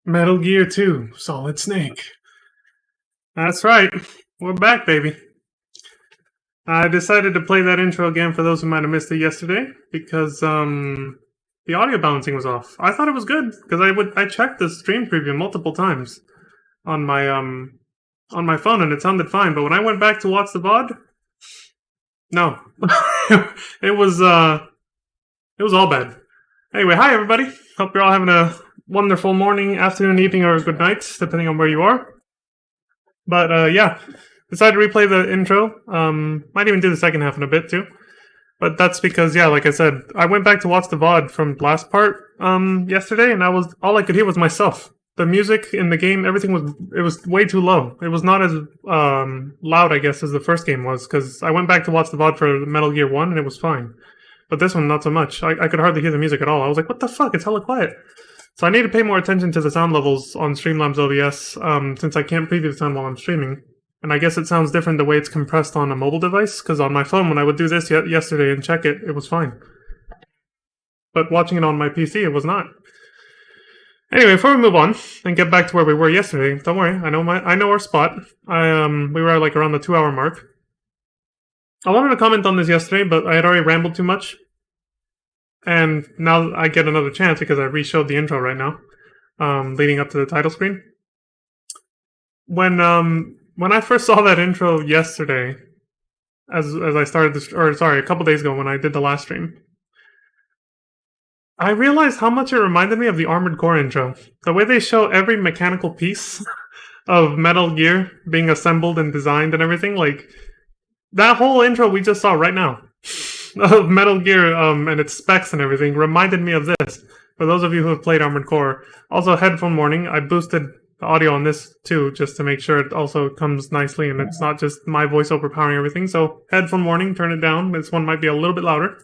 Metal Gear 2, Solid Snake. That's right. We're back, baby. I decided to play that intro again for those who might have missed it yesterday because the audio balancing was off. I thought it was good because I checked the stream preview multiple times on my phone and it sounded fine, but when I went back to watch the VOD, no. it was all bad. Anyway, hi everybody. Hope you're all having a wonderful morning, afternoon, evening, or good night, depending on where you are. But yeah, decided to replay the intro. Might even do the second half in a bit too. But that's because, yeah, like I said, I went back to watch the VOD from the last part yesterday, and all I could hear was myself. The music in the game, everything was way too low. It was not as loud, I guess, as the first game was, because I went back to watch the VOD for Metal Gear 1, and it was fine. But this one, not so much. I could hardly hear the music at all. I was like, what the fuck? It's hella quiet. So I need to pay more attention to the sound levels on Streamlabs OBS, since I can't preview the sound while I'm streaming. And I guess it sounds different the way it's compressed on a mobile device, because on my phone, when I would do this yesterday and check it, it was fine. But watching it on my PC, it was not. Anyway, before we move on and get back to where we were yesterday, don't worry, I know our spot. We were like around the 2-hour mark. I wanted to comment on this yesterday, but I had already rambled too much. And now I get another chance because I re-showed the intro right now, leading up to the title screen. When I first saw that intro yesterday, as I started this, or sorry, a couple days ago when I did the last stream, I realized how much it reminded me of the Armored Core intro. The way they show every mechanical piece of Metal Gear being assembled and designed and everything, like that whole intro we just saw right now of Metal Gear and its specs and everything reminded me of this. For those of you who have played Armored Core, also Headphone Warning, I boosted the audio on this too, just to make sure it also comes nicely and it's not just my voice overpowering everything. So Headphone Warning, turn it down. This one might be a little bit louder.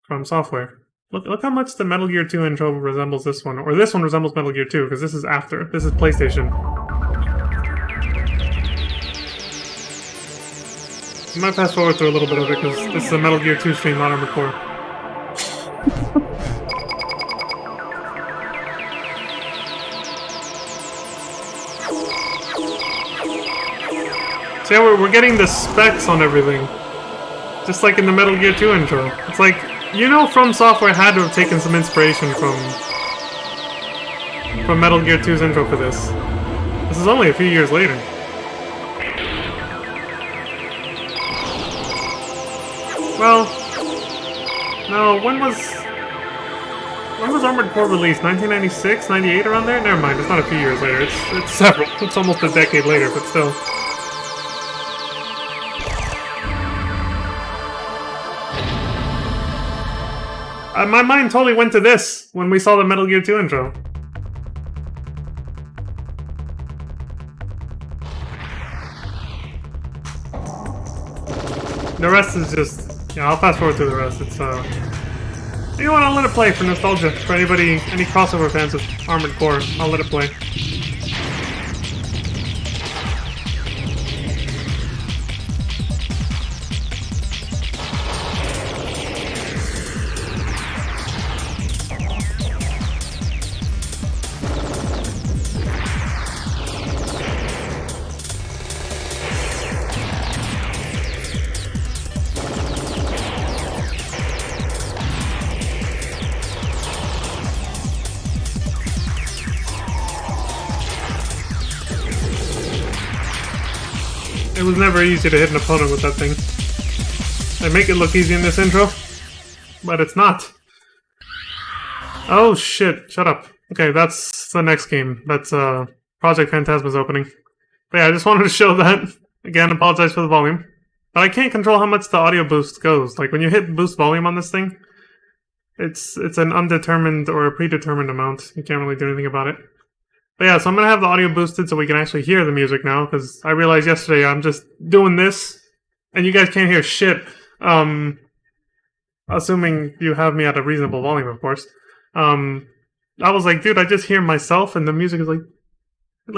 From Software. Look how much the Metal Gear 2 intro resembles this one, or this one resembles Metal Gear 2, because this is after. This is PlayStation. I might fast forward through a little bit of it, because this is a Metal Gear 2 stream, not Armored Core. So yeah, we're getting the specs on everything. Just like in the Metal Gear 2 intro. It's like, you know, From Software had to have taken some inspiration from Metal Gear 2's intro for this. This is only a few years later. Well, no, when was Armored Core released? 1996, 98, around there? Never mind, it's not a few years later. It's several. It's almost a decade later, but still. My mind totally went to this when we saw the Metal Gear 2 intro. The rest is just... yeah, I'll fast forward through the rest. It's, you know what, I'll let it play for nostalgia. For any crossover fans with Armored Core, I'll let it play. It was never easy to hit an opponent with that thing. They make it look easy in this intro, but it's not. Oh shit, shut up. Okay, that's the next game. That's Project Phantasma's opening. But yeah, I just wanted to show that. Again, apologize for the volume. But I can't control how much the audio boost goes. Like when you hit boost volume on this thing, it's an undetermined or a predetermined amount. You can't really do anything about it. But yeah, so I'm going to have the audio boosted so we can actually hear the music now, because I realized yesterday I'm just doing this, and you guys can't hear shit. Assuming you have me at a reasonable volume, of course. I was like, dude, I just hear myself, and the music is like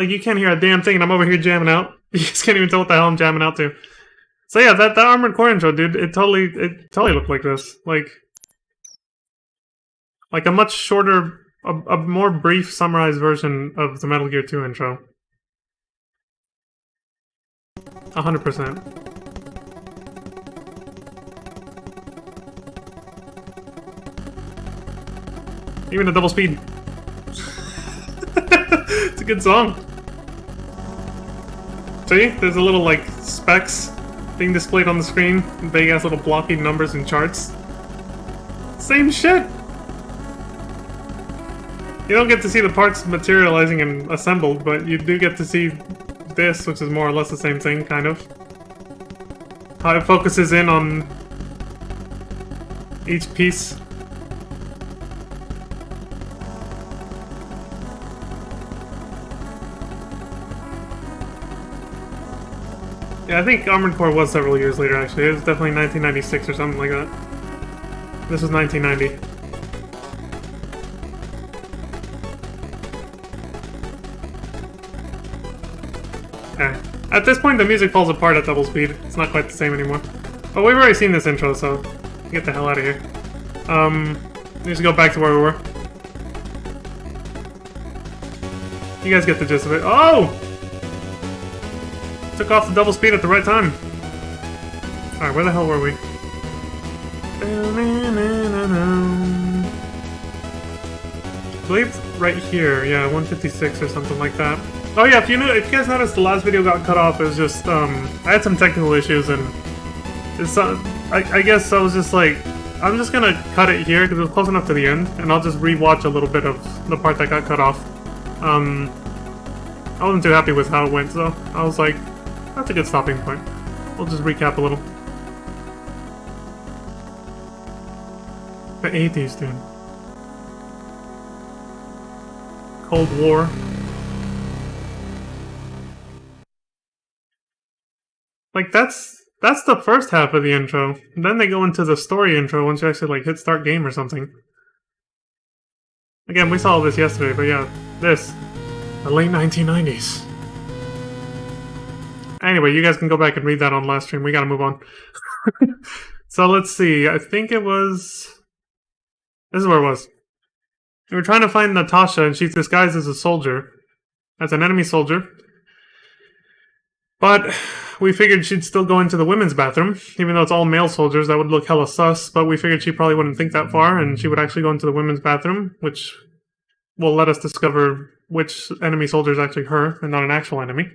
you can't hear a damn thing, and I'm over here jamming out. You just can't even tell what the hell I'm jamming out to. So yeah, that Armored Core intro, dude, it totally looked like this. Like a much shorter a more brief, summarized version of the Metal Gear 2 intro. 100%. Even a double speed. It's a good song. See? There's a little, like, specs being displayed on the screen. Big ass little blocky numbers and charts. Same shit! You don't get to see the parts materializing and assembled, but you do get to see this, which is more or less the same thing, kind of. How it focuses in on each piece. Yeah, I think Armored Core was several years later, actually. It was definitely 1996 or something like that. This was 1990. Okay. At this point, the music falls apart at double speed. It's not quite the same anymore. But we've already seen this intro, so get the hell out of here. Let's go back to where we were. You guys get the gist of it. Oh! Took off the double speed at the right time. Alright, where the hell were we? I believe right here, yeah, 156 or something like that. Oh yeah, if you guys noticed, the last video got cut off. It was just I had some technical issues, and it's I guess I was just like, I'm just gonna cut it here because it was close enough to the end, and I'll just rewatch a little bit of the part that got cut off. I wasn't too happy with how it went, so I was like, that's a good stopping point. We'll just recap a little. The 80s, dude. Cold War. Like, that's the first half of the intro. And then they go into the story intro once you actually, like, hit start game or something. Again, we saw all this yesterday, but yeah, this. The late 1990s. Anyway, you guys can go back and read that on last stream. We gotta move on. So let's see. I think it was... This is where it was. We were trying to find Natasha, and she's disguised as a soldier. As an enemy soldier. But we figured she'd still go into the women's bathroom. Even though it's all male soldiers, that would look hella sus. But we figured she probably wouldn't think that far, and she would actually go into the women's bathroom, which will let us discover which enemy soldier is actually her, and not an actual enemy.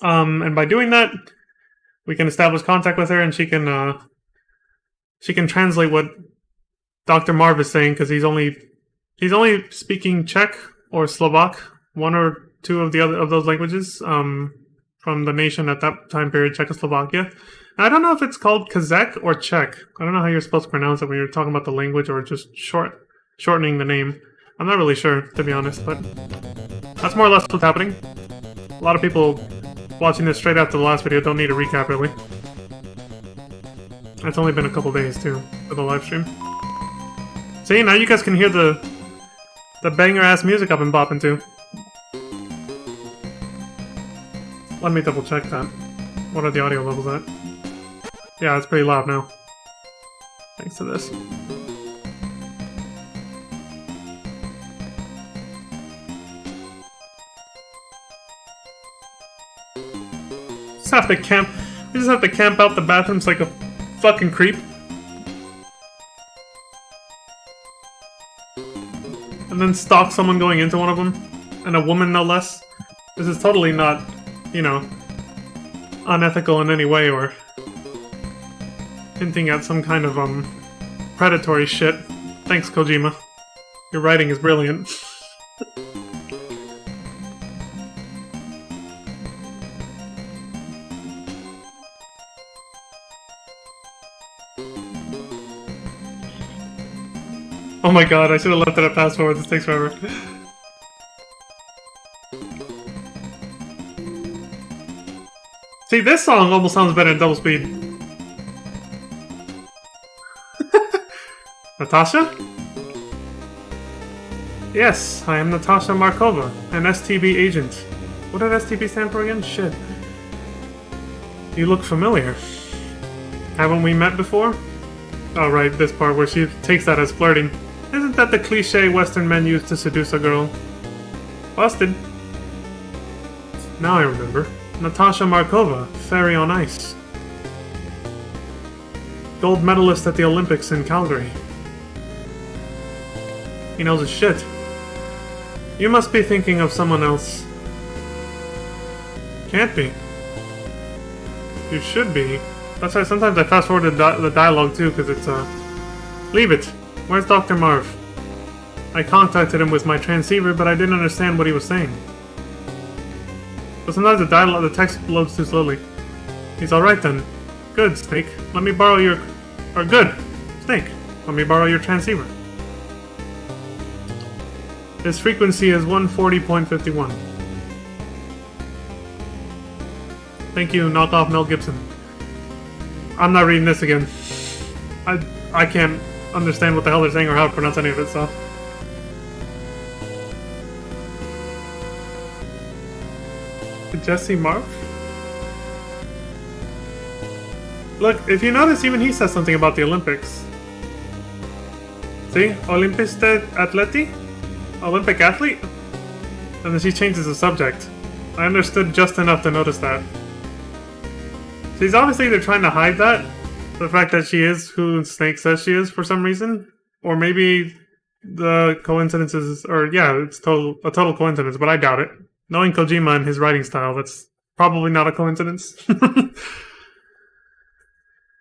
And by doing that, we can establish contact with her, and she can translate what Dr. Marv is saying, because he's only speaking Czech or Slovak, one or two of those languages, from the nation at that time period, Czechoslovakia. And I don't know if it's called Kazakh or Czech. I don't know how you're supposed to pronounce it when you're talking about the language or just shortening the name. I'm not really sure, to be honest, but that's more or less what's happening. A lot of people watching this straight after the last video don't need a recap, really. It's only been a couple days, too, for the live stream. See, now you guys can hear the banger-ass music I've been bopping to. Let me double-check that. What are the audio levels at? Yeah, it's pretty loud now. Thanks to this. We just have to camp out the bathrooms like a fucking creep. And then stalk someone going into one of them. And a woman, no less. This is totally not, you know, unethical in any way or hinting at some kind of, predatory shit. Thanks, Kojima. Your writing is brilliant. Oh my god, I should have left it at fast forward. This takes forever. See, this song almost sounds better in double speed. Natasha? Yes, I am Natasha Markova, an STB agent. What did STB stand for again? Shit. You look familiar. Haven't we met before? Oh right, this part where she takes that as flirting. that the cliche Western men use to seduce a girl? Busted. Now I remember. Natasha Markova, fairy on ice. Gold medalist at the Olympics in Calgary. He knows his shit. You must be thinking of someone else. Can't be. You should be. That's why sometimes I fast forward the dialogue too, because it's Leave it. Where's Dr. Marv? I contacted him with my transceiver, but I didn't understand what he was saying. But sometimes the text loads too slowly. He's alright then. Good, Snake. Let me borrow your... Or good, Snake. Let me borrow your transceiver. His frequency is 140.51. Thank you, knockoff Mel Gibson. I'm not reading this again. I can't understand what the hell they're saying or how to pronounce any of it, so... Jesse Mark? Look, if you notice, even he says something about the Olympics. See? Olympiste atleti? Olympic athlete? And then she changes the subject. I understood just enough to notice that. She's obviously either trying to hide that, the fact that she is who Snake says she is for some reason, or maybe the coincidence is, or yeah, it's a total coincidence, but I doubt it. Knowing Kojima and his writing style, that's probably not a coincidence.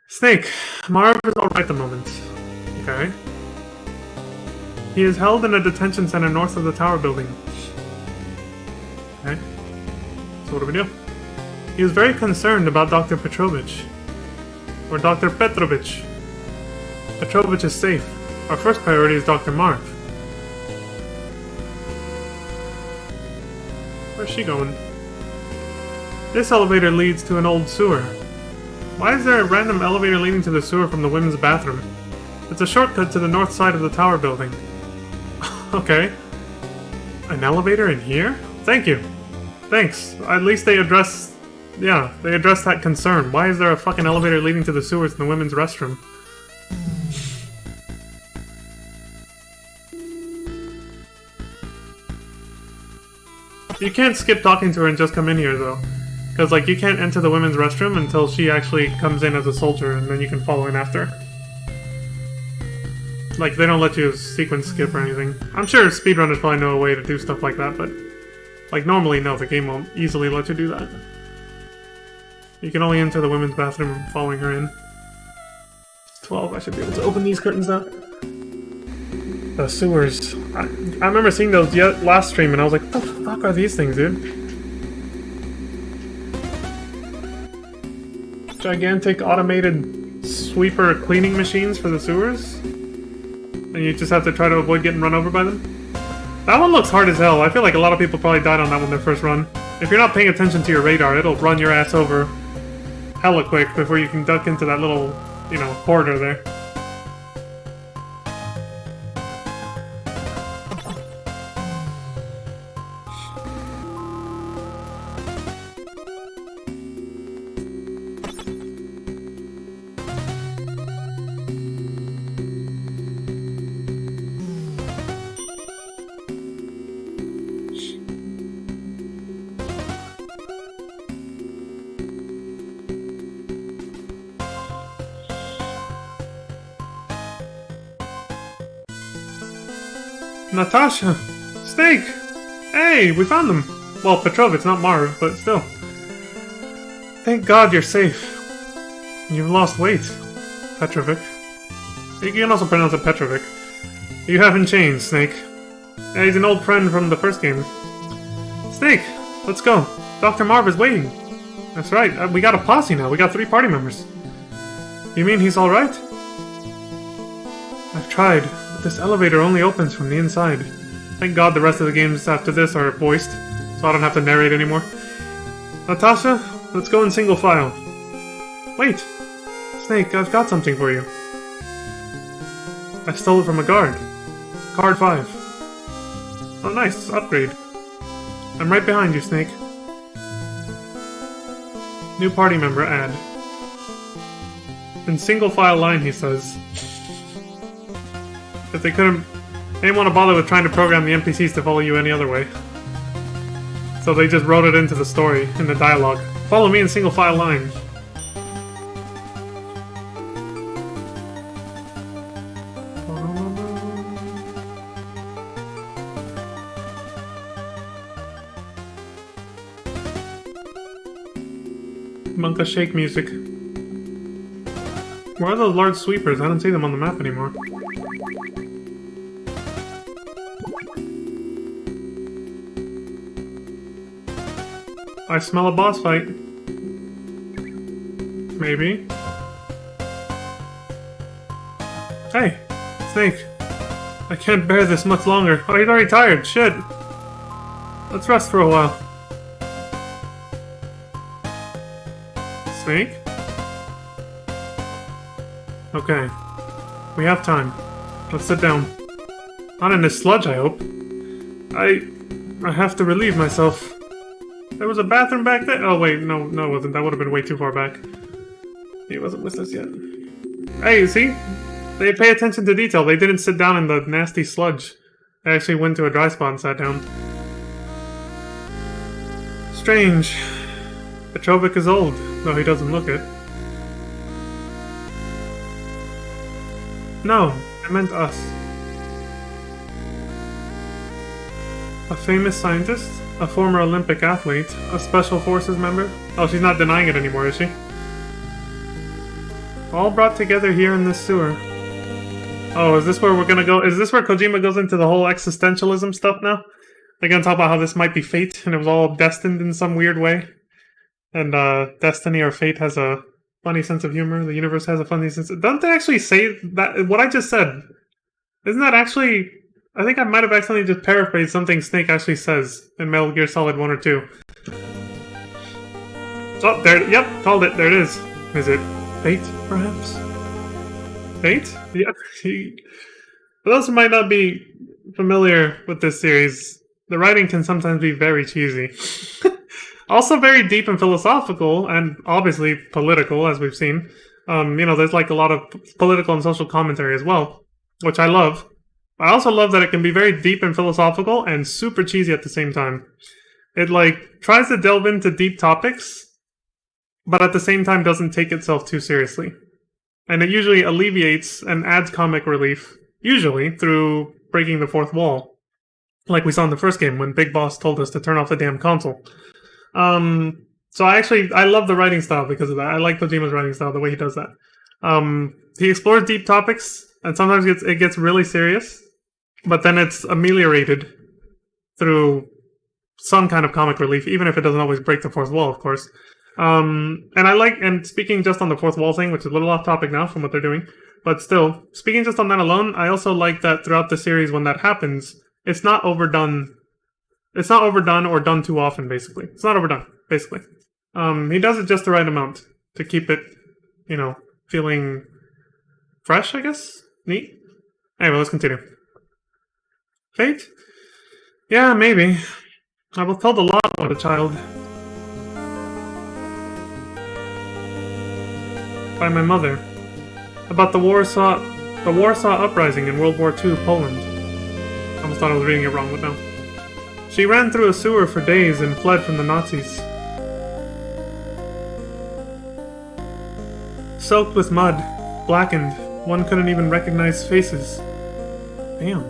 Snake, Marv is alright at the moment. Okay. He is held in a detention center north of the tower building. Okay. So what do we do? He is very concerned about Dr. Petrovich. Or Dr. Petrovich. Petrovich is safe. Our first priority is Dr. Marv. Where's she going? This elevator leads to an old sewer. Why is there a random elevator leading to the sewer from the women's bathroom? It's a shortcut to the north side of the tower building. Okay. An elevator in here? Thank you. Thanks. At least they address... Yeah, they addressed that concern. Why is there a fucking elevator leading to the sewers in the women's restroom? You can't skip talking to her and just come in here, though. Because, like, you can't enter the women's restroom until she actually comes in as a soldier, and then you can follow in after. Like, they don't let you sequence skip or anything. I'm sure speedrunners probably know a way to do stuff like that, but... Like, normally, no, the game won't easily let you do that. You can only enter the women's bathroom following her in. 12, I should be able to open these curtains now. The sewers. I remember seeing those last stream and I was like, what the fuck are these things, dude? Gigantic automated sweeper cleaning machines for the sewers? And you just have to try to avoid getting run over by them? That one looks hard as hell. I feel like a lot of people probably died on that one their first run. If you're not paying attention to your radar, it'll run your ass over hella quick before you can duck into that little, you know, corridor there. Natasha! Snake! Hey, we found them! Well, Petrovich, not Marv, but still. Thank God you're safe. You've lost weight, Petrovic. You can also pronounce it Petrovic. You haven't changed, Snake. Yeah, he's an old friend from the first game. Snake, let's go. Dr. Marv is waiting. That's right, we got a posse now. We got 3 party members. You mean he's alright? I've tried. This elevator only opens from the inside. Thank God the rest of the games after this are voiced, so I don't have to narrate anymore. Natasha, let's go in single file. Wait! Snake, I've got something for you. I stole it from a guard. Card 5. Oh nice, upgrade. I'm right behind you, Snake. New party member, add. In single file line, he says. If they couldn't They didn't want to bother with trying to program the NPCs to follow you any other way. So they just wrote it into the story, in the dialogue. Follow me in single file line. Monka Shake music. Where are those large sweepers? I don't see them on the map anymore. I smell a boss fight. Maybe. Hey, Snake. I can't bear this much longer. Oh, he's already tired. Shit. Let's rest for a while. Snake? Okay. We have time. Let's sit down. Not in this sludge, I hope. I have to relieve myself. There was a bathroom back there? Oh wait, no, it wasn't. That would have been way too far back. He wasn't with us yet. Hey, you see? They pay attention to detail. They didn't sit down in the nasty sludge. They actually went to a dry spot and sat down. Strange. Petrovic is old, though he doesn't look it. No, I meant us. A famous scientist? A former Olympic athlete? A Special Forces member? Oh, she's not denying it anymore, is she? All brought together here in this sewer. Oh, is this where we're gonna go? Is this where Kojima goes into the whole existentialism stuff now? They're gonna talk about how this might be fate, and it was all destined in some weird way. And, destiny or fate has a funny sense of humor. The universe has a funny sense of... Don't they actually say that? What I just said, isn't that actually... I think I might have accidentally just paraphrased something Snake actually says in Metal Gear Solid 1 or 2. Oh, there... Yep, called it. There it is. Is it fate, perhaps? Fate? Yeah. For those who might not be familiar with this series, the writing can sometimes be very cheesy. Also very deep and philosophical, and obviously political, as we've seen. There's like a lot of political and social commentary as well, which I love. I also love that it can be very deep and philosophical and super cheesy at the same time. It, tries to delve into deep topics, but at the same time doesn't take itself too seriously. And it usually alleviates and adds comic relief, usually through breaking the fourth wall. Like we saw in the first game when Big Boss told us to turn off the damn console. So I love the writing style because of that. I like Kojima's writing style, the way he does that. He explores deep topics, and sometimes it gets really serious, but then it's ameliorated through some kind of comic relief, even if it doesn't always break the fourth wall, of course. And speaking just on the fourth wall thing, which is a little off topic now from what they're doing, but still, speaking just on that alone, I also like that throughout the series when that happens, it's not overdone. It's not overdone or done too often, basically. It's not overdone, basically. He does it just the right amount to keep it, feeling fresh, I guess? Neat? Anyway, let's continue. Fate? Yeah, maybe. I was told a lot about a child. By my mother. About the Warsaw Uprising in World War II, Poland. I almost thought I was reading it wrong, but no. She ran through a sewer for days and fled from the Nazis. Soaked with mud, blackened, one couldn't even recognize faces. Damn.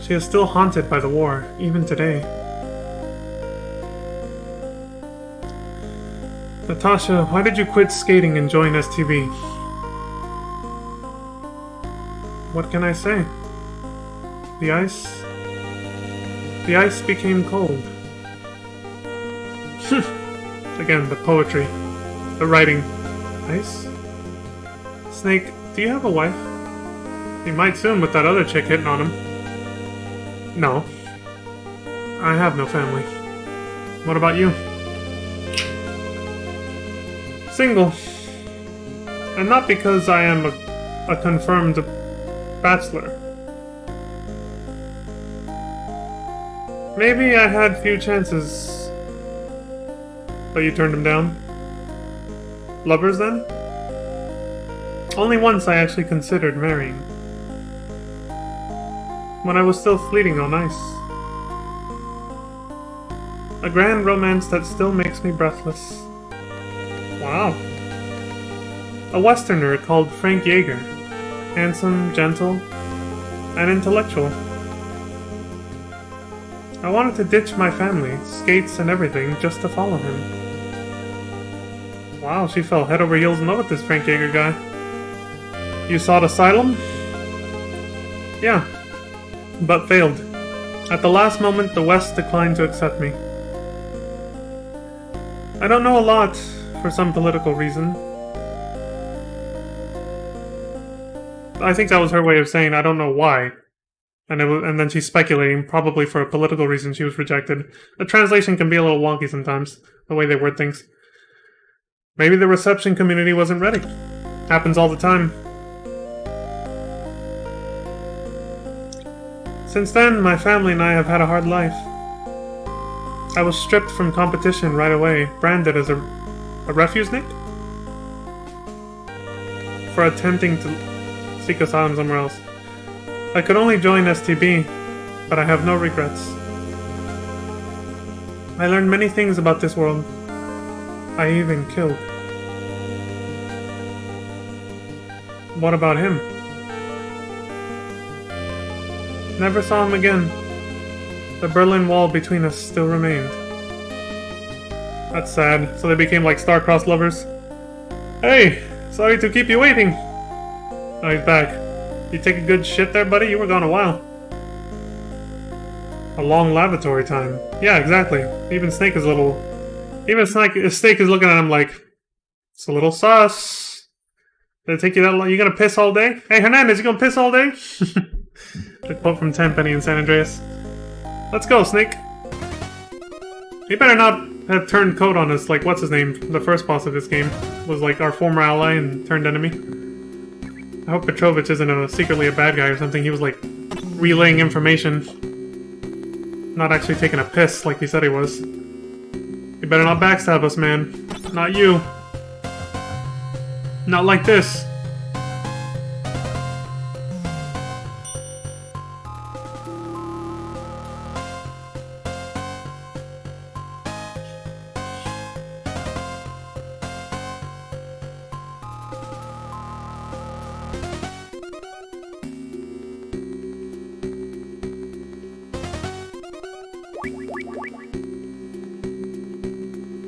She is still haunted by the war, even today. Natasha, why did you quit skating and join STV? What can I say? The ice became cold. Again, the poetry. The writing. Ice? Snake, do you have a wife? He might soon with that other chick hitting on him. No. I have no family. What about you? Single. And not because I am a confirmed bachelor. Maybe I had few chances, but you turned them down? Lovers, then? Only once I actually considered marrying. when I was still fleeting on ice. A grand romance that still makes me breathless. Wow. A Westerner called Frank Yeager. Handsome, gentle, and intellectual. I wanted to ditch my family, skates and everything, just to follow him. Wow, she fell head over heels in love with this Frank Yeager guy. You sought asylum? Yeah, but failed. At the last moment, the West declined to accept me. I don't know a lot for some political reason. I think that was her way of saying I don't know why. And then she's speculating, probably for a political reason she was rejected. The translation can be a little wonky sometimes, the way they word things. Maybe the reception community wasn't ready. Happens all the time. Since then, my family and I have had a hard life. I was stripped from competition right away, branded as a refusenick? For attempting to seek asylum somewhere else. I could only join STB, but I have no regrets. I learned many things about this world. I even killed. What about him? Never saw him again. The Berlin Wall between us still remained. That's sad. So they became like star-crossed lovers. Hey! Sorry to keep you waiting! Oh, he's back. You take a good shit there, buddy? You were gone a while. A long lavatory time. Yeah, exactly. Even Snake is a little... Even Snake is looking at him like... It's a little sus. Did it take you that long? You gonna piss all day? Hey, Hernandez, you gonna piss all day? The quote from Tenpenny in San Andreas. Let's go, Snake. He better not have turned coat on us like what's his name? The first boss of this game was like our former ally and turned enemy. I hope Petrovich isn't secretly a bad guy or something. He was like relaying information. Not actually taking a piss like he said he was. You better not backstab us, man. Not you. Not like this.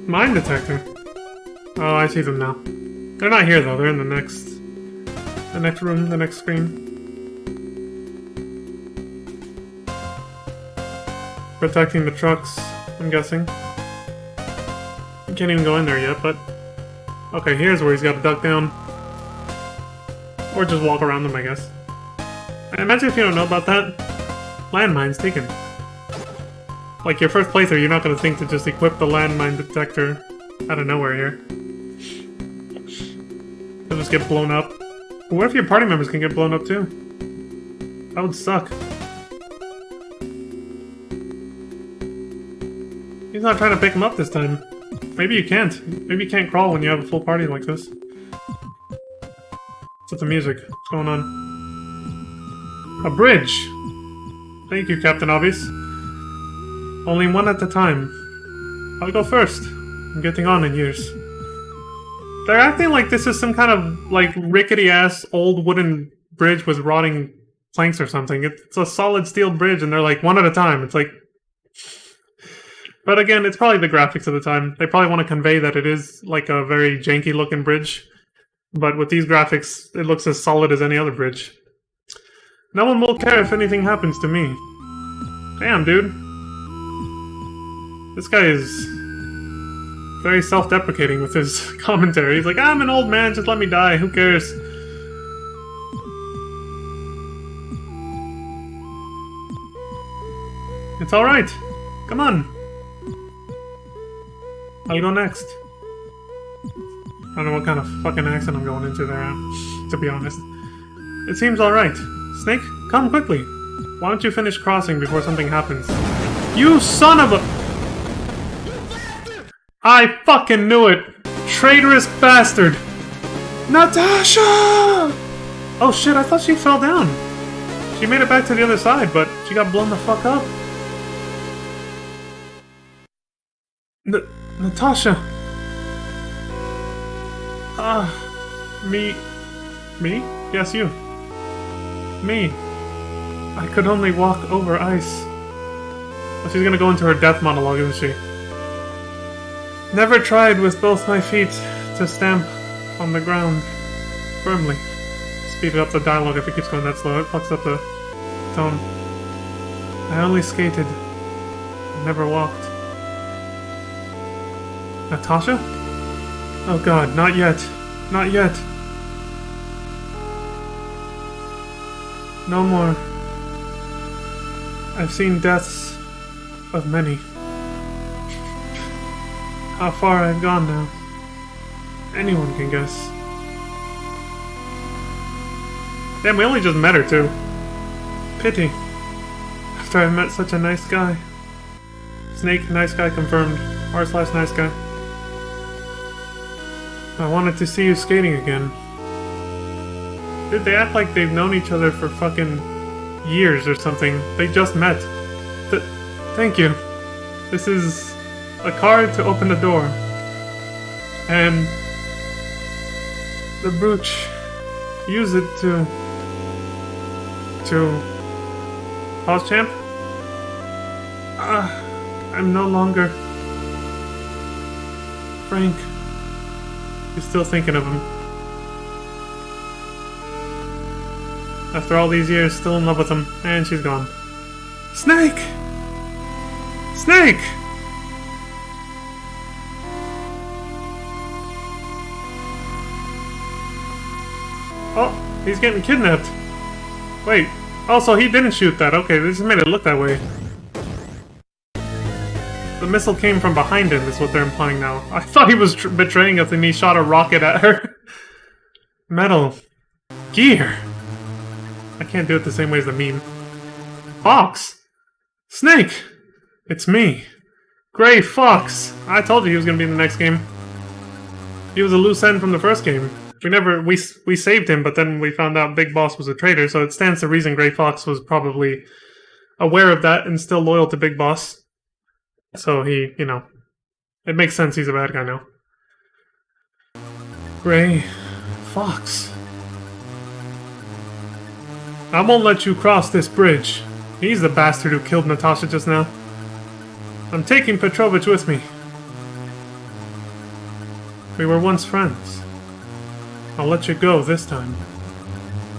Mine detector. Oh, I see them now. They're not here though. They're in the next room, the next screen. Protecting the trucks, I'm guessing. You can't even go in there yet, but okay, here's where he's got to duck down, or just walk around them, I guess. I imagine if you don't know about that, landmines taken. Like, your first playthrough, you're not going to think to just equip the landmine detector out of nowhere here. They'll just get blown up. But what if your party members can get blown up too? That would suck. He's not trying to pick him up this time. Maybe you can't. Maybe you can't crawl when you have a full party like this. What's with the music? What's going on? A bridge! Thank you, Captain Obvious. Only one at a time. I'll go first. I'm getting on in years. They're acting like this is some kind of, like, rickety-ass old wooden bridge with rotting planks or something. It's a solid steel bridge, and they're like, one at a time. It's like... But again, it's probably the graphics of the time. They probably want to convey that it is, like, a very janky-looking bridge. But with these graphics, it looks as solid as any other bridge. No one will care if anything happens to me. Damn, dude. This guy is very self-deprecating with his commentary. He's like, I'm an old man, just let me die, who cares? It's alright. Come on. I'll go next. I don't know what kind of fucking accent I'm going into there, to be honest. It seems alright. Snake, come quickly. Why don't you finish crossing before something happens? You son of a... I fucking knew it! Traitorous bastard! Natasha! Oh shit, I thought she fell down. She made it back to the other side, but she got blown the fuck up. Natasha! Me? Yes, you. Me. I could only walk over ice. Well, she's gonna go into her death monologue, isn't she? Never tried with both my feet to stamp on the ground firmly. Speeded up the dialogue if it keeps going that slow. It fucks up the tone. I only skated. Never walked. Natasha? Oh god, not yet. Not yet. No more. I've seen deaths of many. How far I've gone now. Anyone can guess. Damn, we only just met her too. Pity. After I met such a nice guy. Snake, nice guy confirmed. R/nice guy. I wanted to see you skating again. Dude, they act like they've known each other for fucking years or something. They just met. Thank you. This is a card to open the door. And the brooch. Use it to pause champ? I'm no longer Frank. You're still thinking of him. After all these years, still in love with him, and she's gone. Snake! Snake! Oh, he's getting kidnapped. Wait. Oh, so he didn't shoot that. Okay, this made it look that way. The missile came from behind him, is what they're implying now. I thought he was betraying us and he shot a rocket at her. Metal. Gear. I can't do it the same way as the meme. Fox! Snake! It's me. Gray Fox! I told you he was gonna be in the next game. He was a loose end from the first game. We saved him, but then we found out Big Boss was a traitor, so it stands to reason Gray Fox was probably aware of that and still loyal to Big Boss. So he, you know, it makes sense he's a bad guy now. Gray Fox. I won't let you cross this bridge. He's the bastard who killed Natasha just now. I'm taking Petrovich with me. We were once friends. I'll let you go this time.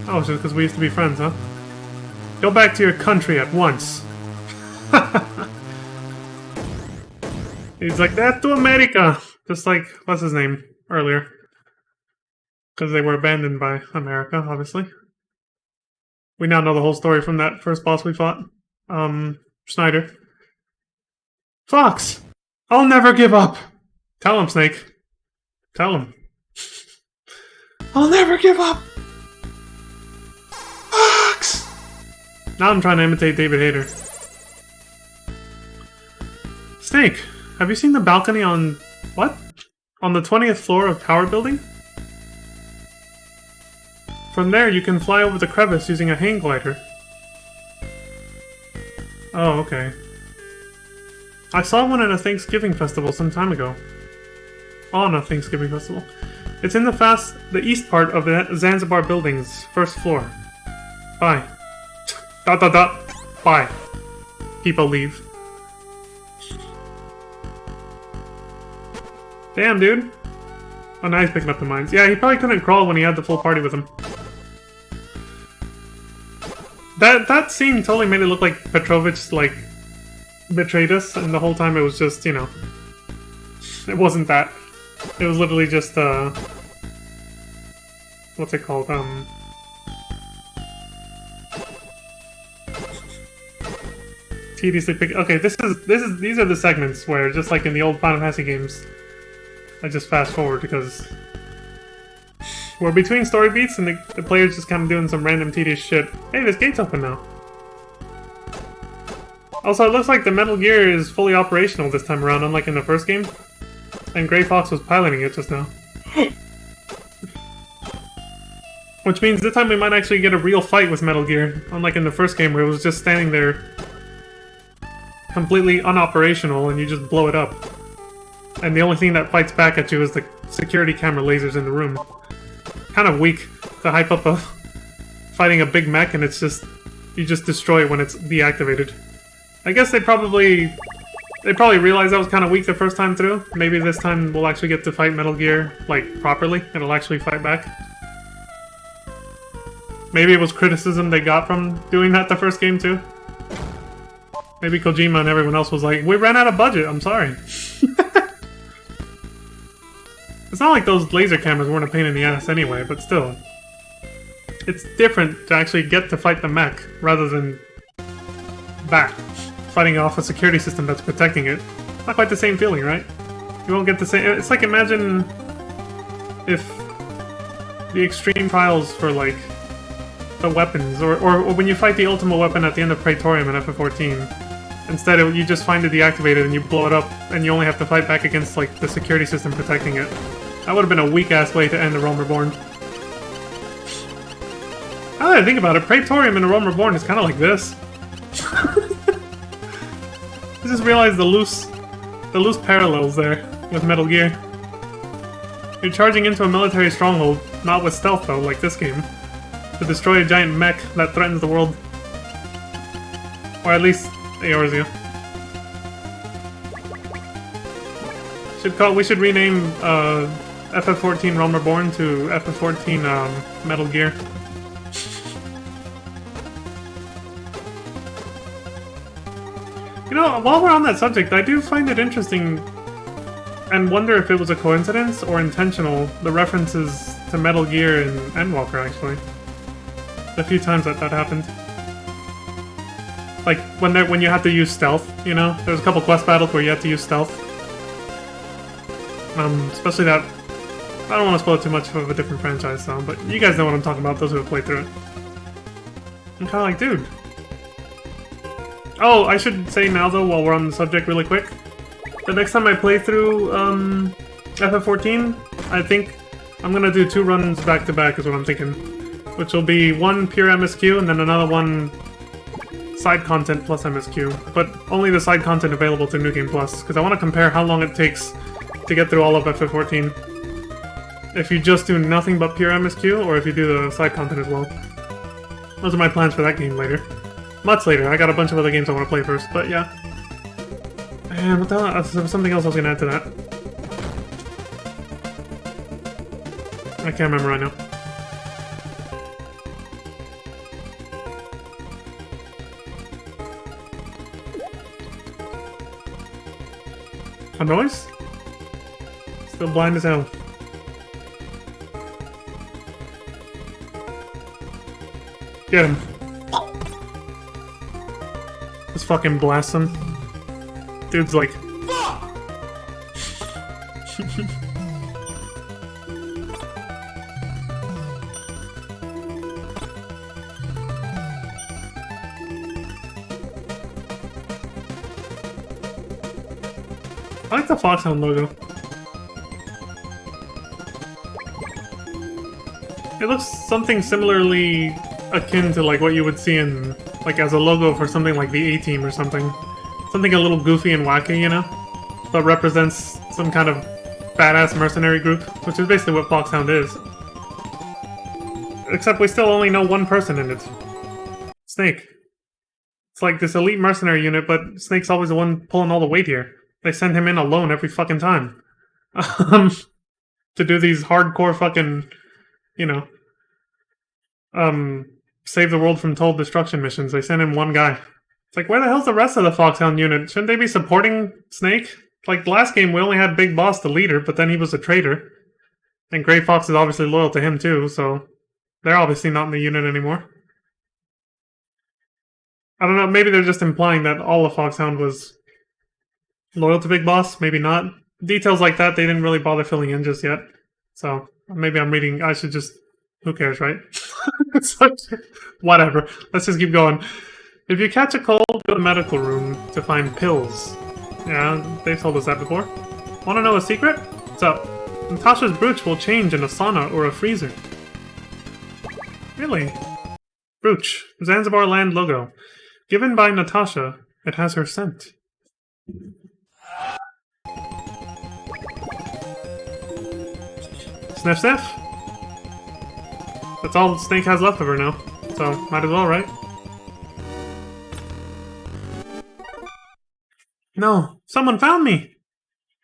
Oh, just because we used to be friends, huh? Go back to your country at once. He's like, that to America! Just like, what's his name, earlier. Because they were abandoned by America, obviously. We now know the whole story from that first boss we fought. Schneider. Fox! I'll never give up! Tell him, Snake. Tell him. I'll never give up! Fox! Now I'm trying to imitate David Hayter. Snake, have you seen the balcony on... what? On the 20th floor of Tower Building? From there, you can fly over the crevice using a hang glider. Oh, okay. I saw one at a Thanksgiving festival some time ago. On a Thanksgiving festival. It's in the east part of the Zanzibar building's first floor. Bye. ... Bye. People leave. Damn, dude. Oh, now he's picking up the mines. Yeah, he probably couldn't crawl when he had the full party with him. That scene totally made it look like Petrovich, like, betrayed us, and the whole time it was just, you know... It wasn't that. It was literally just, what's it called? Tediously pick. Okay, these are the segments where, just like in the old Final Fantasy games, I just fast forward because we're between story beats and the player's just kind of doing some random tedious shit. Hey, this gate's open now. Also, it looks like the Metal Gear is fully operational this time around, unlike in the first game. And Gray Fox was piloting it just now. Which means this time we might actually get a real fight with Metal Gear, unlike in the first game where it was just standing there completely unoperational and you just blow it up. And the only thing that fights back at you is the security camera lasers in the room. Kind of weak to hype up a fighting a big mech and it's just... you just destroy it when it's deactivated. I guess they probably realized that was kind of weak the first time through. Maybe this time we'll actually get to fight Metal Gear, like, properly. It'll actually fight back. Maybe it was criticism they got from doing that the first game, too. Maybe Kojima and everyone else was like, we ran out of budget, I'm sorry. It's not like those laser cameras weren't a pain in the ass anyway, but still. It's different to actually get to fight the mech, rather than that. Fighting off a security system that's protecting it. Not quite the same feeling, right? You won't get the same... It's like, imagine if the extreme trials for, like, the weapons, or when you fight the ultimate weapon at the end of Praetorium in FF14, instead you just find it deactivated and you blow it up, and you only have to fight back against, like, the security system protecting it. That would have been a weak-ass way to end the Realm Reborn. Now that I think about it, Praetorium in the Realm Reborn is kind of like this. I just realized the loose parallels there with Metal Gear. You're charging into a military stronghold, not with stealth though, like this game, to destroy a giant mech that threatens the world. Or at least Eorzea. We should rename FF14 Realm Reborn to FF14 Metal Gear. You know, while we're on that subject, I do find it interesting and wonder if it was a coincidence or intentional, the references to Metal Gear and Endwalker, actually. The few times that happened. Like, when you had to use stealth, you know? There was a couple quest battles where you had to use stealth. Especially that... I don't want to spoil too much of a different franchise, so, but you guys know what I'm talking about, those who have played through it. I'm kinda like, dude... Oh, I should say now though, while we're on the subject really quick, the next time I play through FF14, I think I'm gonna do 2 runs back to back is what I'm thinking. Which will be one pure MSQ and then another one side content plus MSQ. But only the side content available through New Game Plus, because I want to compare how long it takes to get through all of FF14. If you just do nothing but pure MSQ, or if you do the side content as well. Those are my plans for that game later. Much later. I got a bunch of other games I want to play first, but yeah. And what the hell? There was something else I was going to add to that. I can't remember right now. A noise? Still blind as hell. Get him. Just fucking blast him. Dude's like... I like the Foxhound logo. It looks something similarly akin to like what you would see in, like as a logo for something like the A-Team or something. Something a little goofy and wacky, you know? But represents some kind of badass mercenary group, which is basically what Foxhound is. Except we still only know one person in it. Snake. It's like this elite mercenary unit, but Snake's always the one pulling all the weight here. They send him in alone every fucking time. To do these hardcore fucking, you know, save the world from total destruction missions. They send in one guy. It's like, where the hell's the rest of the Foxhound unit? Shouldn't they be supporting Snake? Like, last game we only had Big Boss, the leader, but then he was a traitor. And Grey Fox is obviously loyal to him too, so they're obviously not in the unit anymore. I don't know, maybe they're just implying that all of Foxhound was loyal to Big Boss, maybe not. Details like that, they didn't really bother filling in just yet. So, maybe I'm reading, I should just... Who cares, right? It's like, whatever. Let's just keep going. If you catch a cold, go to the medical room to find pills. Yeah, they've told us that before. Want to know a secret? What's up? Natasha's brooch will change in a sauna or a freezer. Really? Brooch, Zanzibar Land logo. Given by Natasha. It has her scent. Sniff sniff? That's all Snake has left of her now. So, might as well, right? No, someone found me!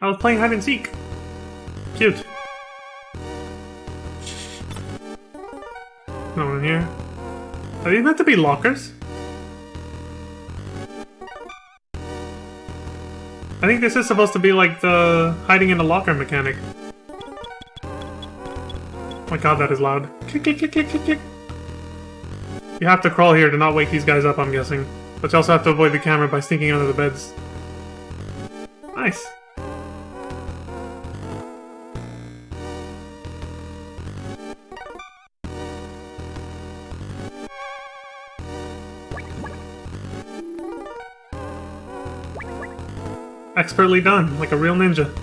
I was playing hide and seek. Cute. No one here. Are these meant to be lockers? I think this is supposed to be like the hiding in a locker mechanic. Oh my god, that is loud. Click, click, click, click, click, click. You have to crawl here to not wake these guys up, I'm guessing. But you also have to avoid the camera by sneaking under the beds. Nice. Expertly done, like a real ninja.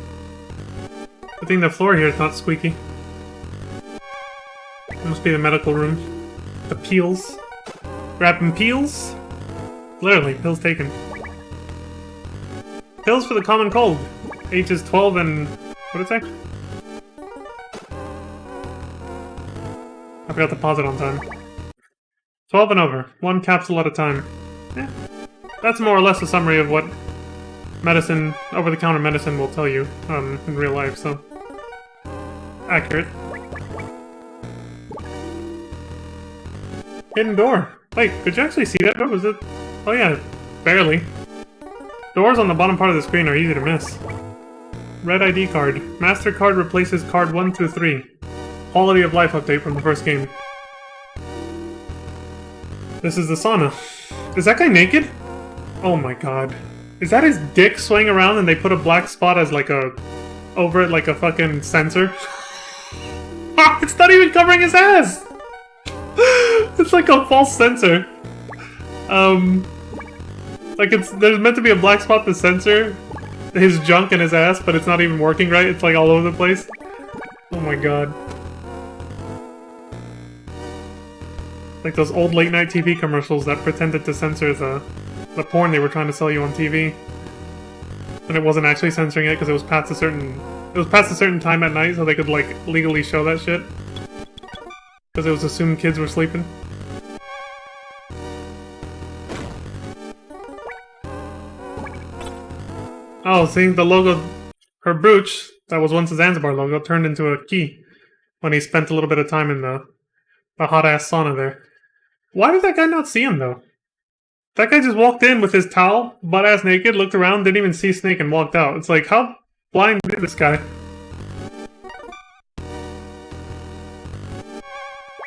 Good thing the floor here is not squeaky. It must be the medical room. The peels. Grabbing peels? Literally, pills taken. Pills for the common cold. Ages 12 and... what did it say? I forgot to pause it on time. 12 and over. One capsule at a time. Yeah. That's more or less a summary of what medicine, over-the-counter medicine will tell you in real life, so... accurate. Hidden door. Wait, could you actually see that door? Was it... oh yeah, barely. Doors on the bottom part of the screen are easy to miss. Red ID card. MasterCard replaces card 1 through 3. Quality of life update from the first game. This is the sauna. Is that guy naked? Oh my god. Is that his dick swaying around and they put a black spot as like a... over it like a fucking sensor? It's not even covering his ass! It's like a false sensor. Like there's meant to be a black spot to censor his junk and his ass, but it's not even working right. It's like all over the place. Oh my god. Like those old late night TV commercials that pretended to censor the porn they were trying to sell you on TV. And it wasn't actually censoring it because it was past a certain time at night, so they could like legally show that shit. Because it was assumed kids were sleeping. Oh, see, the logo, her brooch, that was once a Zanzibar logo, turned into a key when he spent a little bit of time in the hot-ass sauna there. Why did that guy not see him, though? That guy just walked in with his towel, butt-ass naked, looked around, didn't even see Snake, and walked out. It's like, how blind is this guy?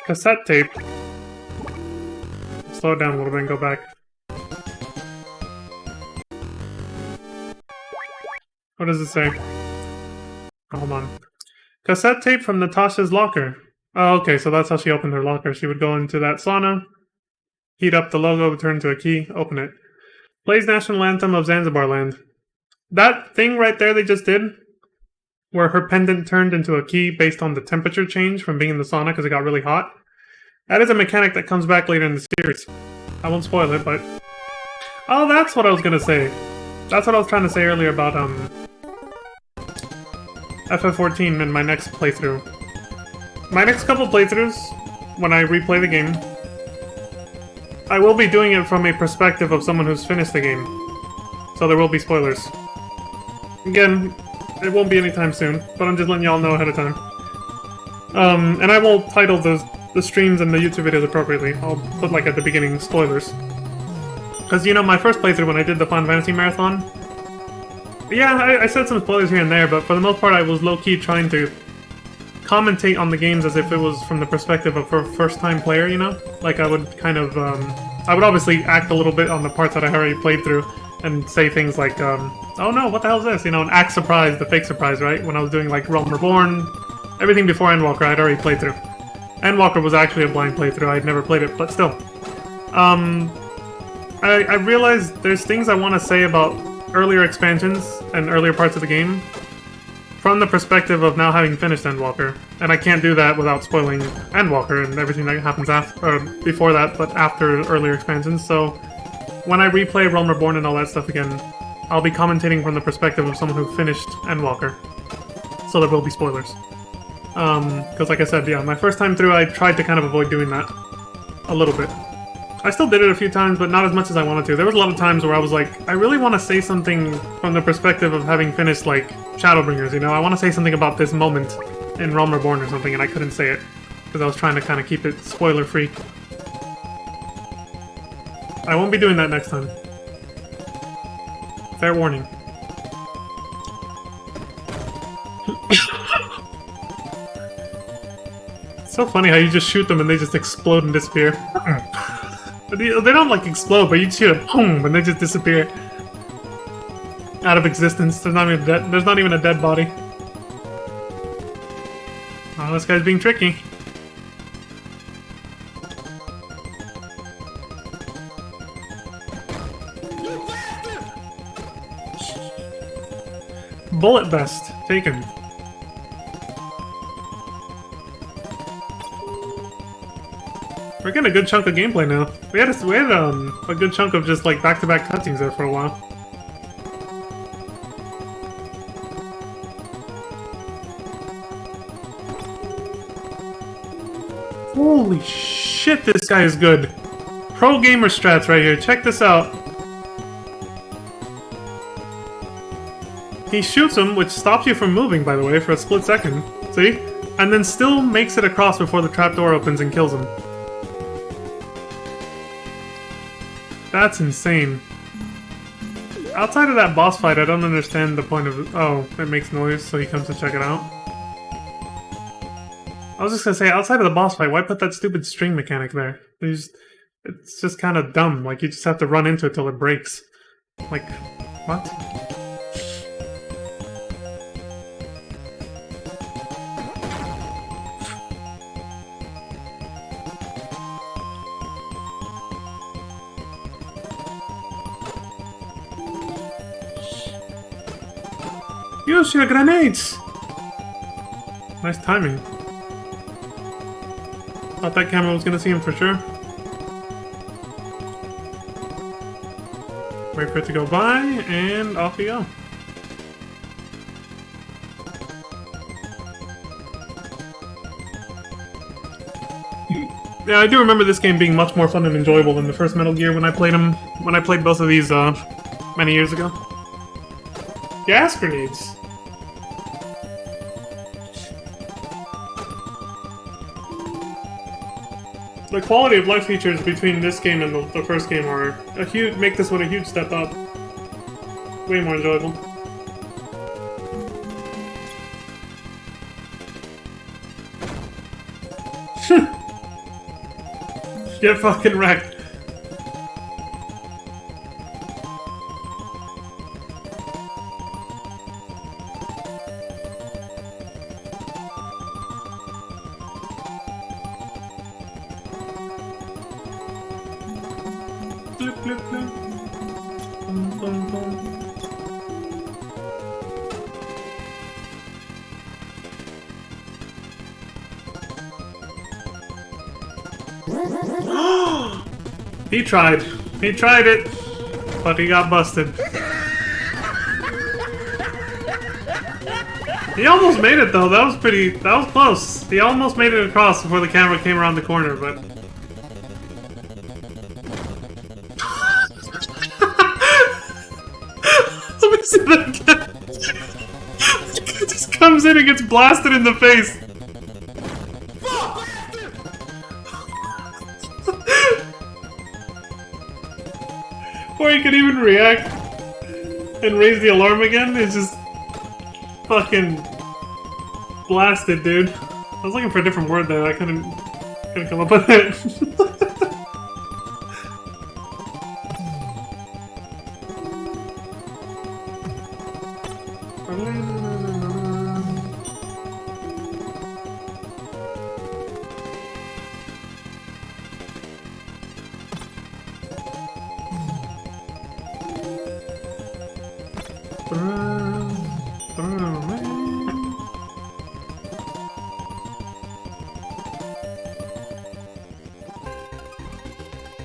Cassette tape. Slow it down a little bit and go back. What does it say? Oh, hold on. Cassette tape from Natasha's locker. Oh, okay, so that's how she opened her locker. She would go into that sauna, heat up the logo, turn into a key, open it. Plays National Anthem of Zanzibar Land. That thing right there they just did, where her pendant turned into a key based on the temperature change from being in the sauna because it got really hot, that is a mechanic that comes back later in the series. I won't spoil it, but... oh, that's what I was gonna say. That's what I was trying to say earlier about, FF14 in my next playthrough. My next couple playthroughs, when I replay the game, I will be doing it from a perspective of someone who's finished the game. So there will be spoilers. Again, it won't be anytime soon, but I'm just letting y'all know ahead of time. And I will title the streams and the YouTube videos appropriately. I'll put, like, at the beginning, spoilers. Because, you know, my first playthrough when I did the Final Fantasy Marathon, yeah, I said some spoilers here and there, but for the most part I was low-key trying to commentate on the games as if it was from the perspective of a first-time player, you know? Like, I would kind of, I would obviously act a little bit on the parts that I already played through, and say things like, oh no, what the hell is this? You know, and act surprised, the fake surprise, right? When I was doing, like, Realm Reborn, everything before Endwalker I'd already played through. Endwalker was actually a blind playthrough, I'd never played it, but still. I realized there's things I want to say about earlier expansions and earlier parts of the game from the perspective of now having finished Endwalker, and I can't do that without spoiling Endwalker and everything that happens after, or before that, but after earlier expansions. So when I replay Realm Reborn and all that stuff again, I'll be commentating from the perspective of someone who finished Endwalker. So there will be spoilers. Because like I said, yeah, my first time through I tried to kind of avoid doing that a little bit. I still did it a few times, but not as much as I wanted to. There was a lot of times where I was like, I really want to say something from the perspective of having finished, like, Shadowbringers, you know? I want to say something about this moment in Realm Reborn or something, and I couldn't say it. Because I was trying to kind of keep it spoiler-free. I won't be doing that next time. Fair warning. It's so funny how you just shoot them and they just explode and disappear. They don't like explode, but you shoot them, boom, and they just disappear out of existence. There's not even a dead body. Oh, this guy's being tricky. Bullet vest taken. We're getting a good chunk of gameplay now. We had a good chunk of just like back-to-back cutscenes there for a while. Holy shit, this guy is good. Pro gamer strats right here. Check this out. He shoots him, which stops you from moving, by the way, for a split second. See? And then still makes it across before the trapdoor opens and kills him. That's insane. Outside of that boss fight, I don't understand the point of... Oh, it makes noise, so he comes to check it out. I was just gonna say, outside of the boss fight, why put that stupid string mechanic there? It's just kind of dumb. Like, you just have to run into it till it breaks. Like, what? Use your grenades! Nice timing. Thought that camera was gonna see him for sure. Wait for it to go by, and off we go. Yeah, I do remember this game being much more fun and enjoyable than the first Metal Gear when I played both of these many years ago. Gas grenades. The quality of life features between this game and the first game are make this one a huge step up. Way more enjoyable. Get fucking wrecked. He tried. He tried it, but he got busted. He almost made it though. That was close. He almost made it across before the camera came around the corner, but... Let me see that again. He just comes in and gets blasted in the face. Before he could even react and raise the alarm again, it's just fucking blasted, dude. I was looking for a different word there. I couldn't come up with it.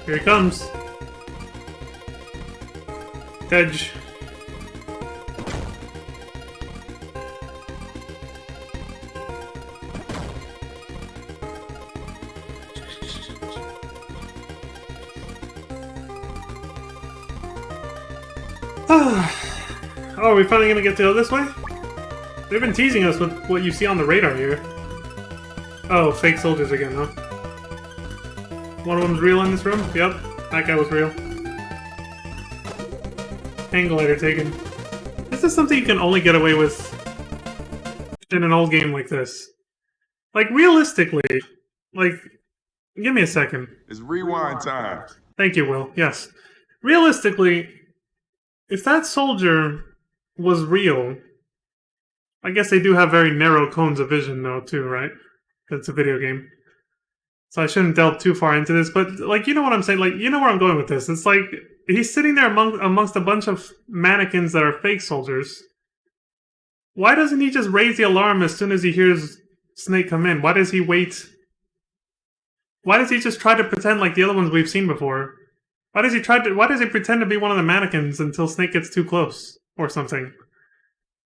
Here he comes. Edge. Oh, are we finally gonna get to go this way? They've been teasing us with what you see on the radar here. Oh, fake soldiers again, huh? One of them's real in this room? Yep, that guy was real. Hang glider taken. This is something you can only get away with in an old game like this. Like, realistically, like, give me a second. It's rewind time. Thank you, Will. Yes. Realistically, if that soldier was real, I guess they do have very narrow cones of vision, though, too, right? Because it's a video game. So I shouldn't delve too far into this, but, like, you know what I'm saying? Like, you know where I'm going with this. It's like, he's sitting there amongst a bunch of mannequins that are fake soldiers. Why doesn't he just raise the alarm as soon as he hears Snake come in? Why does he wait? Why does he just try to pretend like the other ones we've seen before? Why does he pretend to be one of the mannequins until Snake gets too close? Or something.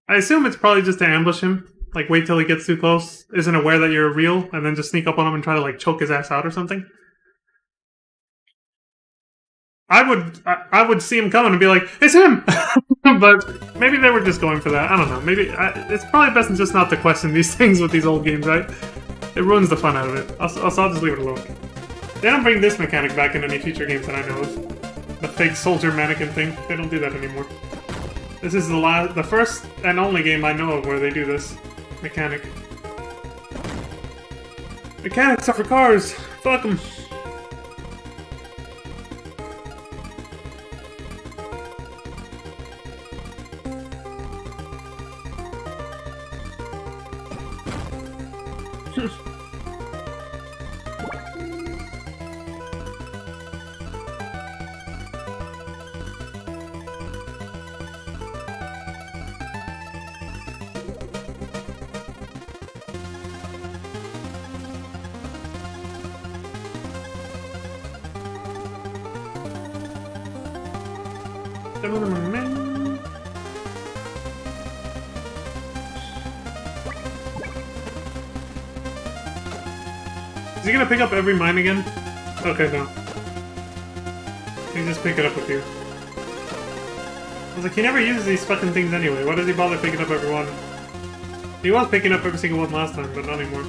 I assume it's probably just to ambush him. Like, wait till he gets too close, isn't aware that you're real, and then just sneak up on him and try to, like, choke his ass out or something. I would see him coming and be like, it's him! But maybe they were just going for that. I don't know. Maybe it's probably best just not to question these things with these old games, right? It ruins the fun out of it. I'll just leave it alone. They don't bring this mechanic back in any future games that I know of. The fake soldier mannequin thing. They don't do that anymore. This is the first and only game I know of where they do this mechanic. Mechanics are for cars! Fuck them! Is he gonna pick up every mine again? Okay, no. He just pick it up with you. I was like, he never uses these fucking things anyway. Why does he bother picking up every one? He was picking up every single one last time, but not anymore.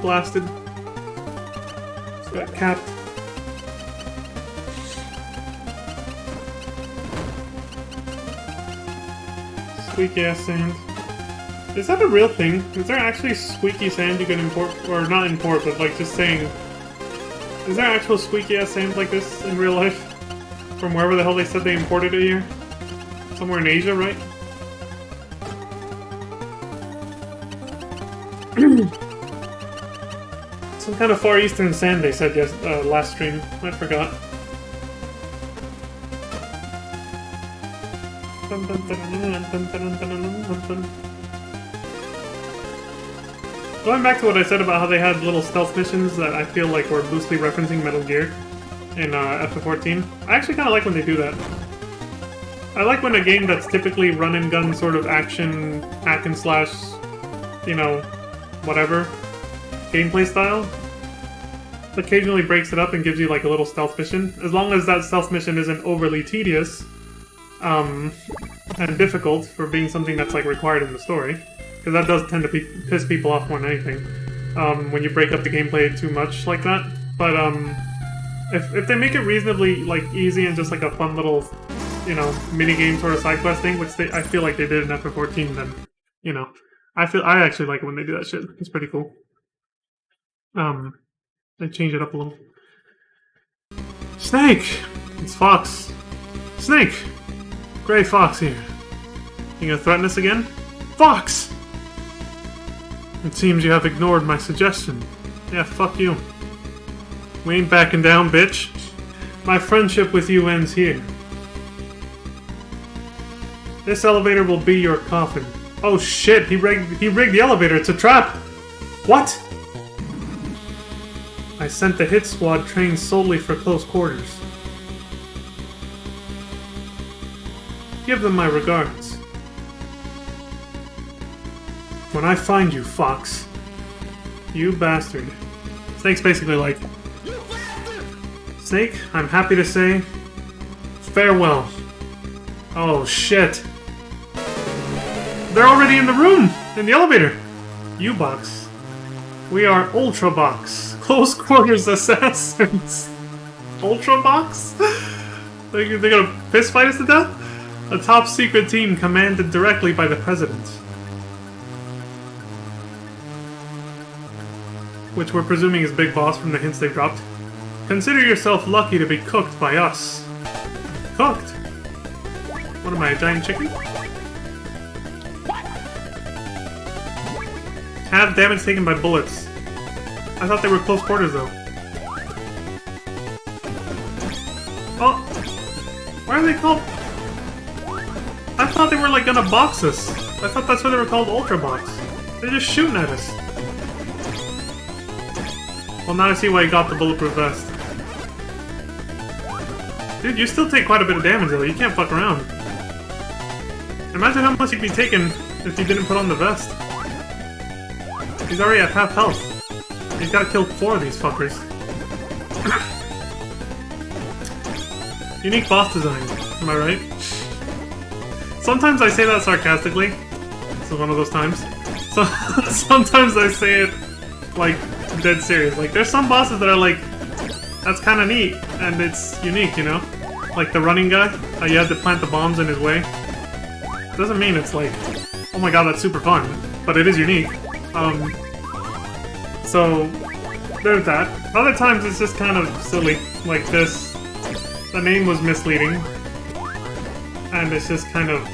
Blasted. Just got capped. Squeaky ass sand. Is that a real thing? Is there actually squeaky sand you can import? Or not import, but like just saying. Is there actual squeaky ass sand like this in real life? From wherever the hell they said they imported it here? Somewhere in Asia, right? Some kind of Far Eastern sand they said last stream. I forgot. Going back to what I said about how they had little stealth missions that I feel like were loosely referencing Metal Gear in FF14, I actually kind of like when they do that. I like when a game that's typically run-and-gun sort of action, hack and slash, you know, whatever, gameplay style, occasionally breaks it up and gives you like a little stealth mission. As long as that stealth mission isn't overly tedious, and difficult for being something that's like required in the story. Because that does tend to piss people off more than anything, when you break up the gameplay too much like that. But if they make it reasonably like easy and just like a fun little, you know, mini game sort of side quest thing, which I feel like they did in FF14, then you know, I actually like it when they do that shit. It's pretty cool. They change it up a little. Snake, it's Fox. Snake, Gray Fox here. You gonna threaten us again, Fox? It seems you have ignored my suggestion. Yeah, fuck you. We ain't backing down, bitch. My friendship with you ends here. This elevator will be your coffin. Oh shit, he rigged the elevator. It's a trap. What? sent the hit squad trained solely for close quarters. Give them my regards. When I find you, Fox. You bastard. Snake's basically like, Snake, I'm happy to say, farewell. Oh shit. They're already in the room! In the elevator! U-Box. We are Ultra Box. Close quarters assassins. Ultra Box? They're gonna fist fight us to death? A top secret team commanded directly by the president. Which we're presuming is Big Boss from the hints they've dropped. Consider yourself lucky to be cooked by us. Cooked? What am I, a giant chicken? Have damage taken by bullets. I thought they were close quarters though. Oh! Why are they called? I thought they were like gonna box us. I thought that's why they were called Ultra Box. They're just shooting at us. Well, now I see why you got the bulletproof vest. Dude, you still take quite a bit of damage though. You can't fuck around. Imagine how much you'd be taking if you didn't put on the vest. He's already at half health. He's gotta kill 4 of these fuckers. Unique boss design. Am I right? Sometimes I say that sarcastically. This is one of those times. So sometimes I say it like dead serious. Like there's some bosses that are like, that's kind of neat and it's unique, you know? Like the running guy. How you had to plant the bombs in his way. Doesn't mean it's like, oh my god, that's super fun. But it is unique. So there's that. Other times it's just kind of silly, like this. The name was misleading, and it's just kind of,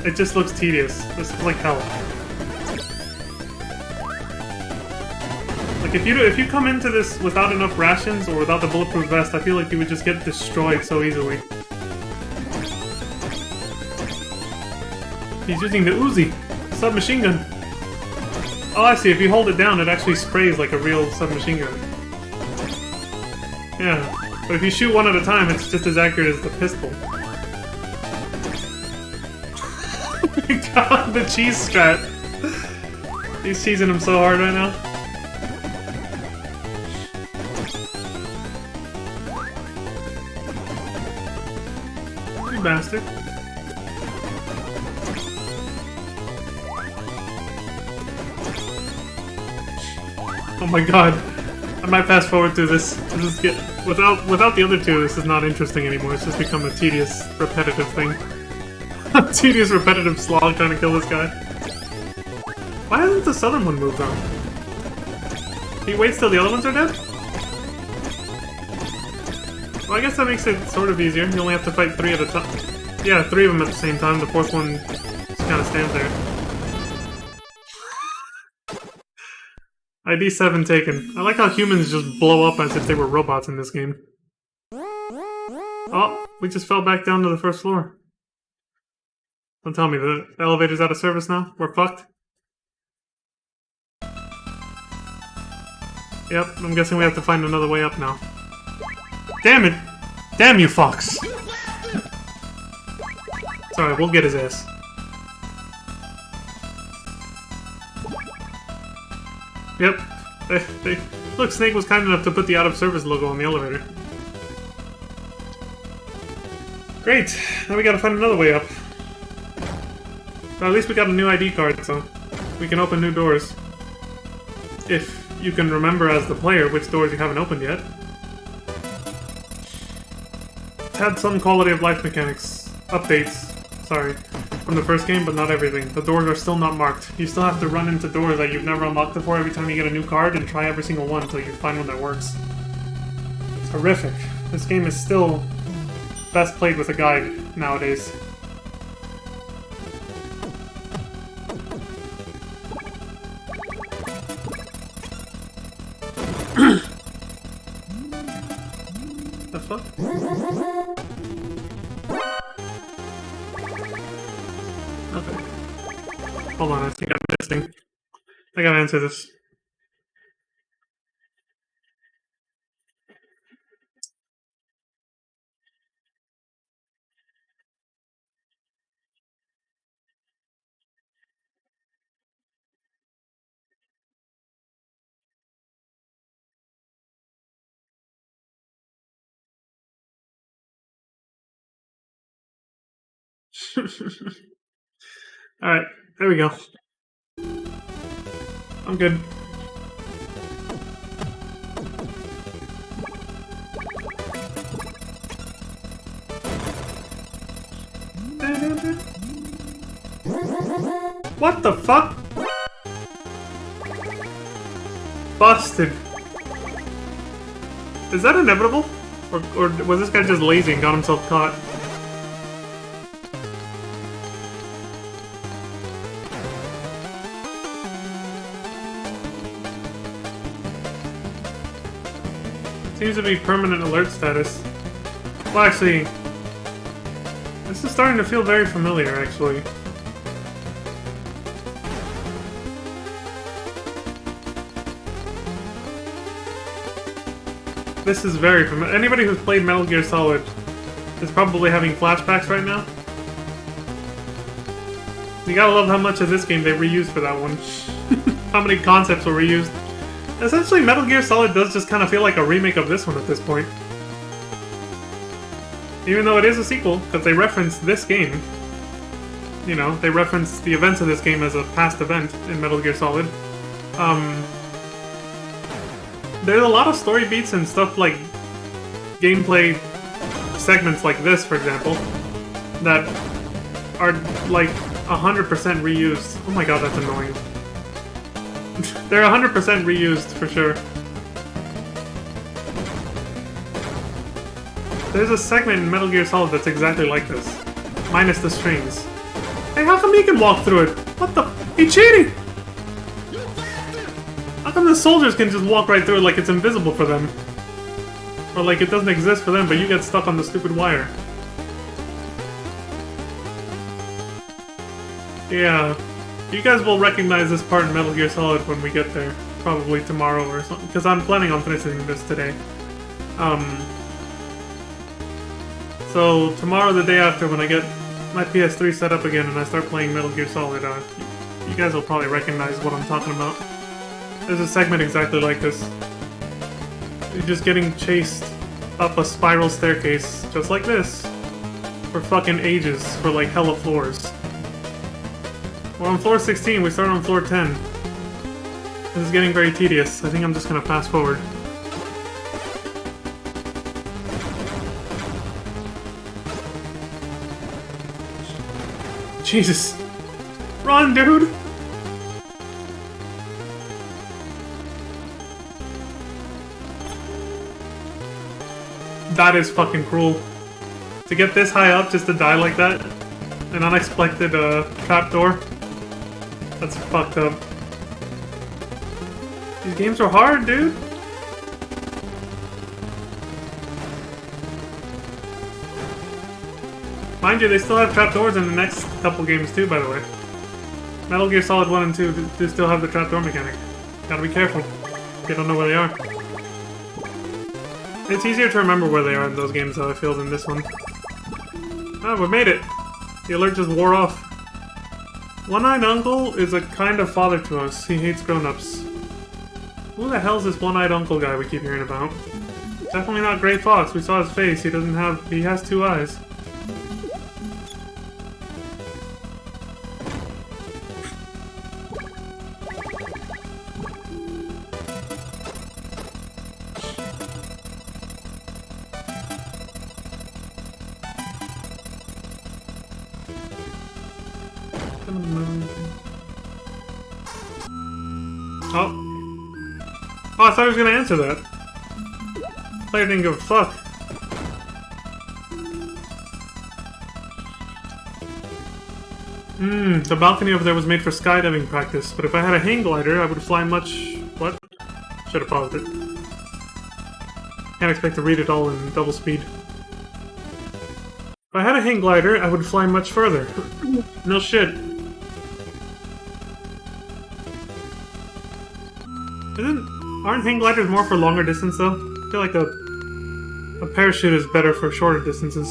it just looks tedious. This is like hell. Like if you come into this without enough rations or without the bulletproof vest, I feel like you would just get destroyed so easily. He's using the Uzi. Submachine gun. Oh, I see. If you hold it down, it actually sprays like a real submachine gun. Yeah. But if you shoot one at a time, it's just as accurate as the pistol. Oh my god, the cheese strat. He's cheesing him so hard right now. You bastard. Oh my god. I might fast forward through this. This is without the other two, this is not interesting anymore. It's just become a tedious, repetitive thing. A tedious, repetitive slog trying to kill this guy. Why hasn't the southern one moved on? He waits till the other ones are dead? Well, I guess that makes it sort of easier. You only have to fight 3 at a time. Yeah, 3 of them at the same time. The 4th one just kind of stands there. ID 7 taken. I like how humans just blow up as if they were robots in this game. Oh, we just fell back down to the 1st floor. Don't tell me, the elevator's out of service now? We're fucked? Yep, I'm guessing we have to find another way up now. Damn it! Damn you, Fox! Sorry, we'll get his ass. Yep. Look, Snake was kind enough to put the out-of-service logo on the elevator. Great! Now we gotta find another way up. But at least we got a new ID card, so we can open new doors. If you can remember as the player which doors you haven't opened yet. It's had some quality of life mechanics updates, sorry, from the first game, but not everything. The doors are still not marked. You still have to run into doors that you've never unlocked before every time you get a new card and try every single one until you find one that works. It's horrific. This game is still best played with a guide nowadays. The fuck? Okay. Hold on, I think I'm missing. I gotta answer this. Alright, there we go. I'm good. What the fuck? Busted. Is that inevitable? Or was this guy just lazy and got himself caught? Seems to be permanent alert status. Well, actually, this is starting to feel very familiar, actually. This is very familiar. Anybody who's played Metal Gear Solid is probably having flashbacks right now. You gotta love how much of this game they reused for that one. How many concepts were reused. Essentially, Metal Gear Solid does just kind of feel like a remake of this one at this point. Even though it is a sequel, because they reference this game. You know, they reference the events of this game as a past event in Metal Gear Solid. There's a lot of story beats and stuff like gameplay segments like this, for example, that are like 100% reused. Oh my god, that's annoying. They're 100% reused for sure. There's a segment in Metal Gear Solid that's exactly like this, minus the strings. Hey, how come he can walk through it? What the? He cheating! How come the soldiers can just walk right through it like it's invisible for them? Or like it doesn't exist for them, but you get stuck on the stupid wire. Yeah. You guys will recognize this part in Metal Gear Solid when we get there. Probably tomorrow or something. Because I'm planning on finishing this today. So tomorrow, the day after, when I get my PS3 set up again and I start playing Metal Gear Solid, you guys will probably recognize what I'm talking about. There's a segment exactly like this. You're just getting chased up a spiral staircase, just like this, for fucking ages, for like hella floors. We're on floor 16, we started on floor 10. This is getting very tedious. I think I'm just gonna fast forward. Jesus. Run, dude! That is fucking cruel. To get this high up just to die like that? An unexpected trapdoor? That's fucked up. These games are hard, dude! Mind you, they still have trapdoors in the next couple games too, by the way. Metal Gear Solid 1 and 2 do still have the trapdoor mechanic. Gotta be careful. If you don't know where they are. It's easier to remember where they are in those games, though, I feel, than this one. Ah, we made it! The alert just wore off. One-Eyed Uncle is a kind of father to us. He hates grown-ups. Who the hell's this One-Eyed Uncle guy we keep hearing about? Definitely not Gray Fox. We saw his face. He has 2 eyes. Oh, I thought he was gonna answer that. Player didn't give a fuck. The balcony over there was made for skydiving practice, but if I had a hang glider, I would fly much... What? Should have paused it. Can't expect to read it all in double speed. If I had a hang glider, I would fly much further. No shit. Aren't hang gliders more for longer distance, though? I feel like a parachute is better for shorter distances.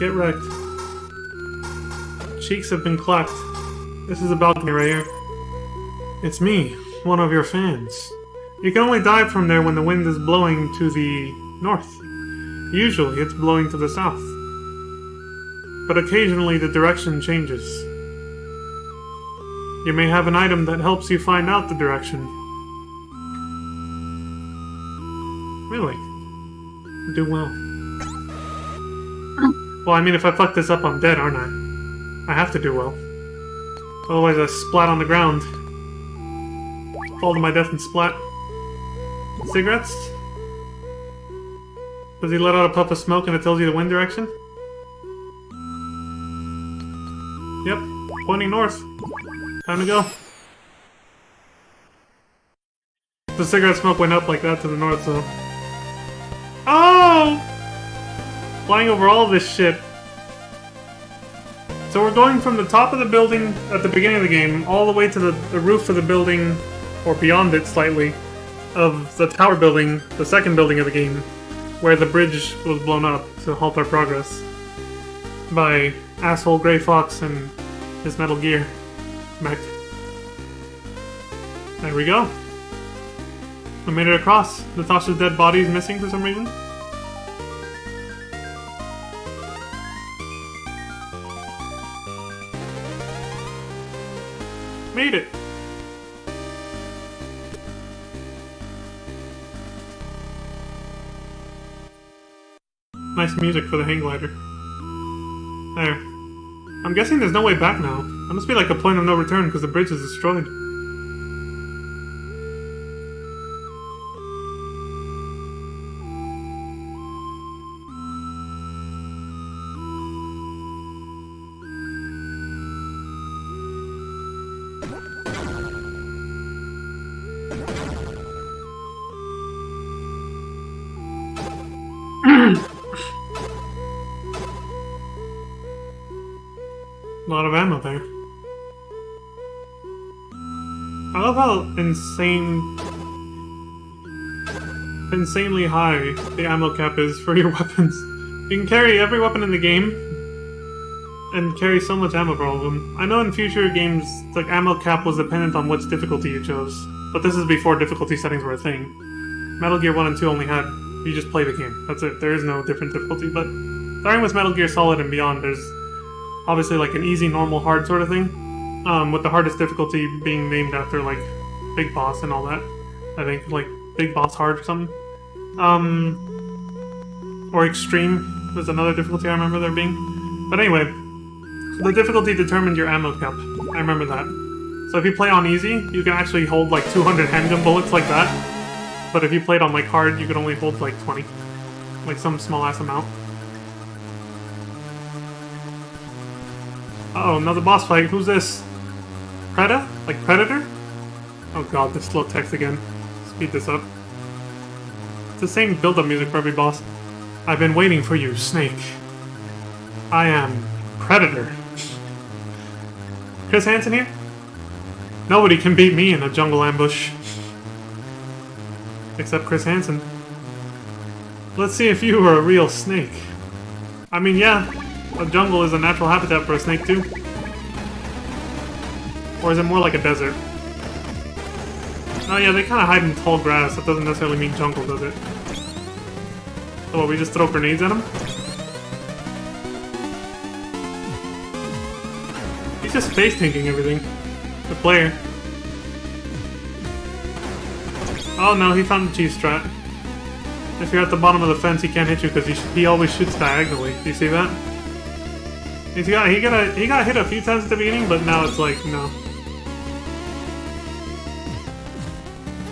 Get wrecked. Cheeks have been clapped. This is a balcony right here. It's me, one of your fans. You can only dive from there when the wind is blowing to the north. Usually, it's blowing to the south. but occasionally the direction changes. You may have an item that helps you find out the direction. Really? Do well. Well, I mean, if I fuck this up, I'm dead, aren't I? I have to do well. Otherwise I splat on the ground. Fall to my death and splat. Cigarettes? Does he let out a puff of smoke and it tells you the wind direction? Yep, pointing north. Time to go. The cigarette smoke went up like that to the north, so... Oh! Flying over all this shit. So we're going from the top of the building at the beginning of the game all the way to the roof of the building, or beyond it slightly, of the tower building, the second building of the game, where the bridge was blown up to halt our progress by asshole Grey Fox and his Metal Gear mech. There we go. I made it across. Natasha's dead body is missing for some reason. Made it! Nice music for the hang glider. There. I'm guessing there's no way back now. That must be like a point of no return because the bridge is destroyed. A lot of ammo there. I love how insanely high the ammo cap is for your weapons. You can carry every weapon in the game and carry so much ammo for all of them. I know in future games, like ammo cap was dependent on which difficulty you chose, but this is before difficulty settings were a thing. Metal Gear 1 and 2 only had, you just play the game. That's it. There is no different difficulty, but starting with Metal Gear Solid and beyond, there's obviously like an easy, normal, hard sort of thing, with the hardest difficulty being named after like Big Boss and all that. I think like Big Boss Hard or something. Or Extreme was another difficulty I remember there being. But anyway, the difficulty determined your ammo cap. I remember that. So if you play on easy, you can actually hold like 200 handgun bullets like that. But if you played on like hard, you could only hold like 20. Like some small ass amount. Uh oh, another boss fight. Who's this? Preda? Like Predator? Oh god, this slow text again. Speed this up. It's the same build-up music for every boss. I've been waiting for you, Snake. I am Predator. Chris Hansen here? Nobody can beat me in a jungle ambush. Except Chris Hansen. Let's see if you are a real snake. I mean, yeah. A jungle is a natural habitat for a snake, too. Or is it more like a desert? Oh yeah, they kind of hide in tall grass. That doesn't necessarily mean jungle, does it? So what, we just throw grenades at them? He's just face-tanking everything. The player. Oh no, he found the cheese strat. If you're at the bottom of the fence, he can't hit you because he always shoots diagonally. Do you see that? He got hit a few times at the beginning, but now it's like, no.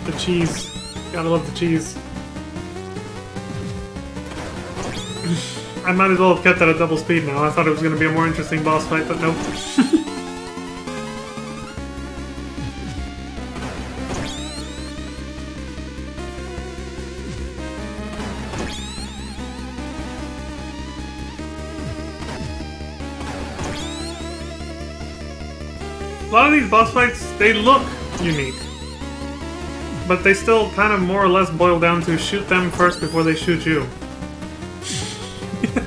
The cheese. Gotta love the cheese. I might as well have kept that at double speed now. I thought it was going to be a more interesting boss fight, but nope. A lot of these boss fights, they look unique. But they still kind of more or less boil down to shoot them first before they shoot you.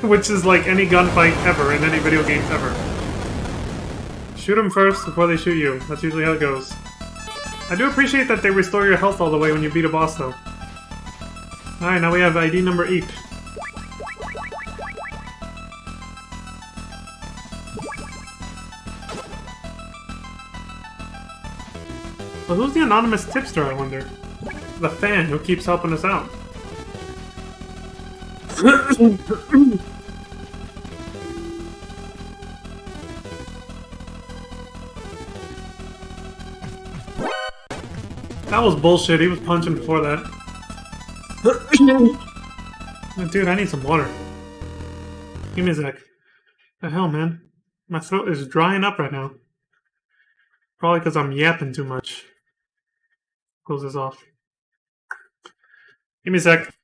Which is like any gunfight ever in any video games ever. Shoot them first before they shoot you. That's usually how it goes. I do appreciate that they restore your health all the way when you beat a boss though. Alright, now we have ID number 8. But who's the anonymous tipster, I wonder? The fan who keeps helping us out. That was bullshit. He was punching before that. Dude, I need some water. Give me a sec. The hell, man? My throat is drying up right now. Probably because I'm yapping too much. Close this off. Give me a sec.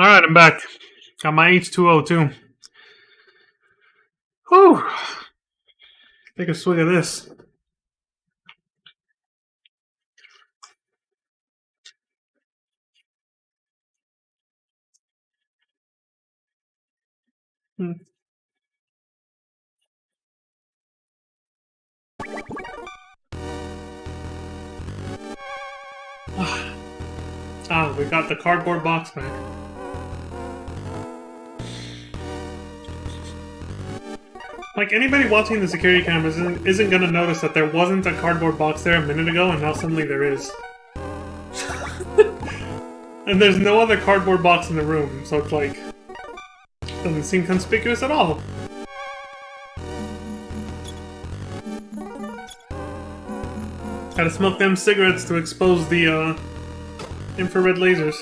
Alright, I'm back. Got my H2O too. Whew. Take a swig of this. Ah, we got the cardboard box back. Like, anybody watching the security cameras isn't gonna notice that there wasn't a cardboard box there a minute ago, and now suddenly there is. And there's no other cardboard box in the room, so it's like... doesn't seem conspicuous at all. Gotta smoke them cigarettes to expose the, infrared lasers.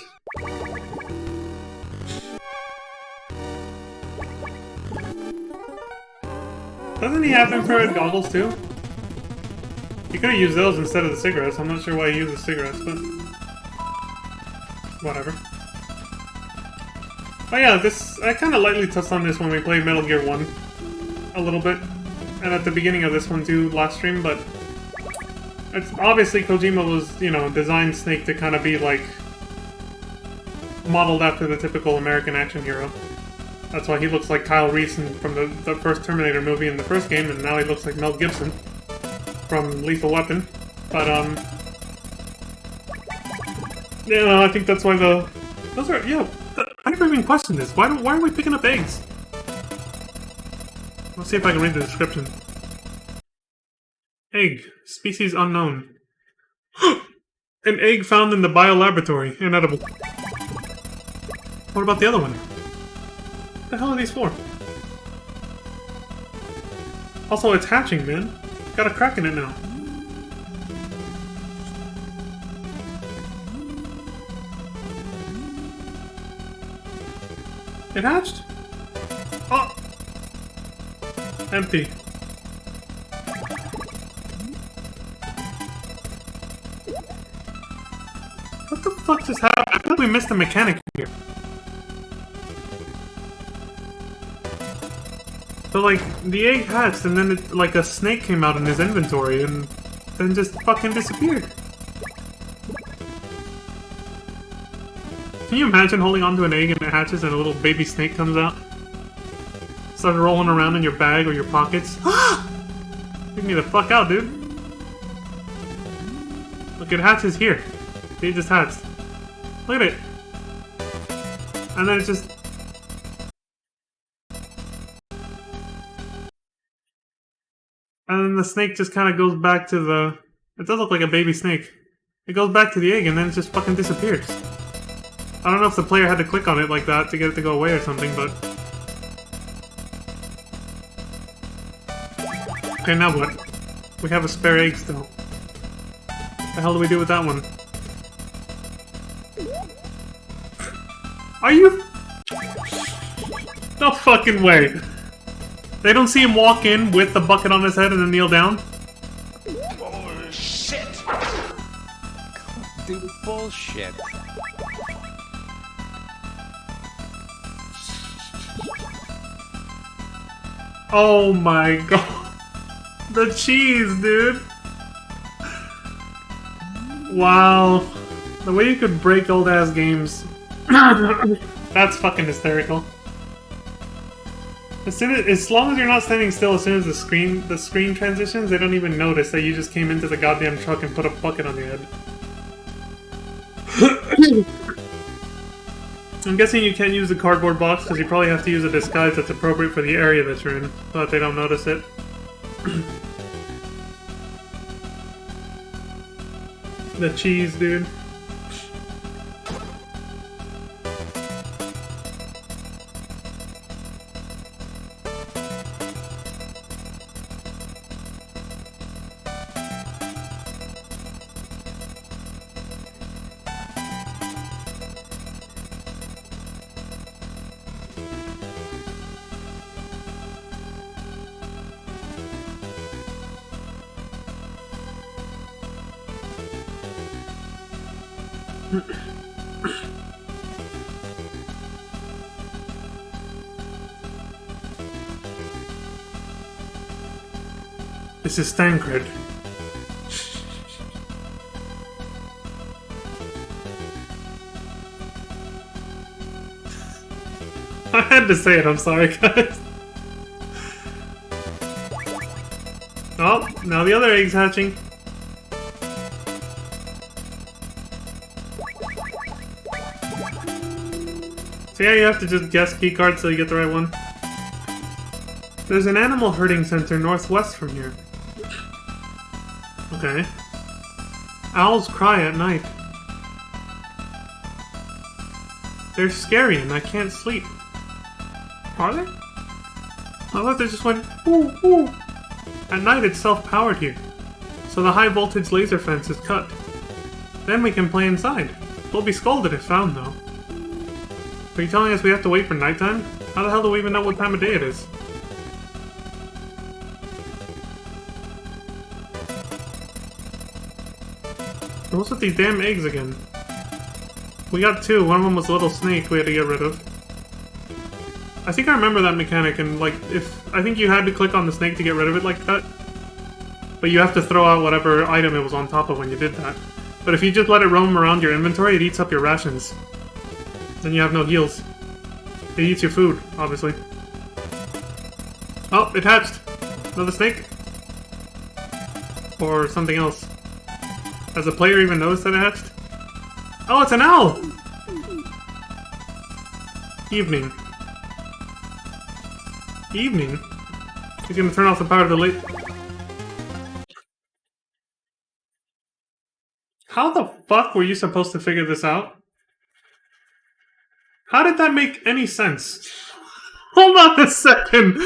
Doesn't he have infrared goggles too? He could have used those instead of the cigarettes. I'm not sure why he used the cigarettes, but... whatever. Oh yeah, I kind of lightly touched on this when we played Metal Gear 1. A little bit. And at the beginning of this one too, last stream, but... it's obviously Kojima was, you know, designed Snake to kind of be like... modeled after the typical American action hero. That's why he looks like Kyle Reese from the first Terminator movie in the first game, and now he looks like Mel Gibson from Lethal Weapon. But, yeah, no, I think that's why those are, yeah, I never even questioned this. Why are we picking up eggs? Let's see if I can read the description. Egg. Species unknown. An egg found in the biolaboratory. Inedible. What about the other one? What the hell are these for? Also, it's hatching, man. Got a crack in it now. It hatched? Oh! Empty. What the fuck just happened? I feel like we missed a mechanic here. So, like, the egg hatched, and then, like, a snake came out in his inventory, and then just fucking disappeared. Can you imagine holding onto an egg and it hatches and a little baby snake comes out? Started rolling around in your bag or your pockets? Get me the fuck out, dude. Look, it hatches here. It just hatched. Look at it. And then it just... and then the snake just kind of goes back to the... it does look like a baby snake. It goes back to the egg and then it just fucking disappears. I don't know if the player had to click on it like that to get it to go away or something, but... okay, now what? We have a spare egg still. What the hell do we do with that one? Are you... no fucking way! They don't see him walk in with the bucket on his head and then kneel down? Bullshit! Dude, bullshit. Oh my god. The cheese, dude. Wow. The way you could break old ass games. That's fucking hysterical. As long as you're not standing still, as soon as the screen transitions, they don't even notice that you just came into the goddamn truck and put a bucket on your head. I'm guessing you can't use the cardboard box because you probably have to use a disguise that's appropriate for the area that you're in, so that they don't notice it. The cheese, dude. This is Stancred. I had to say it, I'm sorry, guys. Oh, now the other egg's hatching. So yeah, you have to just guess keycards till you get the right one. There's an animal herding center northwest from here. Okay. Owls cry at night. They're scary and I can't sleep. Are they? I thought they just went ooh, ooh. At night it's self-powered here, so the high voltage laser fence is cut. Then we can play inside. We'll be scolded if found though. Are you telling us we have to wait for nighttime? How the hell do we even know what time of day it is? What's with these damn eggs again? We got two. One of them was a little snake we had to get rid of. I think I remember that mechanic, and like, I think you had to click on the snake to get rid of it like that. But you have to throw out whatever item it was on top of when you did that. But if you just let it roam around your inventory, it eats up your rations. Then you have no heals. It eats your food, obviously. Oh, it hatched! Another snake? Or something else. Has the player even noticed that it hatched? Oh, it's an owl! Evening. Evening? He's gonna turn off the power of the light. How the fuck were you supposed to figure this out? How did that make any sense? Hold on a second!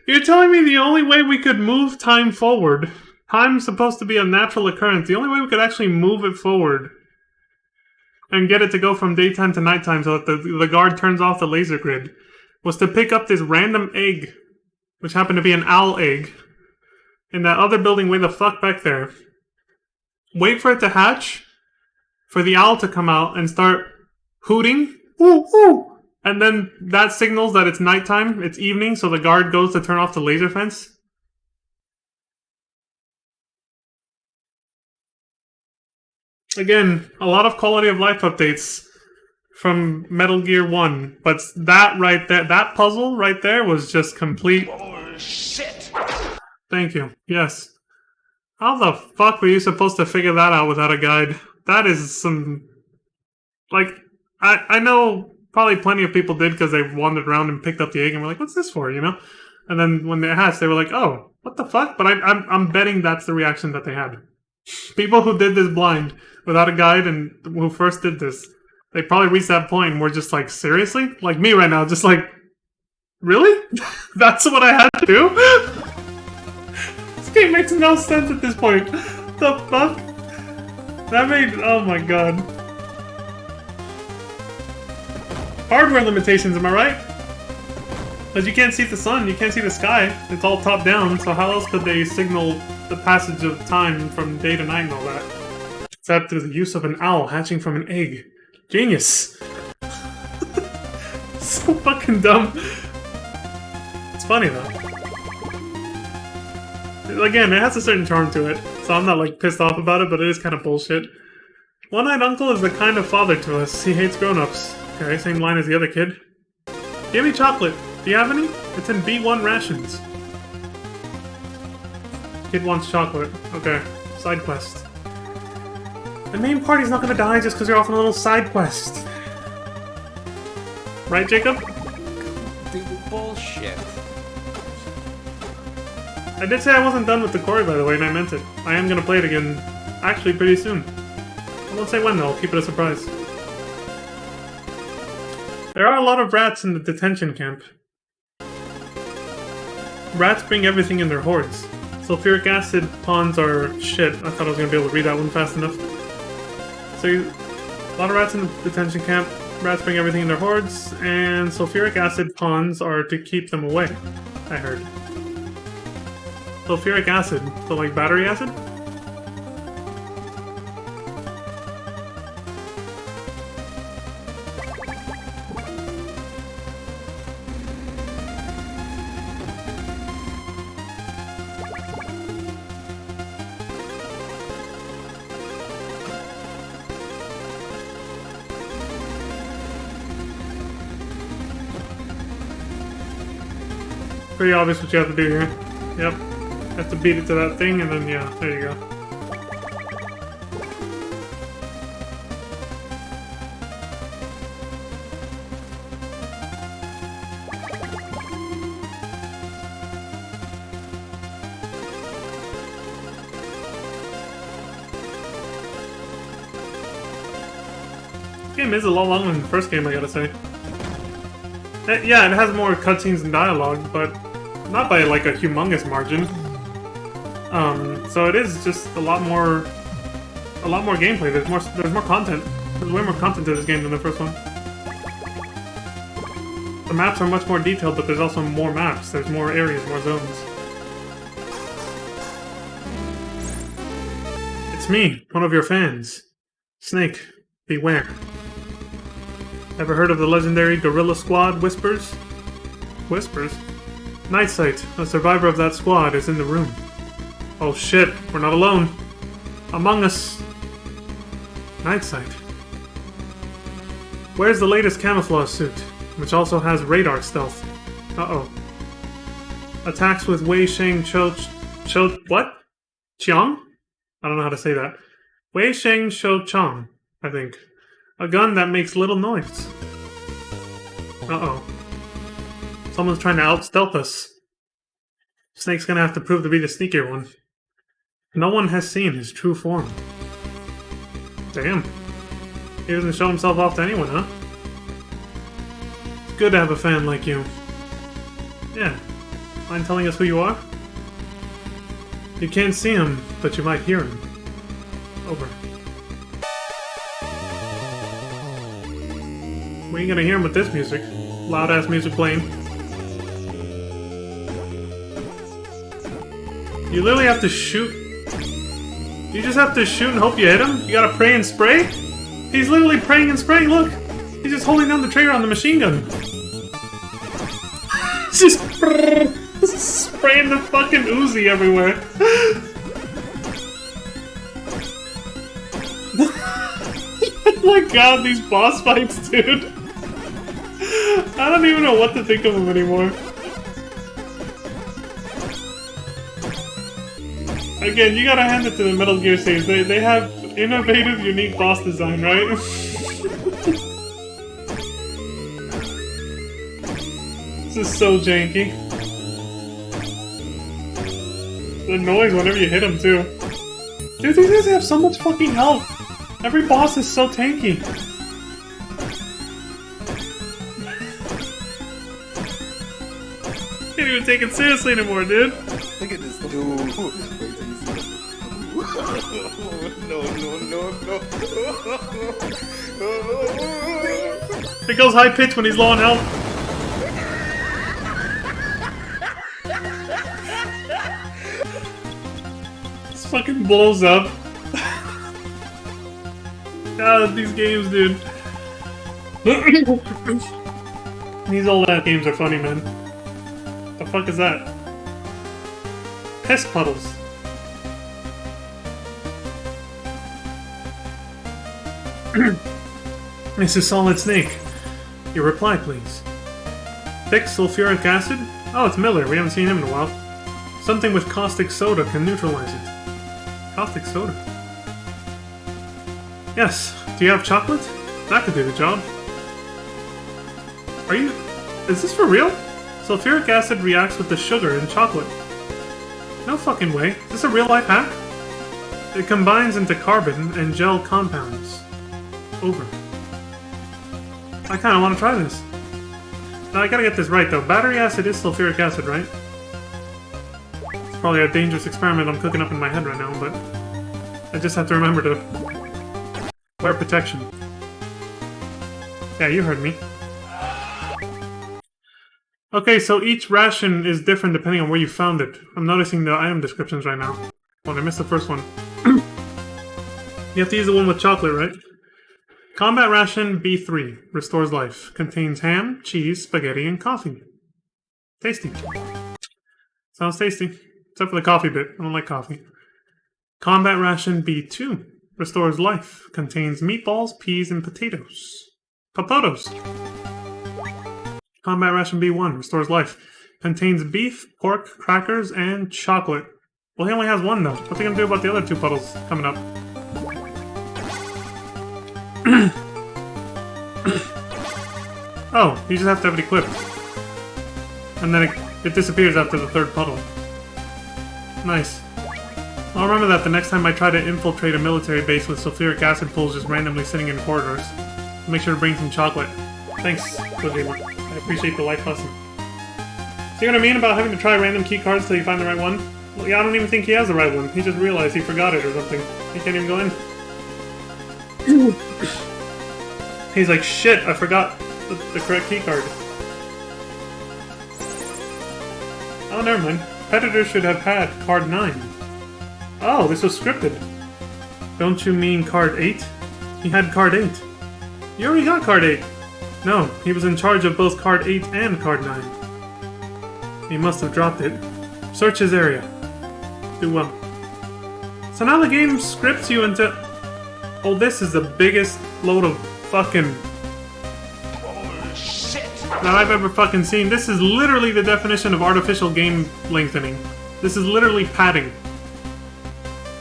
You're telling me the only way we could move time forward, time's supposed to be a natural occurrence, the only way we could actually move it forward and get it to go from daytime to nighttime so that the guard turns off the laser grid was to pick up this random egg, which happened to be an owl egg, in that other building way the fuck back there. Wait for it to hatch, for the owl to come out and start hooting, ooh, ooh, and then that signals that it's nighttime, it's evening, so the guard goes to turn off the laser fence. Again, a lot of quality of life updates from Metal Gear 1, but that right there, that puzzle right there was just complete bullshit. Thank you. Yes. How the fuck were you supposed to figure that out without a guide? That is some... Like, I know probably plenty of people did because they wandered around and picked up the egg and were like, what's this for, you know? And then when they hatched, they were like, oh, what the fuck? But I'm betting that's the reaction that they had. People who did this blind, without a guide, and who first did this, they probably reached that point and were just like, seriously? Like me right now, just like, really? That's what I had to do? This game makes no sense at this point. The fuck? That made... Oh my god. Hardware limitations, am I right? Because you can't see the sun, you can't see the sky. It's all top down, so how else could they signal the passage of time from day to night and all that? Except through the use of an owl hatching from an egg. Genius! So fucking dumb. It's funny though. Again, it has a certain charm to it, so I'm not like pissed off about it, but it is kind of bullshit. One-eyed uncle is the kind of father to us. He hates grown-ups. Okay, same line as the other kid. Give me chocolate. Do you have any? It's in B1 rations. Kid wants chocolate. Okay, side quest. The main party's not gonna die just because you're off on a little side quest. Right, Jacob? Dude, bullshit. I did say I wasn't done with the Corey, by the way, and I meant it. I am gonna play it again, actually, pretty soon. I won't say when, though. I'll keep it a surprise. There are a lot of rats in the detention camp. Rats bring everything in their hordes. Sulfuric acid ponds are shit. I thought I was gonna be able to read that one fast enough. So, a lot of rats in the detention camp. Rats bring everything in their hordes, and sulfuric acid ponds are to keep them away, I heard. Sulfuric acid, so like battery acid? Pretty obvious what you have to do here. Yep. You have to beat it to that thing, and then, yeah, there you go. This game is a lot longer than the first game, I gotta say. Yeah, it has more cutscenes and dialogue, but not by like a humongous margin. So it is just a lot more gameplay. There's more content. There's way more content to this game than the first one. The maps are much more detailed, but there's also more maps. There's more areas, more zones. It's me, one of your fans. Snake, beware. Ever heard of the legendary Gorilla Squad Whispers? Whispers? Nightsight, a survivor of that squad, is in the room. Oh shit, we're not alone. Among Us. Nightsight. Where's the latest camouflage suit, which also has radar stealth? Uh-oh. Attacks with Wei Sheng what? Chiang? I don't know how to say that. Wei Sheng Shou Chang, I think. A gun that makes little noise. Uh-oh. Someone's trying to out-stealth us. Snake's gonna have to prove to be the sneakier one. No one has seen his true form. Damn. He doesn't show himself off to anyone, huh? It's good to have a fan like you. Yeah. Mind telling us who you are? You can't see him, but you might hear him. Over. We ain't gonna hear him with this music. Loud-ass music playing. You literally have to shoot. You just have to shoot and hope you hit him? You gotta pray and spray? He's literally praying and spraying, look! He's just holding down the trigger on the machine gun. Just spraying the fucking Uzi everywhere. Oh my god, these boss fights, dude. I don't even know what to think of them anymore. Again, you gotta hand it to the Metal Gear saves. They have innovative, unique boss design, right? This is so janky. The noise whenever you hit them, too. Dude, these guys have so much fucking health. Every boss is so tanky. Can't even take it seriously anymore, dude. Look at this dude. No. It goes high pitch when he's low on health. fucking blows up. God, these games, dude. These old ass games are funny, man. The fuck is that? Piss puddles. This is Solid Snake. Your reply, please. Thick sulfuric acid? Oh, it's Miller. We haven't seen him in a while. Something with caustic soda can neutralize it. Caustic soda? Yes. Do you have chocolate? That could do the job. Are you... Is this for real? Sulfuric acid reacts with the sugar in chocolate. No fucking way. Is this a real-life hack? It combines into carbon and gel compounds. Over. I kinda wanna try this. Now I gotta get this right though. Battery acid is sulfuric acid, right? It's probably a dangerous experiment I'm cooking up in my head right now, but... I just have to remember to... wear protection. Yeah, you heard me. Okay, so each ration is different depending on where you found it. I'm noticing the item descriptions right now. Oh, I missed the first one. You have to use the one with chocolate, right? Combat Ration B3. Restores life. Contains ham, cheese, spaghetti, and coffee. Tasty. Sounds tasty. Except for the coffee bit. I don't like coffee. Combat Ration B2. Restores life. Contains meatballs, peas, and potatoes. Papotos. Combat Ration B1. Restores life. Contains beef, pork, crackers, and chocolate. Well, he only has one, though. What's he gonna do about the other two puddles coming up? Oh, you just have to have it equipped. And then it disappears after the third puddle. Nice. I'll remember that the next time I try to infiltrate a military base with sulfuric acid pools just randomly sitting in corridors. Make sure to bring some chocolate. Thanks, Kojima. I appreciate the life lesson. See what I mean about having to try random key cards till you find the right one? Well, yeah, I don't even think he has the right one. He just realized he forgot it or something. He can't even go in. He's like, shit, I forgot the correct key card. Oh, never mind. Predator should have had card 9. Oh, this was scripted. Don't you mean card 8? He had card 8. You already got card 8. No, he was in charge of both card 8 and card 9. He must have dropped it. Search his area. Do well. So now the game scripts you into... Oh, this is the biggest load of fucking... that I've ever fucking seen. This is literally the definition of artificial game lengthening. This is literally padding.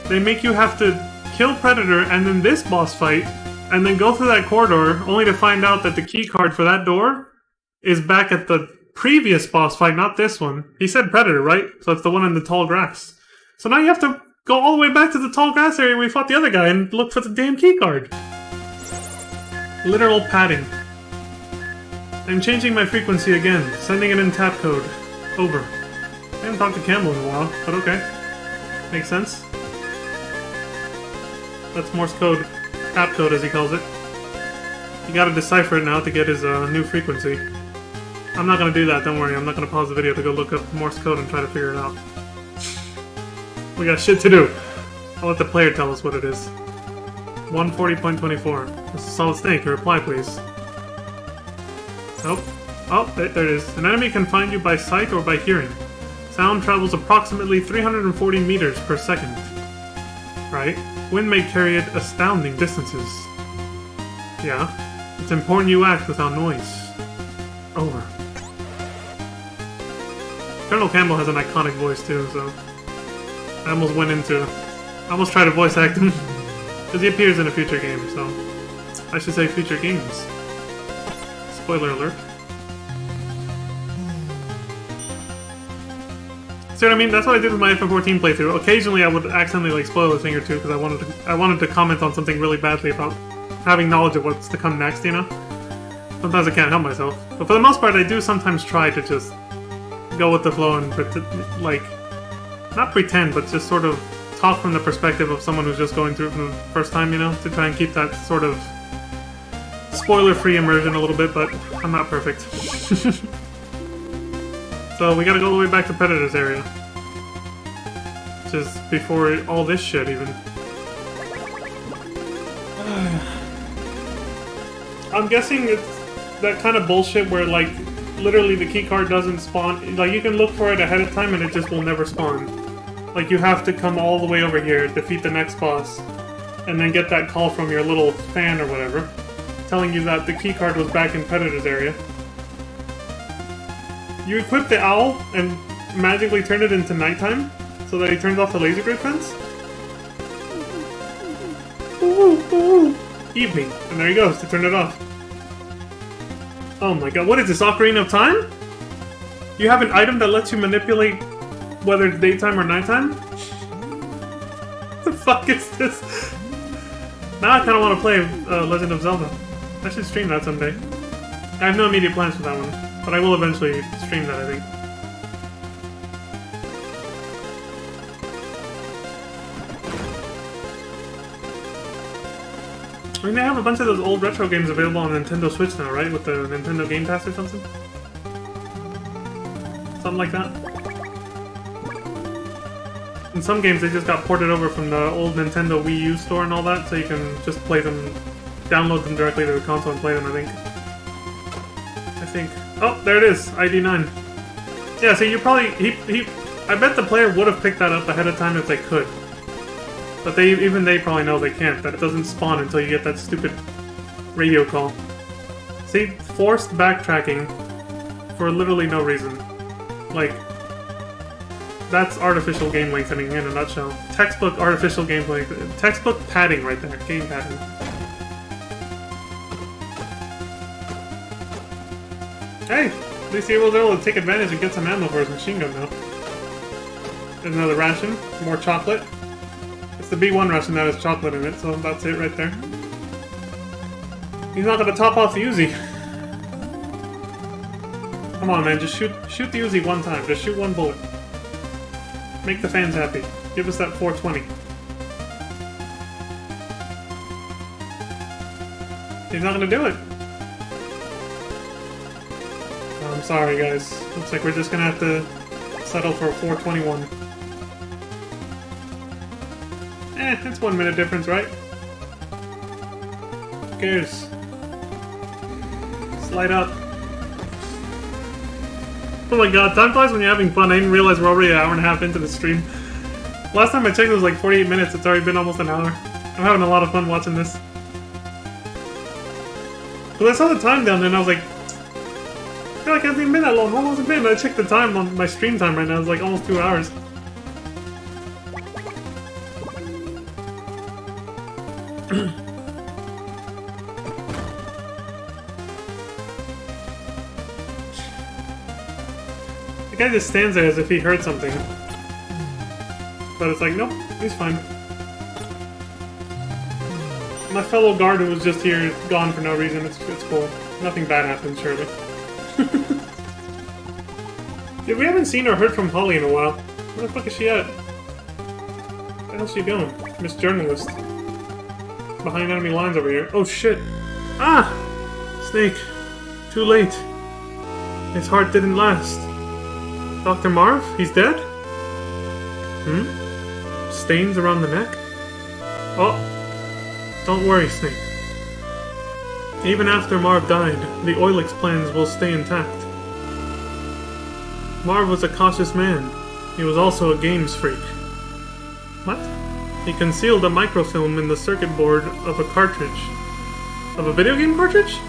They make you have to kill Predator and then this boss fight, and then go through that corridor, only to find out that the key card for that door is back at the previous boss fight, not this one. He said Predator, right? So it's the one in the tall grass. So now you have to go all the way back to the tall grass area where we fought the other guy and look for the damn key card. Literal padding. I'm changing my frequency again, sending it in tap code. Over. I haven't talked to Campbell in a while, but okay. Makes sense. That's Morse code. Tap code, as he calls it. You gotta decipher it now to get his new frequency. I'm not gonna do that, don't worry. I'm not gonna pause the video to go look up Morse code and try to figure it out. We got shit to do. I'll let the player tell us what it is. 140.24. This is Solid Snake. Your reply, please. Nope. Oh, there it is. An enemy can find you by sight or by hearing. Sound travels approximately 340 meters per second. Right? Wind may carry it astounding distances. Yeah. It's important you act without noise. Over. Colonel Campbell has an iconic voice too, so... I almost went into... I almost tried to voice act him. Because he appears in a future game, so... I should say future games. Spoiler alert. See what I mean? That's what I did with my FF14 playthrough. Occasionally I would accidentally like spoil a thing or two because I wanted to comment on something really badly about having knowledge of what's to come next, you know? Sometimes I can't help myself. But for the most part I do sometimes try to just go with the flow and like not pretend, but just sort of talk from the perspective of someone who's just going through it for the first time, you know? To try and keep that sort of spoiler-free immersion a little bit, but I'm not perfect. So we gotta go all the way back to Predator's area. which is before all this shit even. I'm guessing it's that kind of bullshit where, like, literally the keycard doesn't spawn. Like, you can look for it ahead of time and it just will never spawn. Like, you have to come all the way over here, defeat the next boss, and then get that call from your little fan or whatever, telling you that the keycard was back in Predator's area. You equip the owl and magically turn it into nighttime so that he turns off the laser grid fence. Ooh, ooh. Evening, and there he goes to turn it off. Oh my god, what is this, Ocarina of Time? You have an item that lets you manipulate whether it's daytime or nighttime? What the fuck is this? Now I kind of want to play Legend of Zelda. I should stream that someday. I have no immediate plans for that one, but I will eventually stream that, I think. I mean, they have a bunch of those old retro games available on Nintendo Switch now, right? With the Nintendo Game Pass or something? Something like that. In some games, they just got ported over from the old Nintendo Wii U store and all that, so you can just play them, download them directly to the console and play them, I think. Oh, there it is, ID9. Yeah, so you probably, I bet the player would have picked that up ahead of time if they could. But even they probably know they can't, that it doesn't spawn until you get that stupid radio call. See, forced backtracking for literally no reason. Like, that's artificial game lengthening in a nutshell. Textbook artificial game lengthening. Textbook padding right there, game padding. Hey, at least he was able to take advantage and get some ammo for his machine gun now. There's another ration, more chocolate. It's the B1 ration that has chocolate in it, so that's it right there. He's not gonna top off the Uzi. Come on, man, just shoot the Uzi one time. Just shoot one bullet. Make the fans happy. Give us that 420. He's not gonna do it. Oh, I'm sorry, guys. Looks like we're just gonna have to settle for a 421. It's 1 minute difference, right? Who cares? Slide up. Oh my god, time flies when you're having fun. I didn't realize we're already an hour and a half into the stream. Last time I checked it was like 48 minutes. It's already been almost an hour. I'm having a lot of fun watching this. But I saw the time down there and I was like, I feel like it hasn't even been that long. How long has it been? I checked the time on my stream time right now. It's like almost 2 hours. The guy just stands there as if he heard something. But it's like, nope, he's fine. My fellow guard who was just here is gone for no reason. It's cool. Nothing bad happened, surely. Dude, we haven't seen or heard from Holly in a while. Where the fuck is she at? What the hell's she doing? Miss Journalist. Behind enemy lines over here. Oh shit! Ah! Snake. Too late. His heart didn't last. Dr. Marv? He's dead? Hmm? Stains around the neck? Oh. Don't worry, Snake. Even after Marv died, the Oilix plans will stay intact. Marv was a cautious man. He was also a games freak. What? He concealed a microfilm in the circuit board of a cartridge. Of a video game cartridge?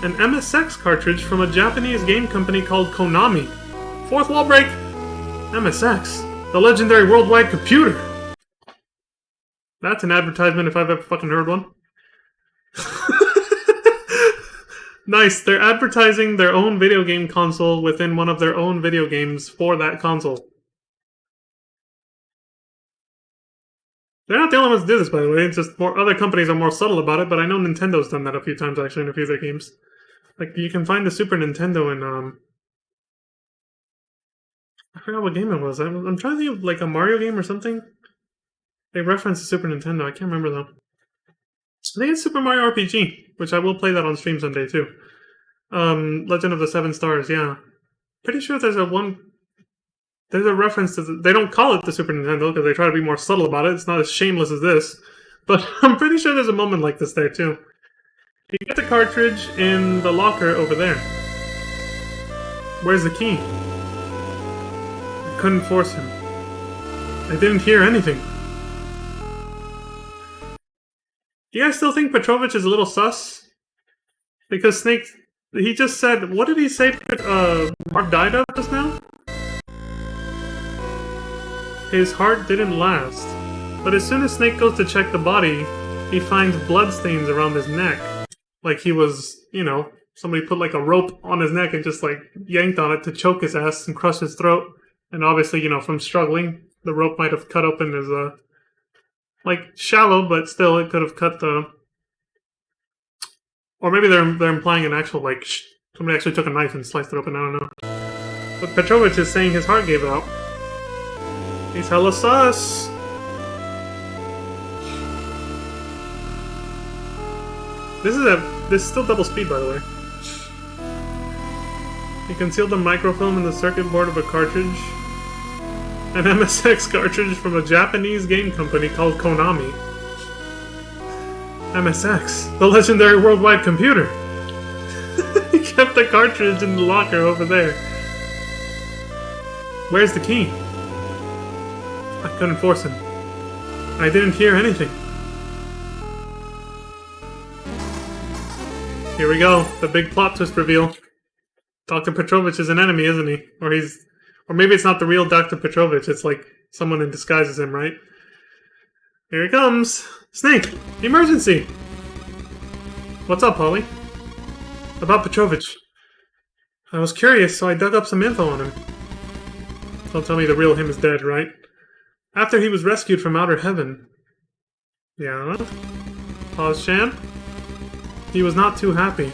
An MSX cartridge from a Japanese game company called Konami. Fourth wall break! MSX. The legendary worldwide computer! That's an advertisement if I've ever fucking heard one. Nice, they're advertising their own video game console within one of their own video games for that console. They're not the only ones to do this, by the way. It's just more other companies are more subtle about it, but I know Nintendo's done that a few times, actually, in a few of their games. Like, you can find the Super Nintendo in, I forgot what game it was. I'm trying to think of, like, a Mario game or something. They referenced the Super Nintendo. I can't remember, though. I think it's Super Mario RPG, which I will play that on stream someday, too. Legend of the Seven Stars, yeah. Pretty sure there's a one... There's a reference to they don't call it the Super Nintendo because they try to be more subtle about it. It's not as shameless as this. But I'm pretty sure there's a moment like this there, too. You get the cartridge in the locker over there. Where's the key? I couldn't force him. I didn't hear anything. You guys still think Petrovich is a little sus? Because Snake, he just said, what did he say Mark died of just now? His heart didn't last. But as soon as Snake goes to check the body, he finds bloodstains around his neck. Like he was, you know, somebody put like a rope on his neck and just like yanked on it to choke his ass and crush his throat. And obviously, you know, from struggling, the rope might have cut open his, like, shallow, but still it could have cut the... Or maybe they're implying an actual, like, somebody actually took a knife and sliced it open, I don't know. But Petrovich is saying his heart gave out. He's hella sus! This is still double speed, by the way. He concealed the microfilm in the circuit board of a cartridge. An MSX cartridge from a Japanese game company called Konami. MSX, the legendary worldwide computer. He kept the cartridge in the locker over there. Where's the key? I couldn't force him. I didn't hear anything. Here we go, the big plot twist reveal. Dr. Petrovich is an enemy, isn't he? Or maybe it's not the real Dr. Petrovich, it's like someone in disguise as him, right? Here he comes! Snake! Emergency! What's up, Holly? About Petrovich. I was curious, so I dug up some info on him. Don't tell me the real him is dead, right? After he was rescued from outer heaven. Yeah? Pause, champ? He was not too happy.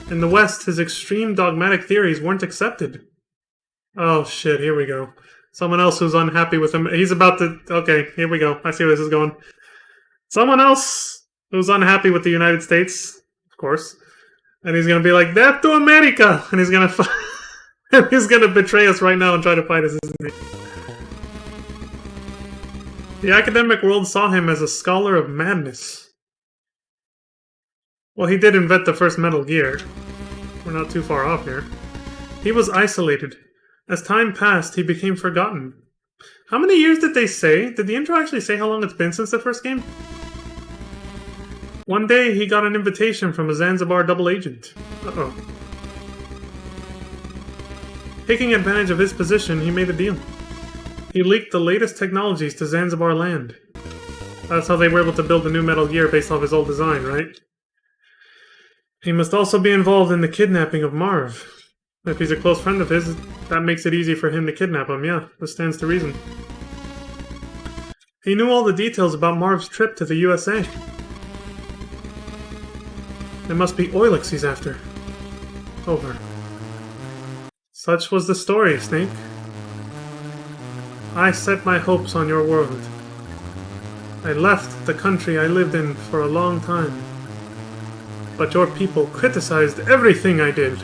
In the West, his extreme dogmatic theories weren't accepted. Oh shit, here we go. Someone else who's unhappy with him. He's about to... Okay, here we go. I see where this is going. Someone else who's unhappy with the United States, of course. And he's gonna be like, Death to America! And he's gonna... and he's gonna betray us right now and try to fight us, isn't he? The academic world saw him as a scholar of madness. Well, he did invent the first Metal Gear. We're not too far off here. He was isolated. As time passed, he became forgotten. How many years did they say? Did the intro actually say how long it's been since the first game? One day, he got an invitation from a Zanzibar double agent. Uh-oh. Taking advantage of his position, he made a deal. He leaked the latest technologies to Zanzibar land. That's how they were able to build the new Metal Gear based off his old design, right? He must also be involved in the kidnapping of Marv. If he's a close friend of his, that makes it easy for him to kidnap him, yeah. This stands to reason. He knew all the details about Marv's trip to the USA. It must be Oilix he's after. Over. Such was the story, Snake. I set my hopes on your world. I left the country I lived in for a long time. But your people criticized everything I did.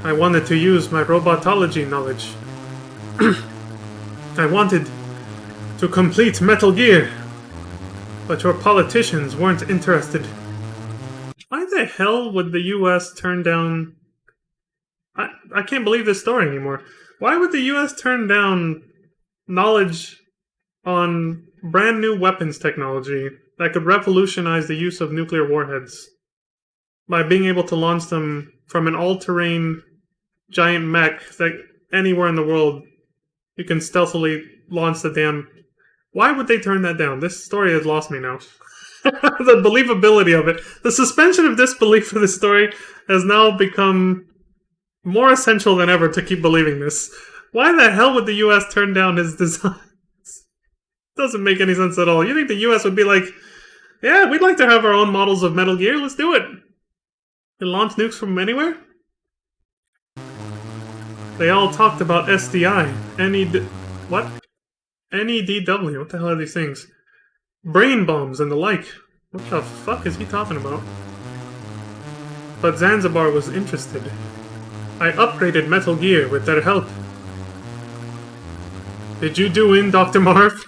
I wanted to use my robotology knowledge. I wanted to complete Metal Gear. But your politicians weren't interested. Why the hell would the US turn down... I can't believe this story anymore. Why would the US turn down knowledge on brand new weapons technology that could revolutionize the use of nuclear warheads by being able to launch them from an all-terrain giant mech that anywhere in the world you can stealthily launch the damn... Why would they turn that down? This story has lost me now. The believability of it. The suspension of disbelief for this story has now become more essential than ever to keep believing this. Why the hell would the US turn down his designs? Doesn't make any sense at all. You think the US would be like, yeah, we'd like to have our own models of Metal Gear, let's do it. And launch nukes from anywhere? They all talked about SDI, what? NEDW, what the hell are these things? Brain bombs and the like. What the fuck is he talking about? But Zanzibar was interested. I upgraded Metal Gear with their help. Did you do in, Dr. Marv?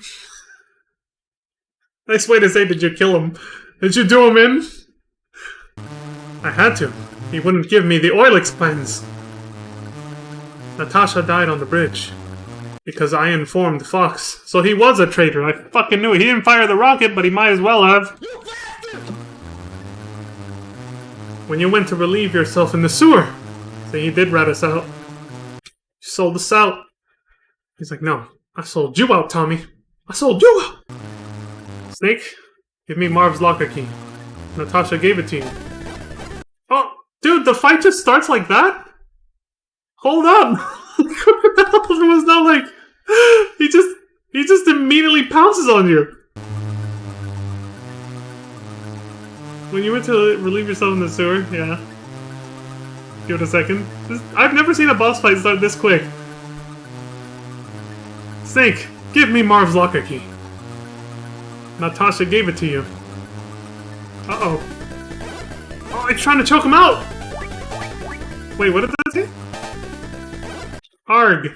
Nice way to say, did you kill him? Did you do him in? I had to. He wouldn't give me the Oilix plans. Natasha died on the bridge. Because I informed Fox. So he was a traitor. I fucking knew it. He didn't fire the rocket, but he might as well have. When you went to relieve yourself in the sewer. So he did rat us out. You sold us out. He's like, no. I sold you out, Tommy. I sold you out. Snake, give me Marv's locker key. Natasha gave it to you. Oh, dude, the fight just starts like that? Hold up. It was not like he just immediately pounces on you. When you went to relieve yourself in the sewer, yeah. Give it a second. I've never seen a boss fight start this quick. Snake, give me Marv's locker key. Natasha gave it to you. Uh-oh. Oh, it's trying to choke him out! Wait, what did that say? Arg.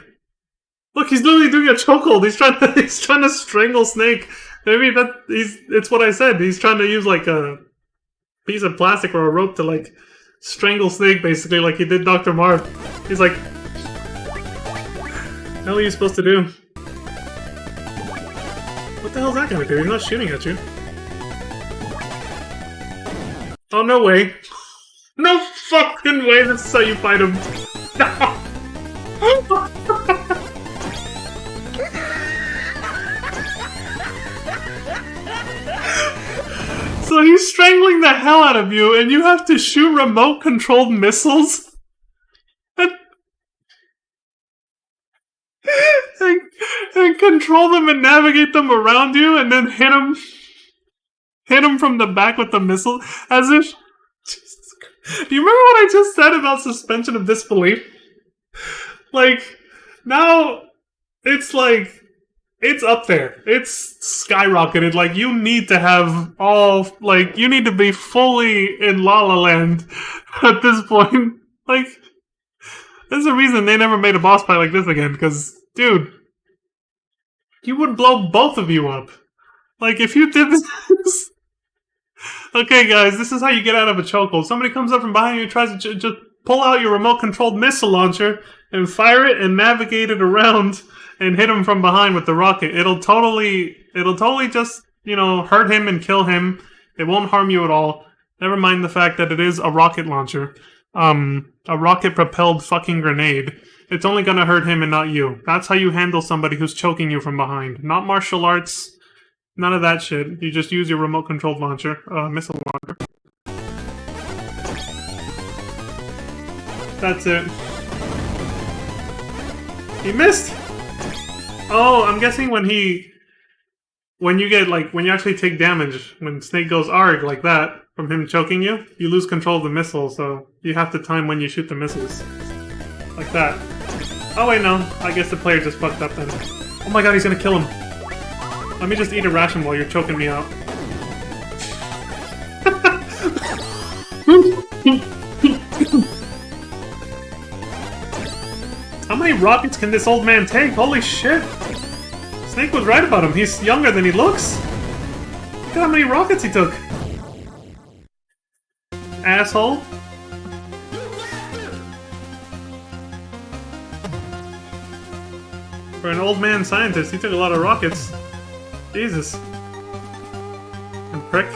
Look, he's literally doing a chokehold. He's trying to strangle Snake. Maybe it's what I said. He's trying to use like a piece of plastic or a rope to like strangle Snake, basically, like he did Dr. Marv. He's like, what the hell are you supposed to do? What the hell's that gonna do? He's not shooting at you. Oh, no way. No fucking way, this is how you fight him. So he's strangling the hell out of you, and you have to shoot remote-controlled missiles? and control them and navigate them around you, and then hit him from the back with the missile, as if... Do you remember what I just said about suspension of disbelief? Like, now, it's like, it's up there. It's skyrocketed. Like, you need to have all, like, you need to be fully in La La Land at this point. Like, there's a reason they never made a boss fight like this again, because, dude, you would blow both of you up. Like, if you did this... Okay, guys, this is how you get out of a chokehold. Somebody comes up from behind you and tries to just pull out your remote-controlled missile launcher and fire it and navigate it around and hit him from behind with the rocket. It'll totally just, you know, hurt him and kill him. It won't harm you at all. Never mind the fact that it is a rocket launcher. A rocket-propelled fucking grenade. It's only gonna hurt him and not you. That's how you handle somebody who's choking you from behind. Not martial arts. None of that shit. You just use your remote-controlled launcher, missile launcher. That's it. He missed! Oh, I'm guessing when you actually take damage, when Snake goes ARG like that, from him choking you, you lose control of the missile, so you have to time when you shoot the missiles. Like that. Oh wait, no. I guess the player just fucked up then. Oh my god, he's gonna kill him. Let me just eat a ration while you're choking me out. How many rockets can this old man take? Holy shit! Snake was right about him. He's younger than he looks. Look at how many rockets he took. Asshole. For an old man scientist, he took a lot of rockets. Jesus. And prick.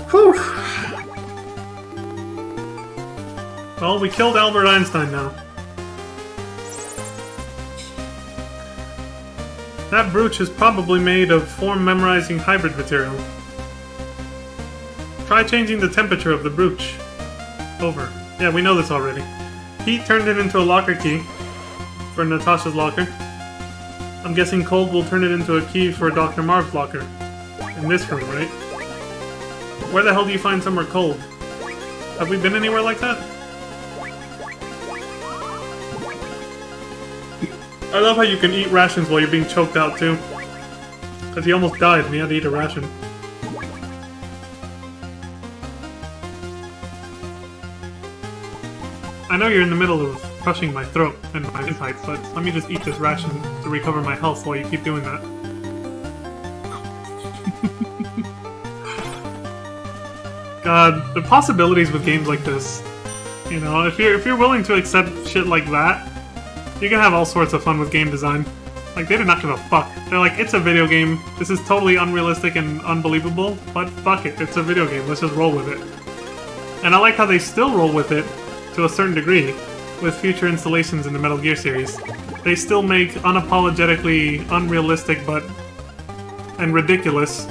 Whew. Well, we killed Albert Einstein now. That brooch is probably made of form-memorizing hybrid material. Try changing the temperature of the brooch. Over. Yeah, we know this already. Heat turned it into a locker key for Natasha's locker. I'm guessing cold will turn it into a key for Dr. Marv's locker. In this room, right? Where the hell do you find somewhere cold? Have we been anywhere like that? I love how you can eat rations while you're being choked out, too. Because he almost died and he had to eat a ration. I know you're in the middle of crushing my throat and my insides, but let me just eat this ration to recover my health while you keep doing that. God, the possibilities with games like this. You know, if you're willing to accept shit like that, you can have all sorts of fun with game design. Like, they do not give a fuck. They're like, it's a video game. This is totally unrealistic and unbelievable, but fuck it. It's a video game. Let's just roll with it. And I like how they still roll with it to a certain degree with future installations in the Metal Gear series. They still make unapologetically unrealistic and ridiculous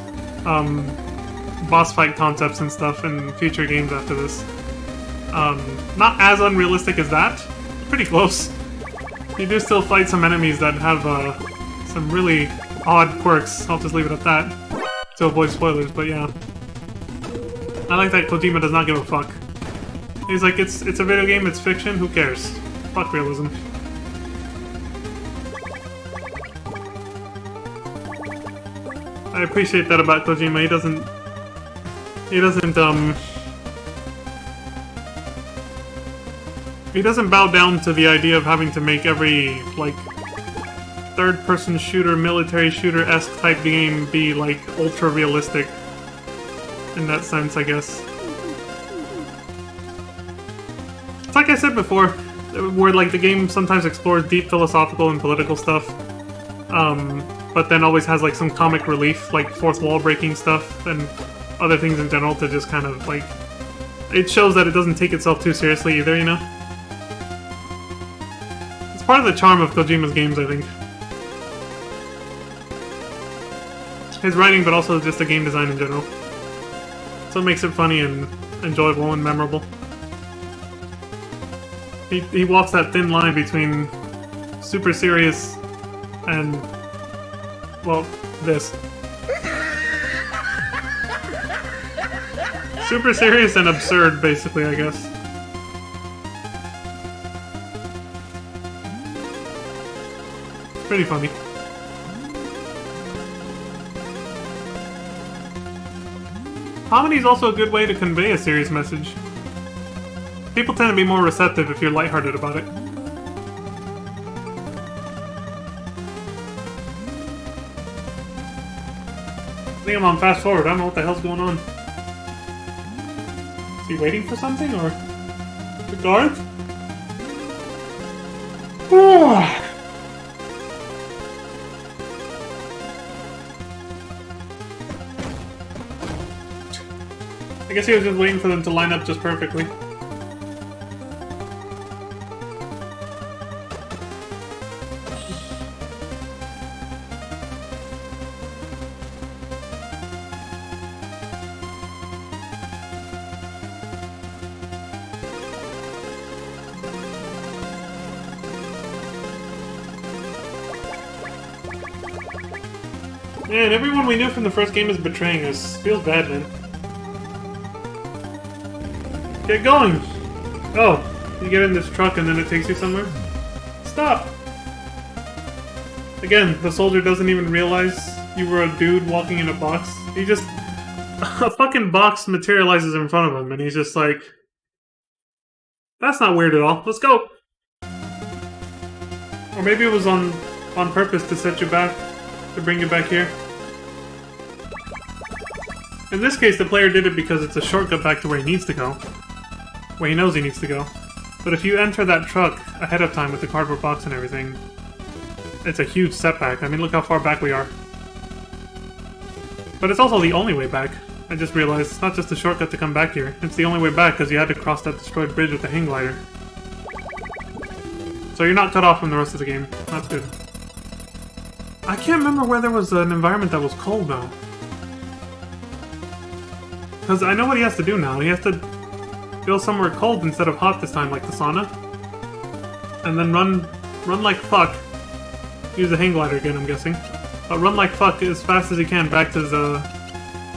boss fight concepts and stuff in future games after this. Not as unrealistic as that. Pretty close. You do still fight some enemies that have some really odd quirks. I'll just leave it at that to avoid spoilers, but yeah. I like that Kojima does not give a fuck. He's like, it's a video game, it's fiction, who cares? Fuck realism. I appreciate that about Kojima. He doesn't bow down to the idea of having to make every, like, third-person shooter, military shooter-esque type game be, like, ultra-realistic. In that sense, I guess. It's like I said before, where, like, the game sometimes explores deep philosophical and political stuff, but then always has, like, some comic relief, like fourth wall breaking stuff, and other things in general to just kind of, like... It shows that it doesn't take itself too seriously either, you know? It's part of the charm of Kojima's games, I think. His writing, but also just the game design in general. So it makes it funny and enjoyable and memorable. He walks that thin line between super serious and, well, this. Super serious and absurd, basically, I guess. Pretty funny. Comedy is also a good way to convey a serious message. People tend to be more receptive if you're lighthearted about it. I think I'm on fast forward. I don't know what the hell's going on. Is he waiting for something, or the guard? I guess he was just waiting for them to line up just perfectly. Man, everyone we knew from the first game is betraying us. Feels bad, man. Get going! Oh, you get in this truck and then it takes you somewhere? Stop! Again, the soldier doesn't even realize you were a dude walking in a box. He just... a fucking box materializes in front of him and he's just like... That's not weird at all. Let's go! Or maybe it was on purpose to set you back. To bring you back here. In this case, the player did it because it's a shortcut back to where he needs to go. Where he knows he needs to go. But if you enter that truck ahead of time with the cardboard box and everything, it's a huge setback. I mean, look how far back we are. But it's also the only way back. I just realized it's not just a shortcut to come back here. It's the only way back because you had to cross that destroyed bridge with the hang glider. So you're not cut off from the rest of the game. That's good. I can't remember where there was an environment that was cold, though. Because I know what he has to do now. He has to go somewhere cold instead of hot this time, like the sauna. And then run like fuck. Use the hang glider again, I'm guessing. But run like fuck as fast as you can back to the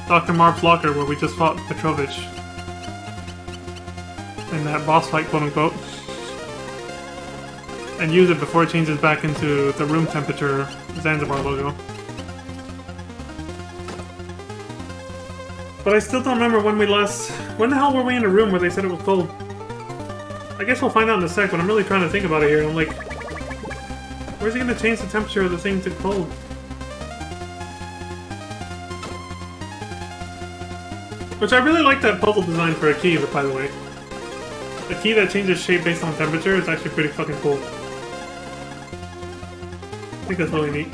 Dr. Marp's locker where we just fought Petrovich. In that boss fight, quote-unquote. And use it before it changes back into the room temperature Zanzibar logo. But I still don't remember when we last... When the hell were we in a room where they said it was cold? I guess we'll find out in a sec, but I'm really trying to think about it here. I'm like, where's he gonna change the temperature of the thing to cold? Which I really like that puzzle design for a key, by the way. A key that changes shape based on temperature is actually pretty fucking cool. I think that's really neat.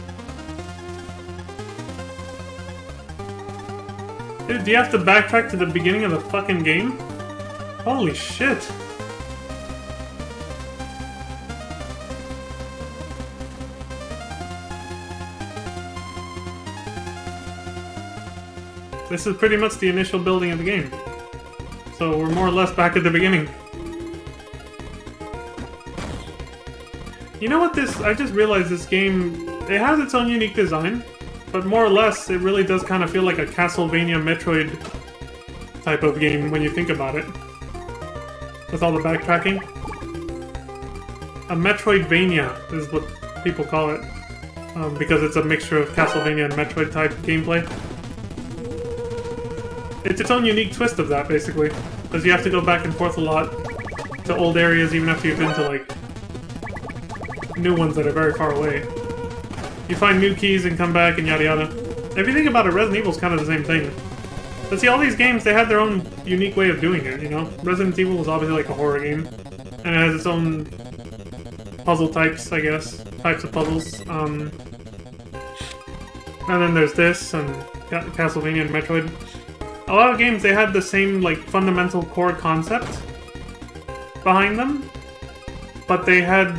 Dude, do you have to backtrack to the beginning of the fucking game? Holy shit! This is pretty much the initial building of the game. So we're more or less back at the beginning. You know what this... I just realized this game... It has its own unique design. But more or less, it really does kind of feel like a Castlevania Metroid type of game when you think about it. With all the backtracking. A Metroidvania is what people call it. Because it's a mixture of Castlevania and Metroid type gameplay. It's its own unique twist of that, basically. Because you have to go back and forth a lot to old areas even after you've been to, like, new ones that are very far away. You find new keys and come back and yada yada. If you think about it, Resident Evil's kind of the same thing. But see, all these games, they have their own unique way of doing it, you know? Resident Evil is obviously like a horror game. And it has its own puzzle types, I guess. Types of puzzles. And then there's this, and Castlevania and Metroid. A lot of games, they had the same, like, fundamental core concept behind them. But they had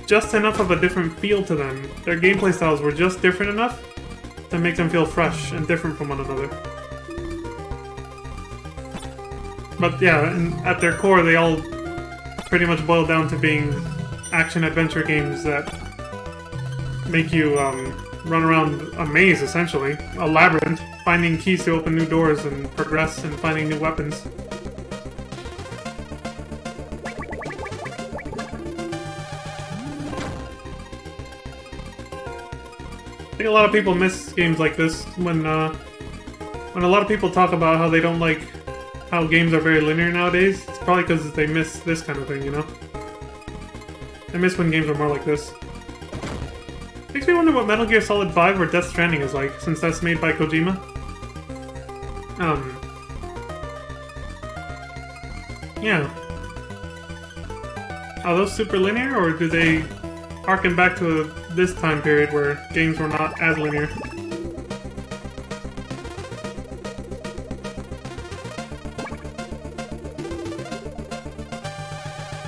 just enough of a different feel to them. Their gameplay styles were just different enough to make them feel fresh and different from one another. But yeah, and at their core, they all pretty much boil down to being action-adventure games that make you run around a maze, essentially. A labyrinth, finding keys to open new doors and progress and finding new weapons. I think a lot of people miss games like this when a lot of people talk about how they don't like how games are very linear nowadays. It's probably because they miss this kind of thing, you know? They miss when games are more like this. Makes me wonder what Metal Gear Solid 5 or Death Stranding is like, since that's made by Kojima. Yeah. Are those super linear, or do they harken back to this time period where games were not as linear?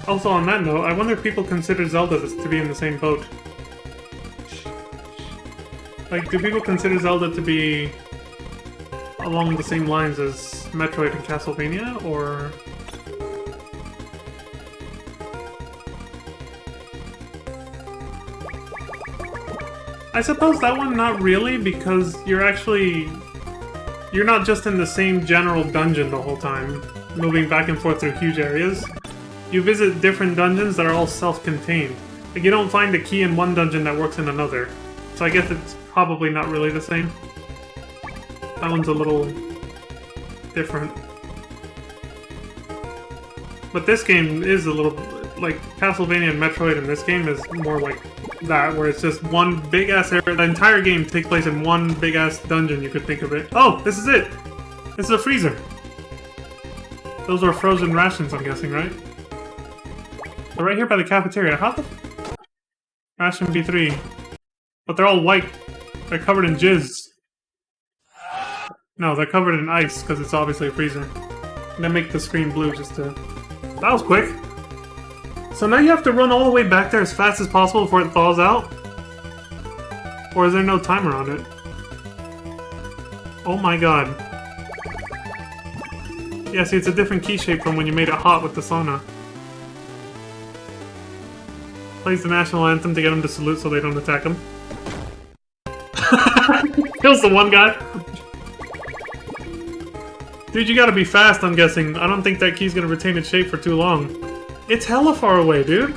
Also, on that note, I wonder if people consider Zelda to be in the same boat. Like, do people consider Zelda to be along the same lines as Metroid and Castlevania, or... I suppose that one not really, because you're not just in the same general dungeon the whole time, moving back and forth through huge areas. You visit different dungeons that are all self-contained. Like, you don't find a key in one dungeon that works in another. So I guess it's probably not really the same. That one's a little different. But this game is a little... like, Castlevania and Metroid in this game is more like that, where it's just one big-ass area. The entire game takes place in one big-ass dungeon, you could think of it. Oh, this is it! This is a freezer. Those are frozen rations, I'm guessing, right? They're right here by the cafeteria. How the... Ration B3. But they're all white. They're covered in jizz. No, they're covered in ice, because it's obviously a freezer. And they make the screen blue just to... That was quick! So now you have to run all the way back there as fast as possible before it thaws out? Or is there no timer on it? Oh my god. Yeah, see, it's a different key shape from when you made it hot with the sauna. Plays the national anthem to get them to salute so they don't attack him. Kills the one guy. Dude, you gotta be fast, I'm guessing. I don't think that key's gonna retain its shape for too long. It's hella far away, dude.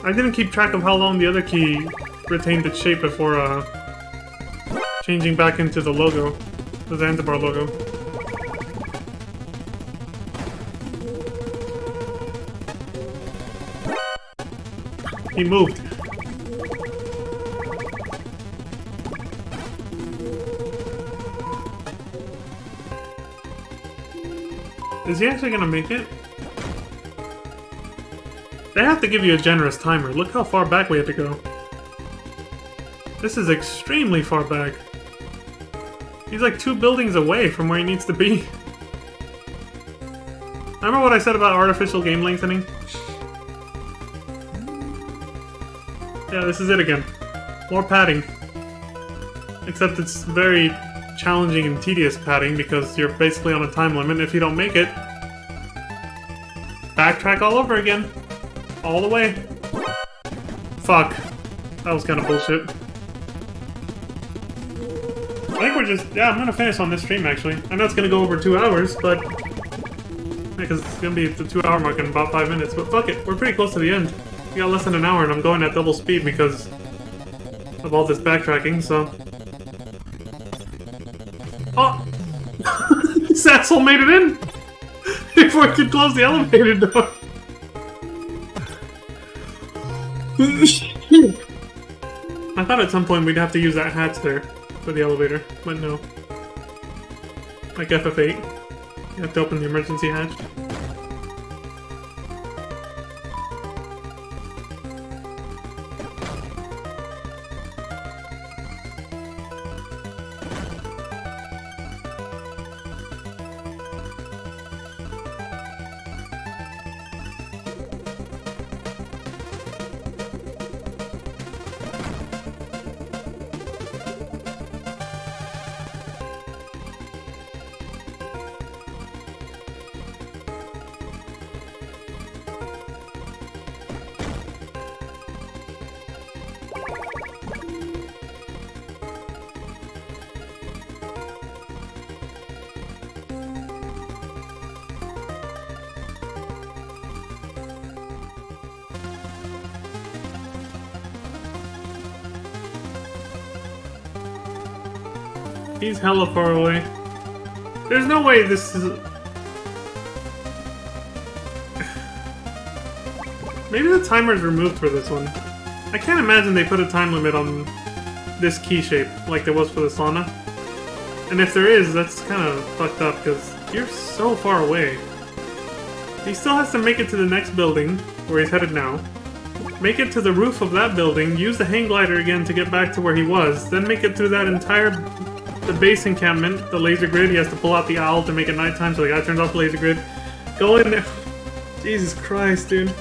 I didn't keep track of how long the other key retained its shape before changing back into the logo, the Zanzibar logo. He moved. Is he actually gonna make it? They have to give you a generous timer. Look how far back we have to go. This is extremely far back. He's like 2 buildings away from where he needs to be. Remember what I said about artificial game lengthening? Yeah, this is it again. More padding. Except it's very challenging and tedious padding because you're basically on a time limit. If you don't make it, backtrack all over again. All the way. Fuck. That was kind of bullshit. I think we're just... Yeah, I'm gonna finish on this stream, actually. I know it's gonna go over 2 hours, but... Because it's gonna be at the 2-hour mark in about 5 minutes, but fuck it. We're pretty close to the end. We got less than an hour, and I'm going at double speed because of all this backtracking, so... Oh! This asshole made it in! Before I could close the elevator door! I thought at some point we'd have to use that hatch there for the elevator, but no. Like FF8. You have to open the emergency hatch. He's hella far away. There's no way this is... Maybe the timer's removed for this one. I can't imagine they put a time limit on this key shape like there was for the sauna. And if there is, that's kind of fucked up because you're so far away. He still has to make it to the next building, where he's headed now. Make it to the roof of that building, use the hang glider again to get back to where he was, then make it through that entire... the base encampment, the laser grid. He has to pull out the owl to make it nighttime so the guy turns off the laser grid. Go in there. Jesus Christ, dude.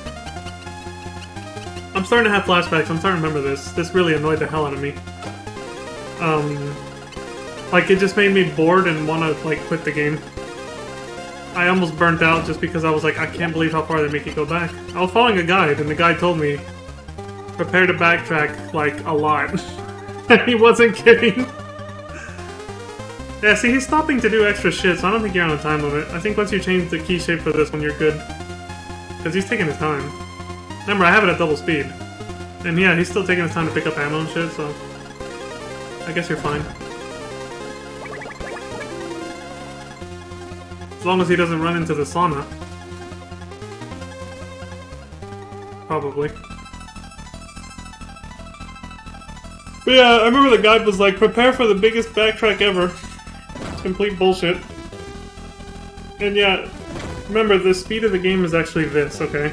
I'm starting to have flashbacks. I'm starting to remember this. This really annoyed the hell out of me. Like, it just made me bored and want to, like, quit the game. I almost burnt out just because I was like, I can't believe how far they make you go back. I was following a guide, and the guide told me, prepare to backtrack, like, a lot. And he wasn't kidding. Yeah, see, he's stopping to do extra shit, so I don't think you're on a time limit. I think once you change the key shape for this one, you're good. Because he's taking his time. Remember, I have it at double speed. And yeah, he's still taking his time to pick up ammo and shit, so... I guess you're fine. As long as he doesn't run into the sauna. Probably. But yeah, I remember the guide was like, prepare for the biggest backtrack ever. Complete bullshit. And yeah, remember, the speed of the game is actually this, okay?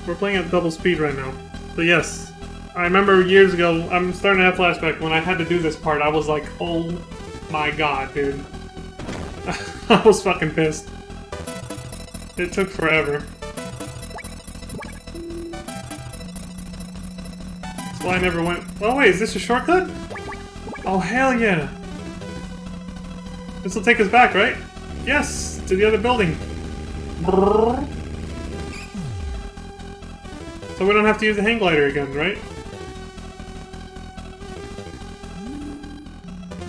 We're playing at double speed right now. So yes, I remember years ago, I'm starting to have flashback, when I had to do this part, I was like, oh my god, dude. I was fucking pissed. It took forever. That's why I never went... Oh wait, is this a shortcut? Oh hell yeah! This will take us back, right? Yes! To the other building! Brrr. So we don't have to use the hang glider again, right?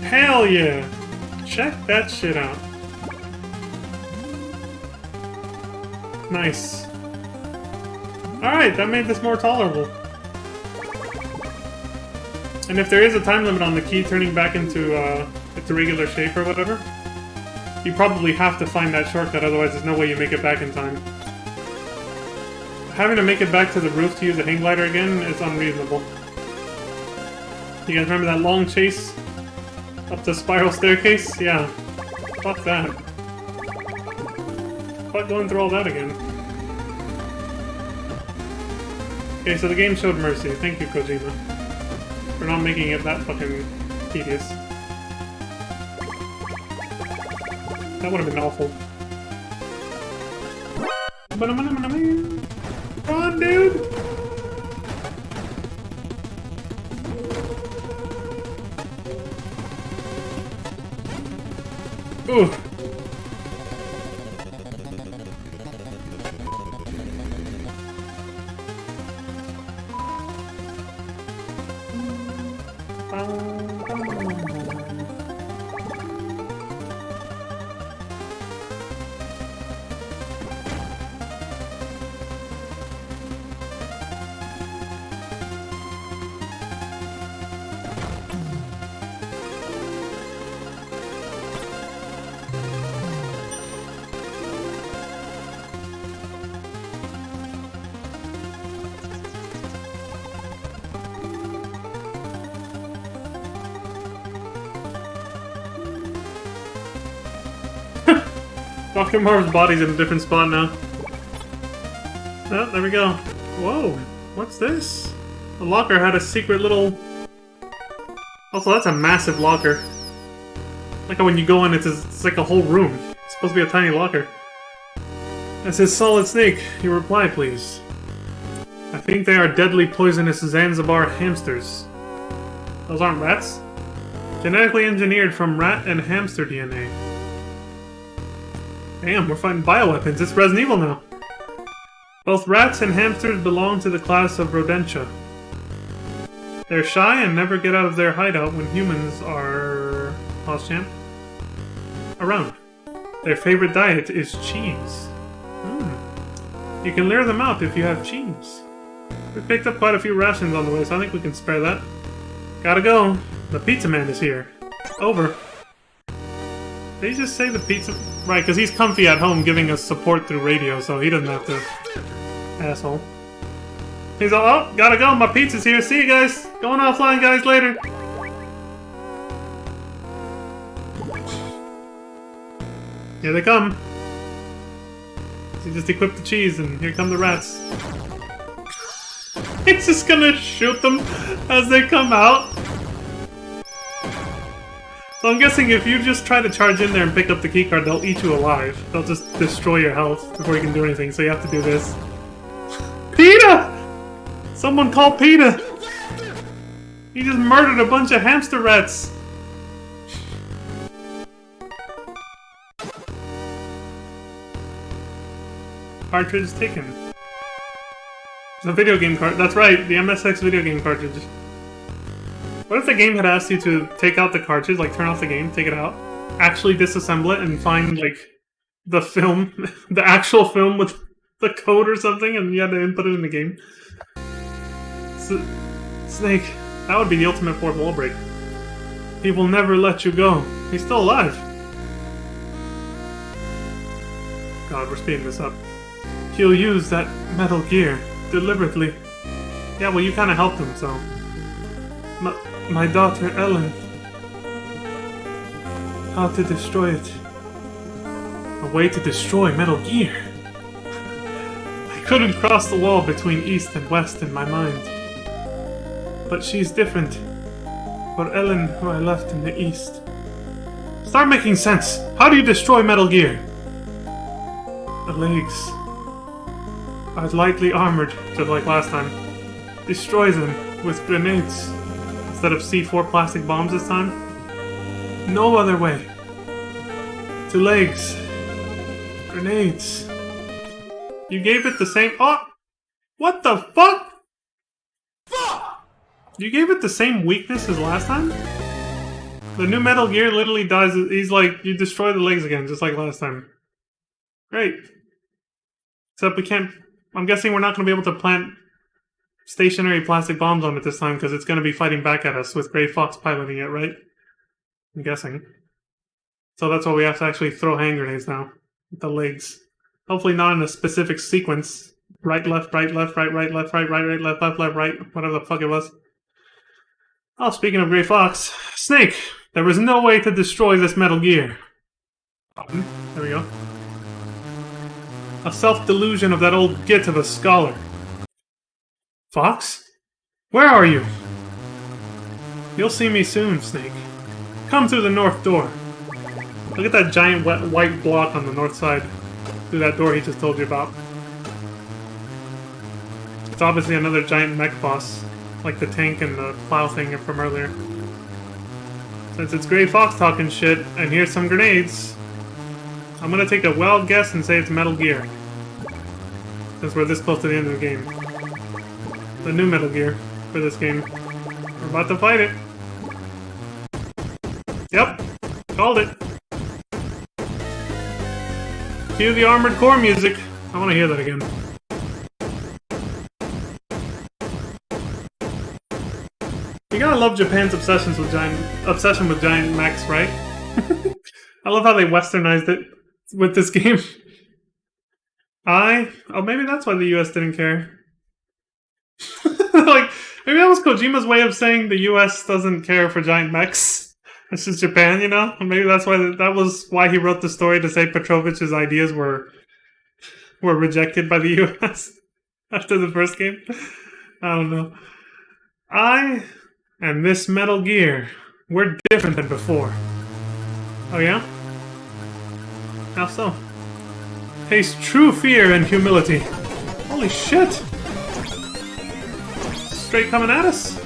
Hell yeah! Check that shit out. Alright, that made this more tolerable. And if there is a time limit on the key turning back into its regular shape or whatever, you probably have to find that shortcut, otherwise there's no way you make it back in time. Having to make it back to the roof to use a hang glider again is unreasonable. You guys remember that long chase up the spiral staircase? Yeah. Fuck that. Fuck going through all that again. Okay, so the game showed mercy. Thank you, Kojima. For not making it that fucking tedious. That would have been awful. Run, dude! Ooh. Dr. Marv's body's in a different spot now. Oh, there we go. Whoa, what's this? The locker had a secret little... Also, that's a massive locker. Like when you go in, it's like a whole room. It's supposed to be a tiny locker. That says Solid Snake. Your reply, please. I think they are deadly poisonous Zanzibar hamsters. Those aren't rats? Genetically engineered from rat and hamster DNA. Damn, we're fighting bioweapons. It's Resident Evil now. Both rats and hamsters belong to the class of Rodentia. They're shy and never get out of their hideout when humans are... Champ? Around. Their favorite diet is cheese. You can lure them out if you have cheese. We picked up quite a few rations on the way, so I think we can spare that. Gotta go. The pizza man is here. Over. Did he just say the pizza... Right, because he's comfy at home giving us support through radio, so he doesn't have to... Asshole. He's all, oh, gotta go, my pizza's here, see you guys! Going offline, guys, later! Here they come. He just equipped the cheese, and here come the rats. He's just gonna shoot them as they come out. So I'm guessing if you just try to charge in there and pick up the keycard, they'll eat you alive. They'll just destroy your health before you can do anything, so you have to do this. PETA! Someone call PETA! He just murdered a bunch of hamster rats! Cartridge taken. The video game card. That's right, the MSX video game cartridge. What if the game had asked you to take out the cartridge, like turn off the game, take it out, actually disassemble it, and find, like, the film, the actual film with the code or something, and you had to input it in the game? Snake, that would be the ultimate fourth wall break. He will never let you go. He's still alive. God, we're speeding this up. He'll use that Metal Gear deliberately. Yeah, well, you kind of helped him, so... My daughter, Ellen. How to destroy it. A way to destroy Metal Gear. I couldn't cross the wall between East and West in my mind. But she's different. For Ellen, who I left in the East. Start making sense! How do you destroy Metal Gear? The legs are lightly armored, just like last time. Destroy them with grenades. Instead of C4 plastic bombs this time? No other way. To legs. Grenades. You gave it the same... Oh! What the fuck? You gave it the same weakness as last time? The new Metal Gear literally dies... He's like, you destroy the legs again, just like last time. Great. Except we can't I'm guessing we're not going to be able to plant stationary plastic bombs on it this time because it's going to be fighting back at us with Gray Fox piloting it, right? I'm guessing. So that's why we have to actually throw hand grenades now. With the legs. Hopefully not in a specific sequence. Right, left, right, left, right, right, left, right, right, right, left, left, left, right. Whatever the fuck it was. Oh, speaking of Gray Fox. Snake! There was no way to destroy this Metal Gear. Button. There we go. A self-delusion of that old git of a scholar. Fox? Where are you? You'll see me soon, Snake. Come through the north door. Look at that giant white block on the north side. Through that door he just told you about. It's obviously another giant mech boss. Like the tank and the plow thing from earlier. Since it's Gray Fox talking shit, and here's some grenades, I'm gonna take a wild guess and say it's Metal Gear. Since we're this close to the end of the game. The new Metal Gear for this game. We're about to fight it. Yep, called it. Cue the Armored Core music. I want to hear that again. You gotta love Japan's obsession with giant mechs, right? I love how they westernized it with this game. Oh, maybe that's why the US didn't care. Like, maybe that was Kojima's way of saying the US doesn't care for giant mechs. It's just Japan, you know? Maybe that's why that was why he wrote the story, to say Petrovich's ideas were rejected by the US after the first game. I don't know. I and this Metal Gear, we're different than before. Oh yeah? How so? Taste true fear and humility. Holy shit! Straight coming at us?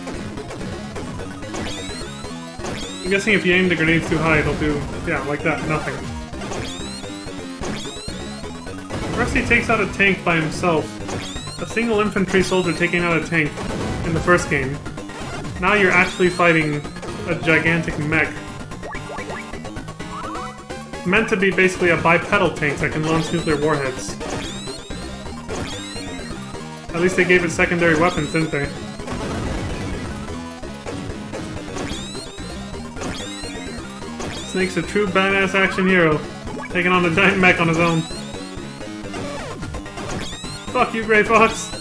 I'm guessing if you aim the grenades too high, it'll do, yeah, like that, nothing. First he takes out a tank by himself. A single infantry soldier taking out a tank in the first game. Now you're actually fighting a gigantic mech. Meant to be basically a bipedal tank that can launch nuclear warheads. At least they gave it secondary weapons, didn't they? Snake's a true badass action hero, taking on a giant mech on his own. Fuck you, Gray Fox!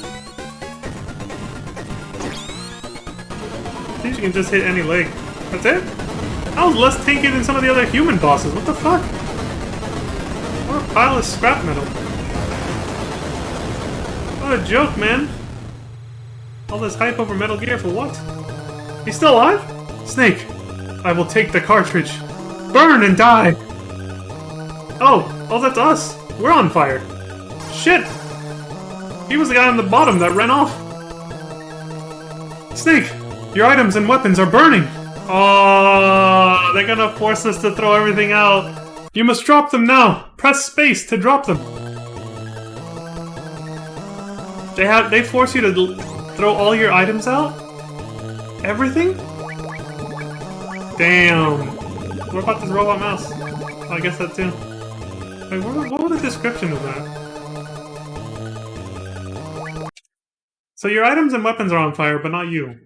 Seems you can just hit any leg. That's it? That was less tanky than some of the other human bosses. What the fuck? What a pile of scrap metal. What a joke, man. All this hype over Metal Gear for what? He's still alive? Snake, I will take the cartridge. Burn and die! Oh, that's us. We're on fire. Shit! He was the guy on the bottom that ran off. Snake, your items and weapons are burning. Oh, they're gonna force us to throw everything out. You must drop them now. Press space to drop them. They force you to throw all your items out? Everything? Damn. What about this robot mouse? Oh, I guess that too. Wait, what was the description of that? So your items and weapons are on fire, but not you.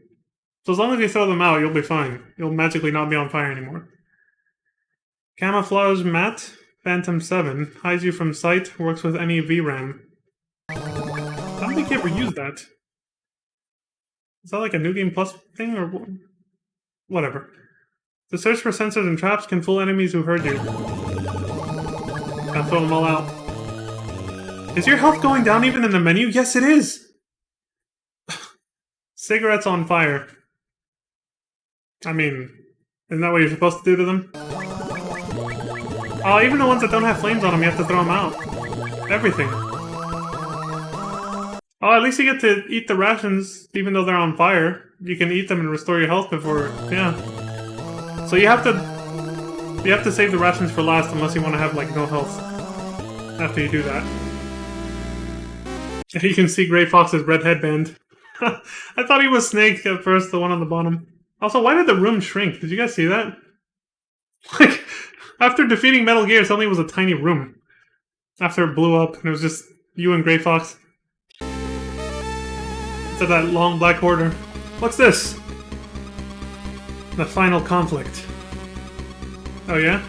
So as long as you throw them out, you'll be fine. You'll magically not be on fire anymore. Camouflage Matte, Phantom 7, hides you from sight, works with any VRAM. I don't think you ever used that. Is that like a New Game Plus thing, or whatever? The search for sensors and traps can fool enemies who heard you. Gotta throw them all out. Is your health going down even in the menu? Yes, it is! Cigarettes on fire. I mean, isn't that what you're supposed to do to them? Oh, even the ones that don't have flames on them, you have to throw them out. Everything. Oh, at least you get to eat the rations, even though they're on fire. You can eat them and restore your health before, yeah. So you have to save the rations for last unless you want to have, like, no health after you do that. And you can see Gray Fox's red headband. I thought he was Snake at first, the one on the bottom. Also, why did the room shrink? Did you guys see that? Like, after defeating Metal Gear, suddenly it was a tiny room. After it blew up, and it was just you and Gray Fox. instead of that long black order. What's this? The final conflict. Oh yeah?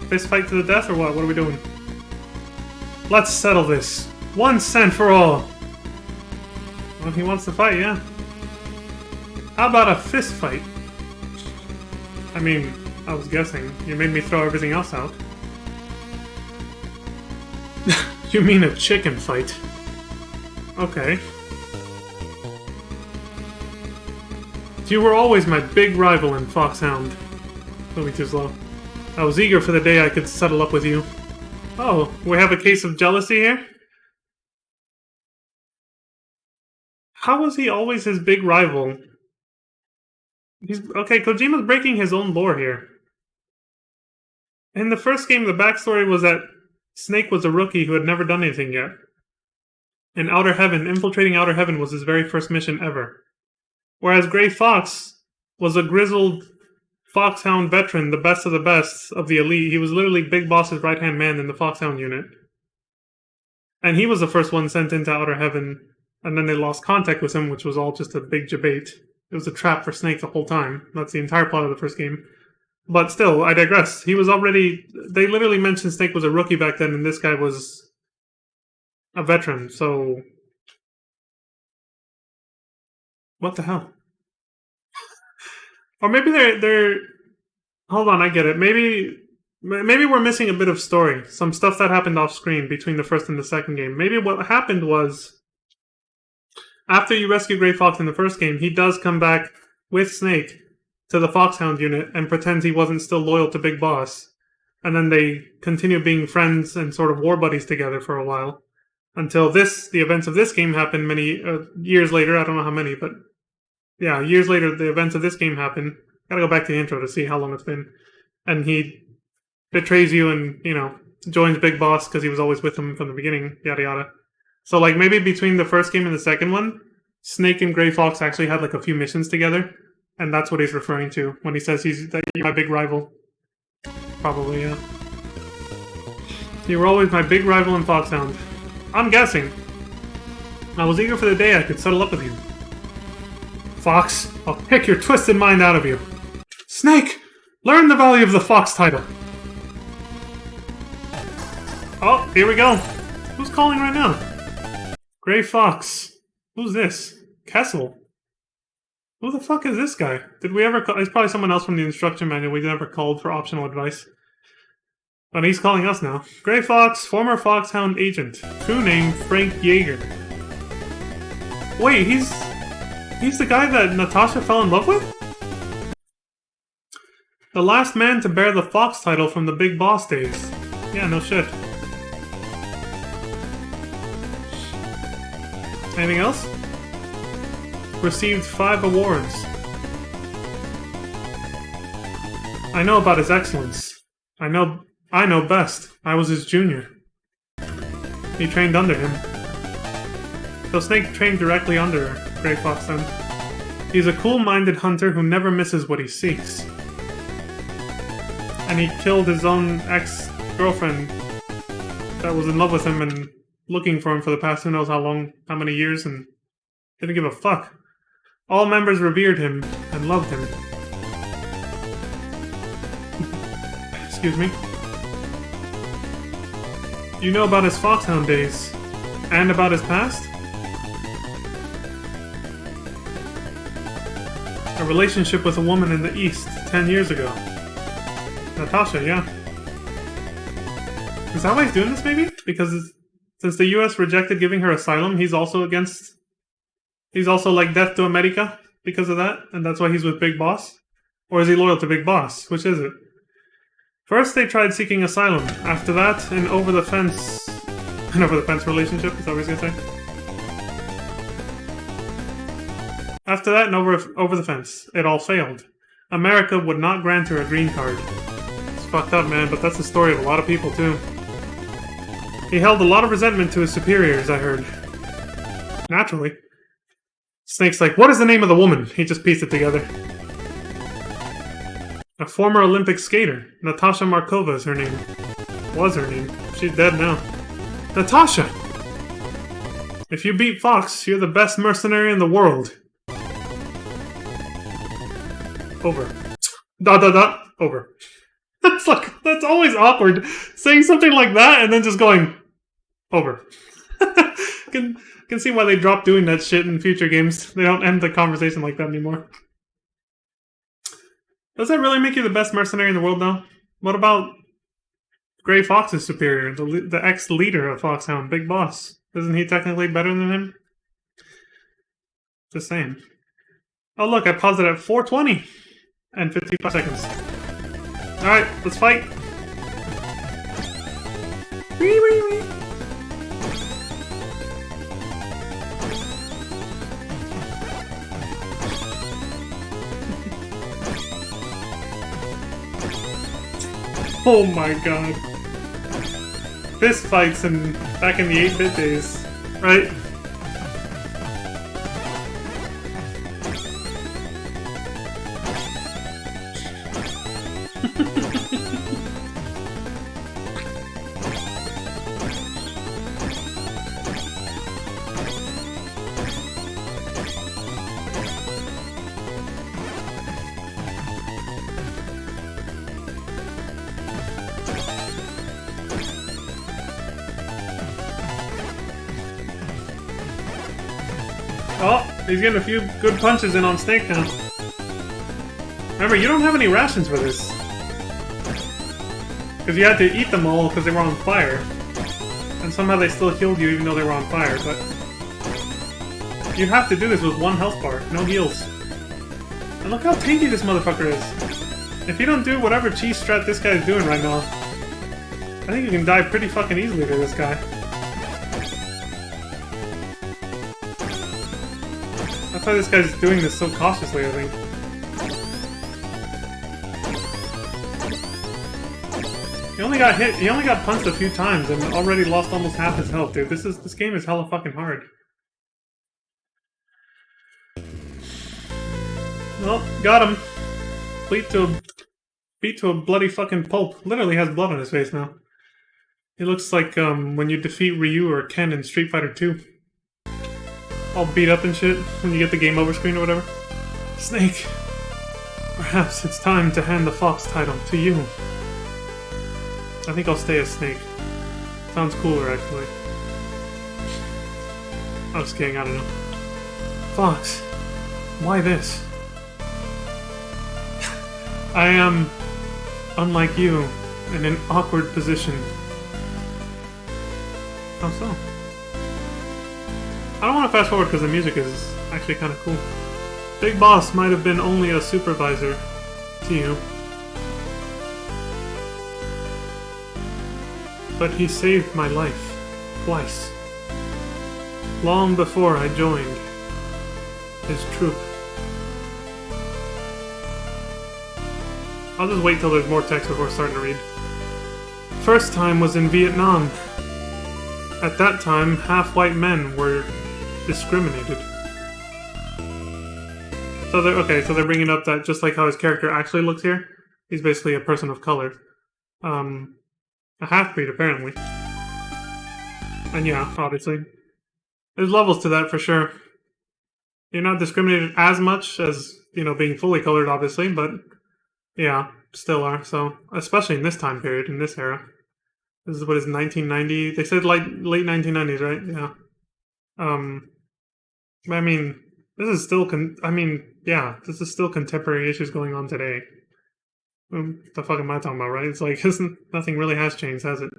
Fist fight to the death or what? What are we doing? Let's settle this. Once and for all. Well, he wants to fight, yeah. How about a fist fight? I mean, I was guessing. You made me throw everything else out. You mean a chicken fight? Okay. You were always my big rival in Foxhound. Don't be too slow. I was eager for the day I could settle up with you. Oh, we have a case of jealousy here? How was he always his big rival? Okay, Kojima's breaking his own lore here. In the first game, the backstory was that Snake was a rookie who had never done anything yet. In Outer Heaven, infiltrating Outer Heaven was his very first mission ever. Whereas Gray Fox was a grizzled Foxhound veteran, the best of the elite. He was literally Big Boss's right-hand man in the Foxhound unit. And he was the first one sent into Outer Heaven, and then they lost contact with him, which was all just a big debate. It was a trap for Snake the whole time. That's the entire plot of the first game. But still, I digress. He was already... They literally mentioned Snake was a rookie back then, and this guy was a veteran, so... What the hell? Or maybe they're... Hold on, I get it. Maybe we're missing a bit of story. Some stuff that happened off screen between the first and the second game. Maybe what happened was... After you rescue Gray Fox in the first game, he does come back with Snake to the Foxhound unit and pretends he wasn't still loyal to Big Boss. And then they continue being friends and sort of war buddies together for a while. Until the events of this game happened many years later. I don't know how many, but yeah, years later, the events of this game happen. Gotta go back to the intro to see how long it's been. And he betrays you and, joins Big Boss because he was always with him from the beginning, yada yada. So, like, maybe between the first game and the second one, Snake and Gray Fox actually had, like, a few missions together. And that's what he's referring to when he says that you're my big rival. Probably, yeah. You were always my big rival in Foxhound. I'm guessing. I was eager for the day I could settle up with you. Fox, I'll pick your twisted mind out of you. Snake, learn the value of the Fox title. Oh, here we go. Who's calling right now? Gray Fox. Who's this? Kessel. Who the fuck is this guy? Did we ever call... It's probably someone else from the instruction manual we never called for optional advice. But he's calling us now. Gray Fox, former Foxhound agent. True name, Frank Yeager. Wait, he's the guy that Natasha fell in love with? The last man to bear the Fox title from the Big Boss days. Yeah, no shit. Anything else? Received 5 awards. I know about his excellence. I know best. I was his junior. He trained under him. So Snake trained directly under Gray Fox then. He's a cool-minded hunter who never misses what he seeks. And he killed his own ex-girlfriend that was in love with him and looking for him for the past who knows how many years, and didn't give a fuck. All members revered him and loved him. Excuse me. You know about his Foxhound days, and about his past? A relationship with a woman in the East 10 years ago. Natasha, yeah. Is that why he's doing this, maybe? Because since the US rejected giving her asylum, he's also like Death to America because of that, and that's why he's with Big Boss? Or is he loyal to Big Boss? Which is it? First they tried seeking asylum. After that, an over-the-fence relationship, is that what he's gonna say? After that, and over the fence. It all failed. America would not grant her a green card. It's fucked up, man, but that's the story of a lot of people, too. He held a lot of resentment to his superiors, I heard. Naturally. Snake's like, what is the name of the woman? He just pieced it together. A former Olympic skater. Natasha Markova is her name. Was her name. She's dead now. Natasha! If you beat Fox, you're the best mercenary in the world. Over. Dot dot dot. Over. That's always awkward. Saying something like that and then just going over. can see why they dropped doing that shit in future games. They don't end the conversation like that anymore. Does that really make you the best mercenary in the world, though? What about Gray Fox's superior, the ex-leader of Foxhound, Big Boss? Isn't he technically better than him? Just saying. Oh look, I paused it at 4:20 and 55 seconds. Alright, let's fight. Wee wee wee. Oh my god. Fist fights back in the 8-bit days, right? Oh, he's getting a few good punches in on Snake now. Remember, you don't have any rations for this. Because you had to eat them all because they were on fire. And somehow they still healed you even though they were on fire, but... you have to do this with 1 health bar, no heals. And look how tanky this motherfucker is. If you don't do whatever cheese strat this guy's doing right now, I think you can die pretty fucking easily to this guy. That's why this guy's doing this so cautiously, I think. He only got hit, he only got punched a few times and already lost almost half his health, dude. This game is hella fucking hard. Well, got him. Beat to a bloody fucking pulp. Literally has blood on his face now. He looks like when you defeat Ryu or Ken in Street Fighter 2. All beat up and shit when you get the game over screen or whatever. Snake, perhaps it's time to hand the Fox title to you. I think I'll stay as Snake. Sounds cooler, actually. I was kidding, I don't know. Fox, why this? I am, unlike you, in an awkward position. How so? I don't want to fast forward because the music is actually kind of cool. Big Boss might have been only a supervisor to you, but he saved my life twice. Long before I joined his troop. I'll just wait till there's more text before starting to read. First time was in Vietnam. At that time, half-white men were discriminated. So they're bringing up that just like how his character actually looks here, he's basically a person of color. A half-breed, apparently. And yeah, obviously. There's levels to that for sure. You're not discriminated as much as, you know, being fully colored, obviously, but yeah, still are. So, especially in this time period, in this era. This is what is 1990. They said like late 1990s, right? Yeah. I mean, this is still this is still contemporary issues going on today. What the fuck am I talking about, right? It's like nothing really has changed, has it?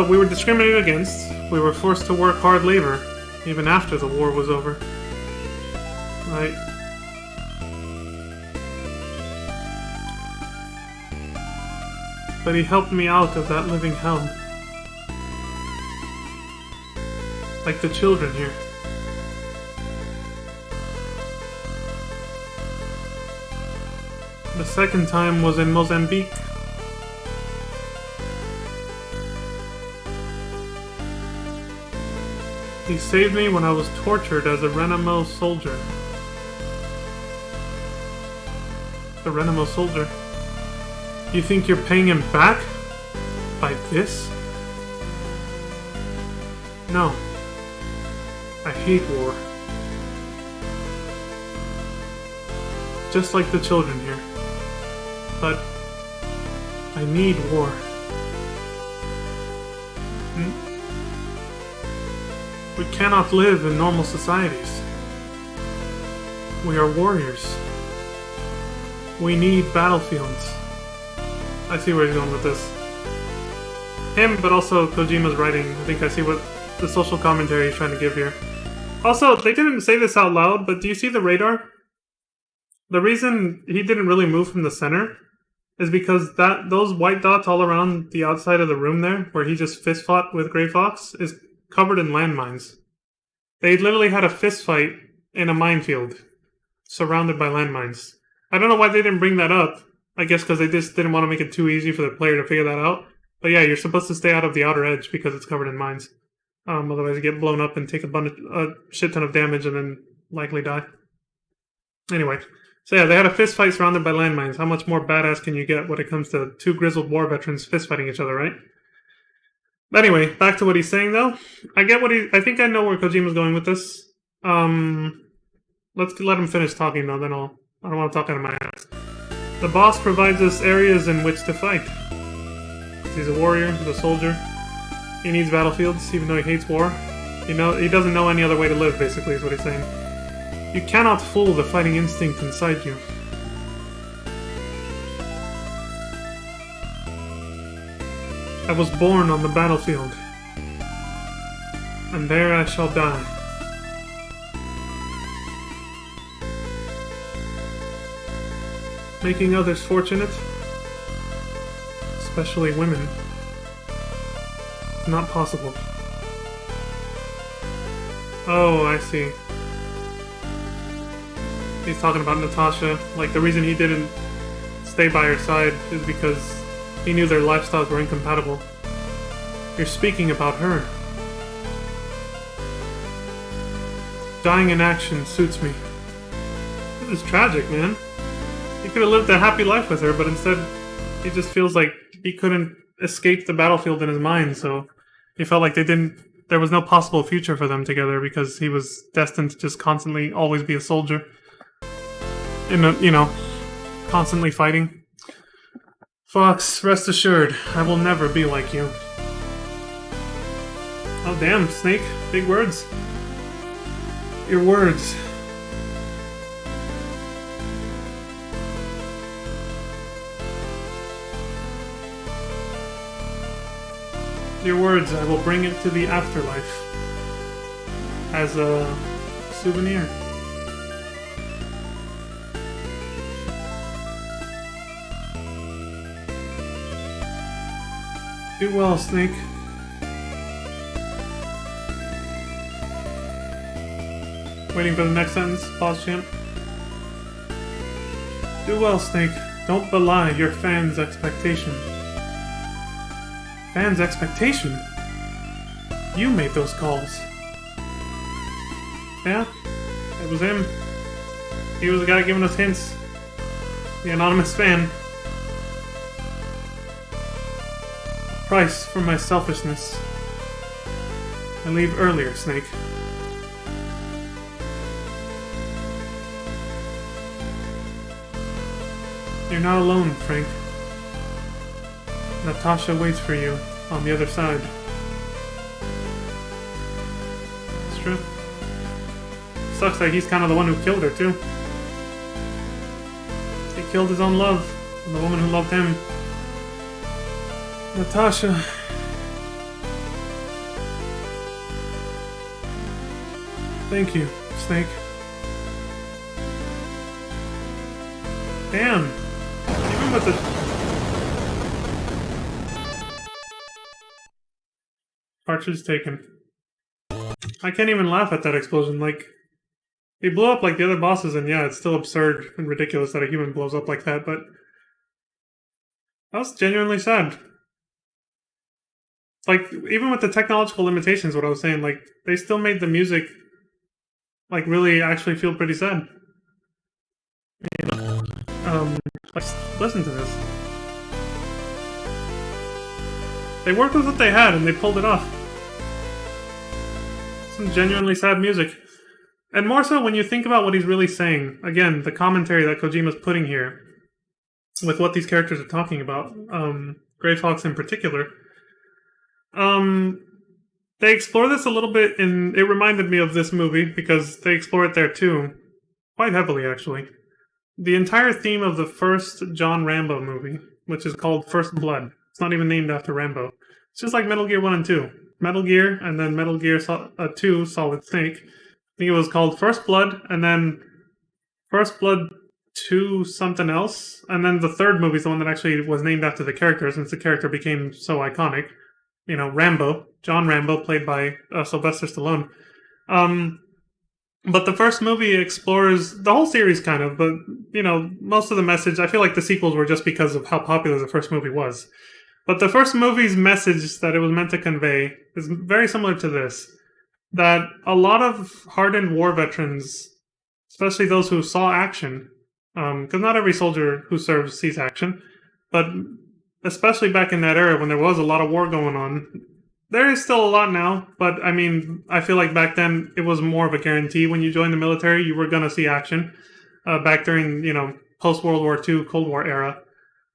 We were discriminated against. We were forced to work hard labor, even after the war was over. Right. But he helped me out of that living hell. Like the children here. The second time was in Mozambique. He saved me when I was tortured as a Renamo soldier. The Renamo soldier? You think you're paying him back? By this? No. I hate war. Just like the children here. But I need war. We cannot live in normal societies. We are warriors. We need battlefields. I see where he's going with this. Him, but also Kojima's writing. I think I see what the social commentary he's trying to give here. Also, they didn't say this out loud, but do you see the radar? The reason he didn't really move from the center is because those white dots all around the outside of the room there, where he just fist fought with Grey Fox, is covered in landmines. They literally had a fist fight in a minefield, surrounded by landmines. I don't know why they didn't bring that up. I guess because they just didn't want to make it too easy for the player to figure that out. But yeah, you're supposed to stay out of the outer edge because it's covered in mines. Otherwise you get blown up and take a shit ton of damage and then likely die. Anyway, so yeah, they had a fist fight surrounded by landmines. How much more badass can you get when it comes to two grizzled war veterans fist fighting each other, right? But anyway, back to what he's saying though. I think I know where Kojima's going with this. Let's let him finish talking though, then I don't want to talk out of my ass. The boss provides us areas in which to fight. He's a warrior, he's a soldier. He needs battlefields, even though he hates war. He doesn't know any other way to live, basically, is what he's saying. You cannot fool the fighting instinct inside you. I was born on the battlefield, and there I shall die. Making others fortunate, especially women, not possible. Oh, I see. He's talking about Natasha. Like, the reason he didn't stay by her side is because he knew their lifestyles were incompatible. You're speaking about her. Dying in action suits me. This is tragic, man. He could have lived a happy life with her, but instead he just feels like he couldn't escape the battlefield in his mind, so he felt like there was no possible future for them together because he was destined to just constantly always be a soldier. Constantly fighting. Fox, rest assured, I will never be like you. Oh damn, Snake, big words. Your words. Your words, I will bring it to the afterlife as a souvenir. Do well, Snake. Waiting for the next sentence. Pause, champ. Do well, Snake. Don't belie your fans' expectation. Fans' expectation? You made those calls. Yeah, it was him. He was the guy giving us hints. The anonymous fan. Price for my selfishness. I leave earlier, Snake. You're not alone, Frank. Natasha waits for you on the other side. It's true. Sucks that he's kind of the one who killed her, too. He killed his own love, and the woman who loved him. Natasha. Thank you, Snake. Damn. Even with the... Cartridge taken. I can't even laugh at that explosion. Like, he blew up like the other bosses, and yeah, it's still absurd and ridiculous that a human blows up like that, but that was genuinely sad. Like, even with the technological limitations, what I was saying, like, they still made the music, like, really actually feel pretty sad. Like, listen to this. They worked with what they had, and they pulled it off. some genuinely sad music. And more so when you think about what he's really saying. Again, the commentary that Kojima's putting here with what these characters are talking about, Gray Fox in particular. They explore this a little bit it reminded me of this movie because they explore it there too. Quite heavily, actually. The entire theme of the first John Rambo movie, which is called First Blood. It's not even named after Rambo. It's just like Metal Gear 1 and 2. Metal Gear, and then Metal Gear 2, Solid Snake. I think it was called First Blood, and then First Blood 2 something else. And then the third movie is the one that actually was named after the character, since the character became so iconic. You know, Rambo. John Rambo, played by Sylvester Stallone. But the first movie explores the whole series, kind of, but, you know, most of the message, I feel like the sequels were just because of how popular the first movie was. But the first movie's message that it was meant to convey is very similar to this. That a lot of hardened war veterans, especially those who saw action, because not every soldier who serves sees action, but especially back in that era when there was a lot of war going on, there is still a lot now, but I mean, I feel like back then it was more of a guarantee. When you joined the military, you were going to see action. Back during, you know, post-World War II, Cold War era,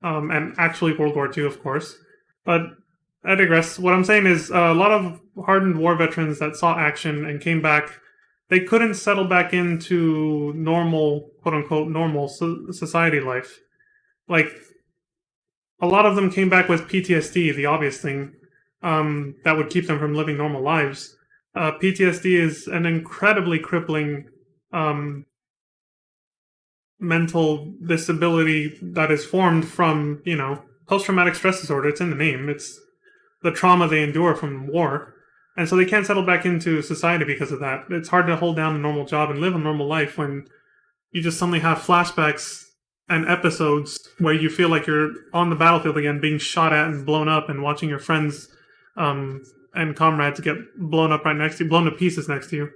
and actually World War II, of course. But I digress. What I'm saying is a lot of hardened war veterans that saw action and came back, they couldn't settle back into normal, quote-unquote, normal society life. Like, a lot of them came back with PTSD, the obvious thing. That would keep them from living normal lives. PTSD is an incredibly crippling mental disability that is formed from, you know, post-traumatic stress disorder. It's in the name. It's the trauma they endure from war. And so they can't settle back into society because of that. It's hard to hold down a normal job and live a normal life when you just suddenly have flashbacks and episodes where you feel like you're on the battlefield again, being shot at and blown up, and watching your friends and comrades get blown up right next to you, blown to pieces next to you.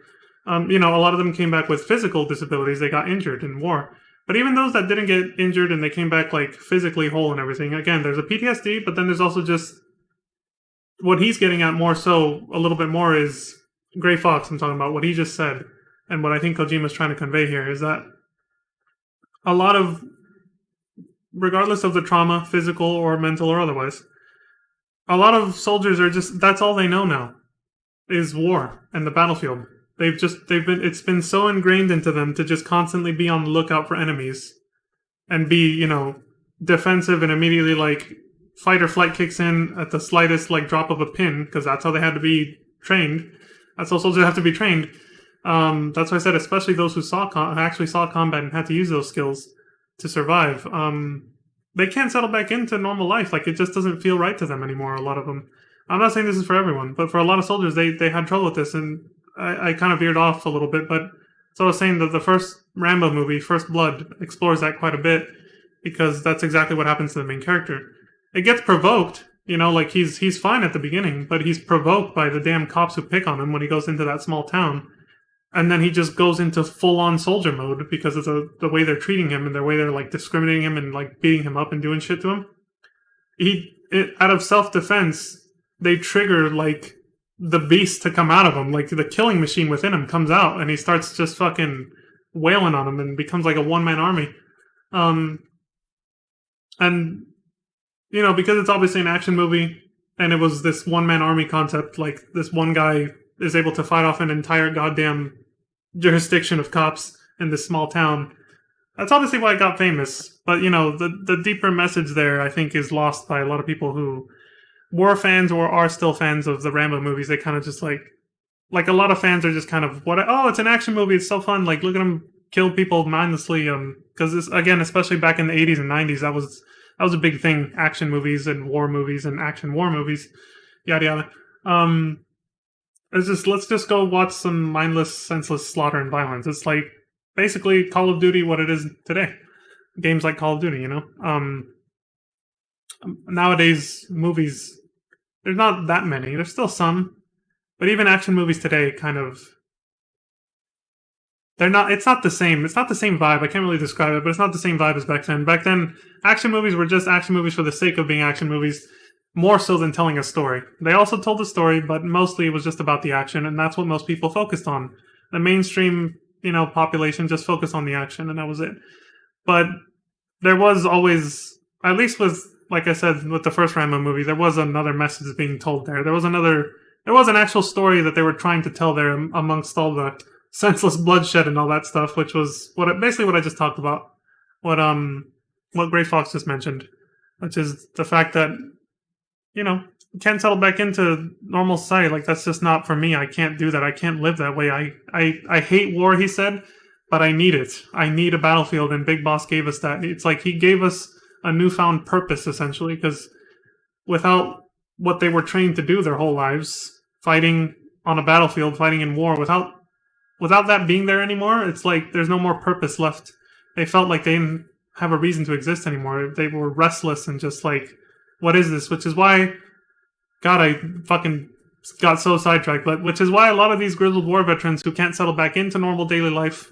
You know, a lot of them came back with physical disabilities. They got injured in war. But even those that didn't get injured and they came back like physically whole and everything, again, there's a PTSD, but then there's also just what he's getting at more so a little bit more is Gray Fox. I'm talking about what he just said, and what I think Kojima's trying to convey here is that a lot of, regardless of the trauma, physical or mental or otherwise, a lot of soldiers are just, that's all they know now, is war and the battlefield. It's been so ingrained into them to just constantly be on the lookout for enemies and be, you know, defensive, and immediately, like, fight or flight kicks in at the slightest, like, drop of a pin, because that's how they had to be trained. That's how soldiers have to be trained. That's why I said, especially those who actually saw combat and had to use those skills to survive. They can't settle back into normal life. Like, it just doesn't feel right to them anymore, a lot of them. I'm not saying this is for everyone, but for a lot of soldiers, they had trouble with this, and I kind of veered off a little bit, but so I was saying that the first Rambo movie, First Blood, explores that quite a bit, because that's exactly what happens to the main character. It gets provoked, you know, like he's fine at the beginning, but he's provoked by the damn cops who pick on him when he goes into that small town. And then he just goes into full-on soldier mode because of the way they're treating him and the way they're, like, discriminating him and, like, beating him up and doing shit to him. Out of self-defense, they trigger, like, the beast to come out of him. Like, the killing machine within him comes out, and he starts just fucking wailing on him and becomes like a one-man army. And, you know, because it's obviously an action movie, and it was this one-man army concept, like, this one guy is able to fight off an entire goddamn jurisdiction of cops in this small town. That's obviously why it got famous. But, you know, the deeper message there, I think, is lost by a lot of people who were fans or are still fans of the Rambo movies. They kind of just, like a lot of fans are just kind of, it's an action movie, it's so fun, like, look at them kill people mindlessly, because this, again, especially back in the 80s and 90s, that was a big thing, action movies and war movies and action war movies, yada yada. Let's just go watch some mindless, senseless slaughter and violence. It's like basically Call of Duty, what it is today. Games like Call of Duty, you know? Nowadays, movies, there's not that many. There's still some. But even action movies today kind of, it's not the same. It's not the same vibe. I can't really describe it, but it's not the same vibe as back then. Back then, action movies were just action movies for the sake of being action movies. more so than telling a story. They also told a story, but mostly it was just about the action, and that's what most people focused on. The mainstream, population just focused on the action, and that was it. But there was always, at least with, like I said, with the first Rambo movie, there was another message being told there. There was an actual story that they were trying to tell there amongst all the senseless bloodshed and all that stuff, which was basically what I just talked about. What Gray Fox just mentioned, which is the fact that, you can't settle back into normal society. Like, that's just not for me. I can't do that. I can't live that way. I hate war, he said, but I need it. I need a battlefield, and Big Boss gave us that. It's like he gave us a newfound purpose, essentially, because without what they were trained to do their whole lives, fighting on a battlefield, fighting in war, without that being there anymore, it's like there's no more purpose left. They felt like they didn't have a reason to exist anymore. They were restless and just like, what is this? Which is why, God, I fucking got so sidetracked, but which is why a lot of these grizzled war veterans who can't settle back into normal daily life,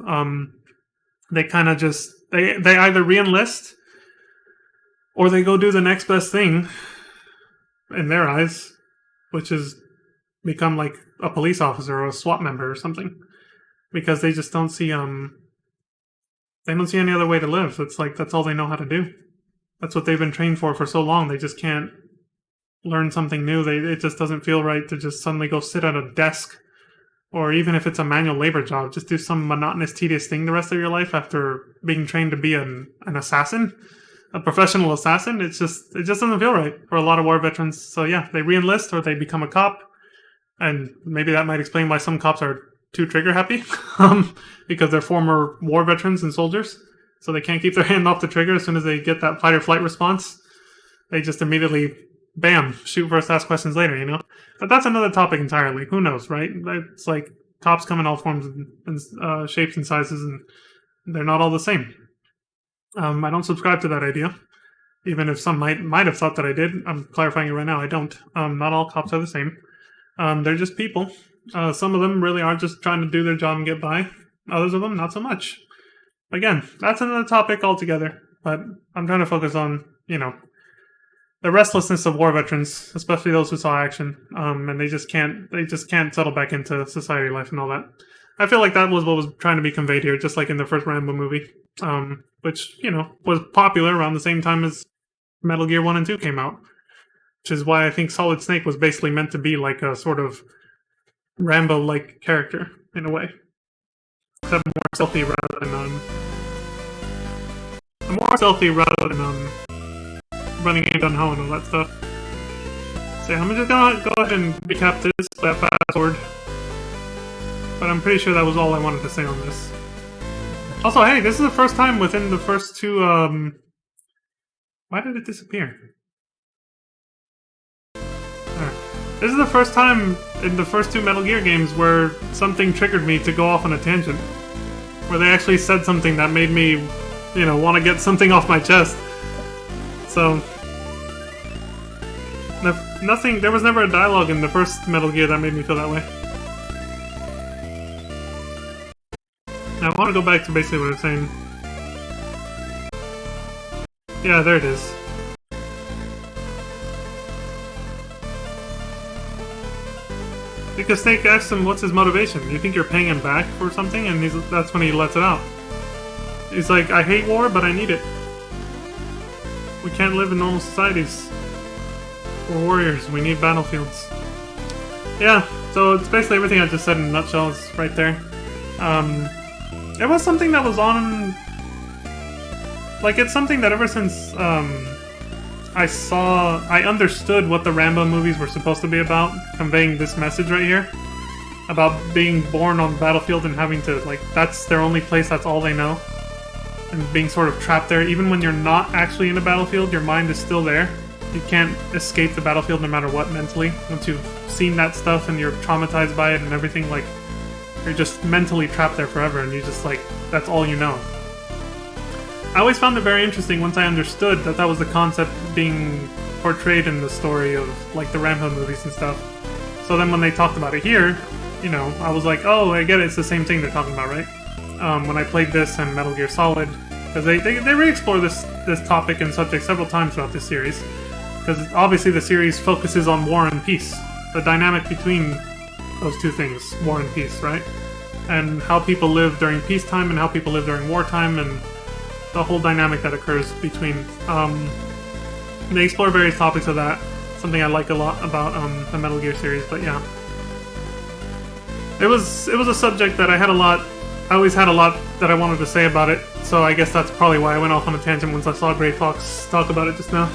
they kind of just, they either re-enlist or they go do the next best thing in their eyes, which is become like a police officer or a SWAT member or something, because they just don't see, they don't see any other way to live. It's like, that's all they know how to do. That's what they've been trained for so long. They just can't learn something new. It just doesn't feel right to just suddenly go sit at a desk, or even if it's a manual labor job, just do some monotonous, tedious thing the rest of your life after being trained to be an assassin, a professional assassin. It just doesn't feel right for a lot of war veterans. So yeah, they re-enlist or they become a cop, and maybe that might explain why some cops are too trigger happy, because they're former war veterans and soldiers, so they can't keep their hand off the trigger as soon as they get that fight or flight response. They just immediately, bam, shoot first, ask questions later, But that's another topic entirely. Who knows, right? It's like cops come in all forms and shapes and sizes, and they're not all the same. I don't subscribe to that idea, even if some might have thought that I did. I'm clarifying it right now. I don't. Not all cops are the same. They're just people. Some of them really are just trying to do their job and get by. Others of them, not so much. Again, that's another topic altogether. But I'm trying to focus on, the restlessness of war veterans, especially those who saw action, and they just can't settle back into society life and all that. I feel like that was what was trying to be conveyed here, just like in the first Rambo movie, which, was popular around the same time as Metal Gear 1 and 2 came out, which is why I think Solid Snake was basically meant to be like a sort of Rambo-like character, in a way. Except more stealthy rather than running in gun ho and all that stuff. So yeah, I'm just gonna go ahead and recap this, fast forward. But I'm pretty sure that was all I wanted to say on this. Also, hey, this is the first time within the first two, why did it disappear? This is the first time in the first two Metal Gear games where something triggered me to go off on a tangent. Where they actually said something that made me, want to get something off my chest. So, there was never a dialogue in the first Metal Gear that made me feel that way. Now, I want to go back to basically what I was saying. Yeah, there it is. Because Snake asks him what's his motivation. You think you're paying him back for something? And that's when he lets it out. He's like, I hate war, but I need it. We can't live in normal societies. We're warriors. We need battlefields. Yeah, so it's basically everything I just said in a nutshell is right there. It was something that was on... Like, it's something that ever since I understood what the Rambo movies were supposed to be about, conveying this message right here. About being born on the battlefield and having to, like, that's their only place, that's all they know. And being sort of trapped there. Even when you're not actually in a battlefield, your mind is still there. You can't escape the battlefield no matter what mentally. Once you've seen that stuff and you're traumatized by it and everything, like, you're just mentally trapped there forever and you just, like, that's all you know. I always found it very interesting once I understood that that was the concept being portrayed in the story of, like, the Rambo movies and stuff. So then when they talked about it here, I was like, oh, I get it, it's the same thing they're talking about, right? When I played this and Metal Gear Solid, because they re-explore this topic and subject several times throughout this series. Because obviously the series focuses on war and peace. The dynamic between those two things, war and peace, right? And how people live during peacetime and how people live during wartime and the whole dynamic that occurs between. They explore various topics of that. Something I like a lot about the Metal Gear series, but yeah. It was a subject that I always had a lot that I wanted to say about it, so I guess that's probably why I went off on a tangent once I saw Grey Fox talk about it just now.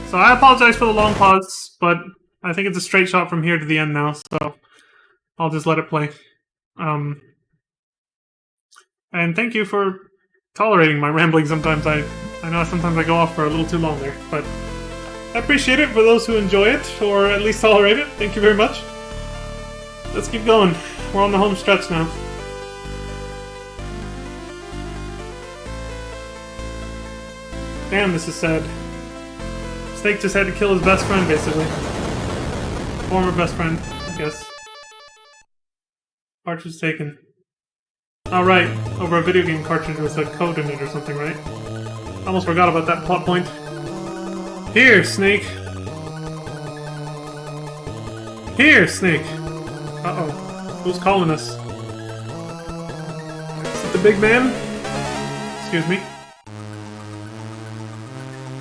So I apologize for the long pause, but I think it's a straight shot from here to the end now, so I'll just let it play. And thank you for tolerating my rambling sometimes. I know sometimes I go off for a little too long there, but I appreciate it for those who enjoy it, or at least tolerate it. Thank you very much. Let's keep going. We're on the home stretch now. Damn, this is sad. Snake just had to kill his best friend, basically. Former best friend, I guess. Cartridge taken. Oh, right. Over a video game cartridge with a code in it or something, right? Almost forgot about that plot point. Here, Snake! Here, Snake! Uh-oh. Who's calling us? Is it the big man? Excuse me.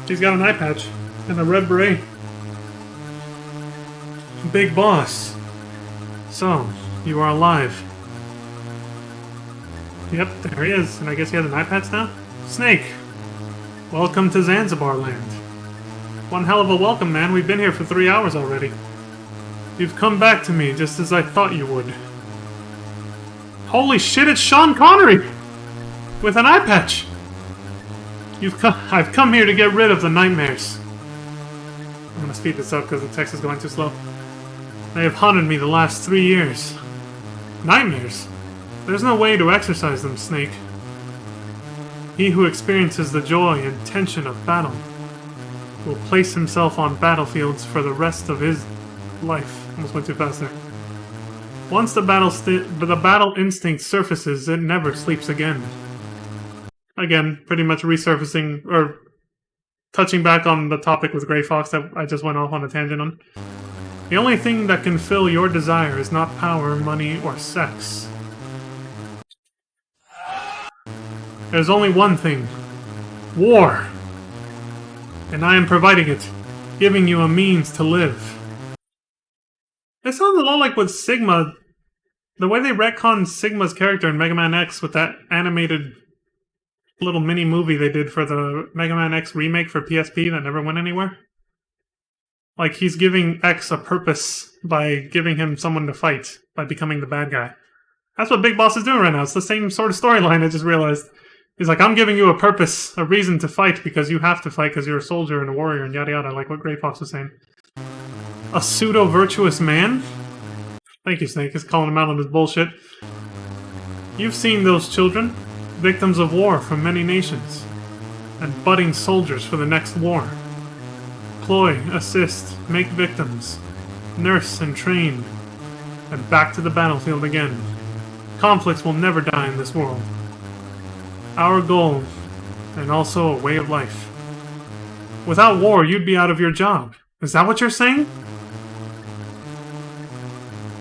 He's got an eye patch and a red beret. Big boss. So, you are alive. Yep, there he is. And I guess he has an eye patch now? Snake! Welcome to Zanzibar Land. One hell of a welcome, man. We've been here for 3 hours already. You've come back to me just as I thought you would. Holy shit, it's Sean Connery! With an eye patch! I've come here to get rid of the nightmares. I'm gonna speed this up because the text is going too slow. They have haunted me the last 3 years. Nightmares? There's no way to exorcise them, Snake. He who experiences the joy and tension of battle will place himself on battlefields for the rest of his life. Almost went too fast there. Once the battle instinct surfaces, it never sleeps again. Again, pretty much resurfacing, or touching back on the topic with Grey Fox that I just went off on a tangent on. The only thing that can fill your desire is not power, money, or sex. There's only one thing. War! And I am providing it, giving you a means to live. It sounds a lot like what Sigma... The way they retconned Sigma's character in Mega Man X with that animated little mini-movie they did for the Mega Man X remake for PSP that never went anywhere. Like, he's giving X a purpose by giving him someone to fight, by becoming the bad guy. That's what Big Boss is doing right now. It's the same sort of storyline, I just realized. He's like, I'm giving you a purpose, a reason to fight, because you have to fight because you're a soldier and a warrior and yada yada, like what Grey Fox was saying. A pseudo-virtuous man? Thank you, Snake, is calling him out on his bullshit. You've seen those children, victims of war from many nations, and budding soldiers for the next war. Employ, assist, make victims, nurse and train, and back to the battlefield again. Conflicts will never die in this world. Our goal, and also a way of life. Without war, you'd be out of your job. Is that what you're saying?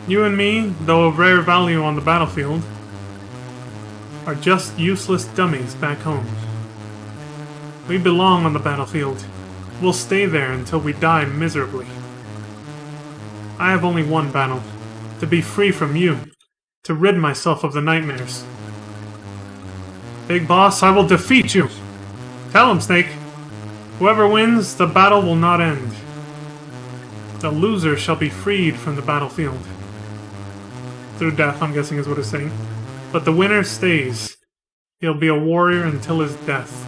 You and me, though of rare value on the battlefield, are just useless dummies back home. We belong on the battlefield. We'll stay there until we die miserably. I have only one battle. To be free from you. To rid myself of the nightmares. Big Boss, I will defeat you! Tell him, Snake. Whoever wins, the battle will not end. The loser shall be freed from the battlefield. Through death, I'm guessing is what it's saying. But the winner stays. He'll be a warrior until his death.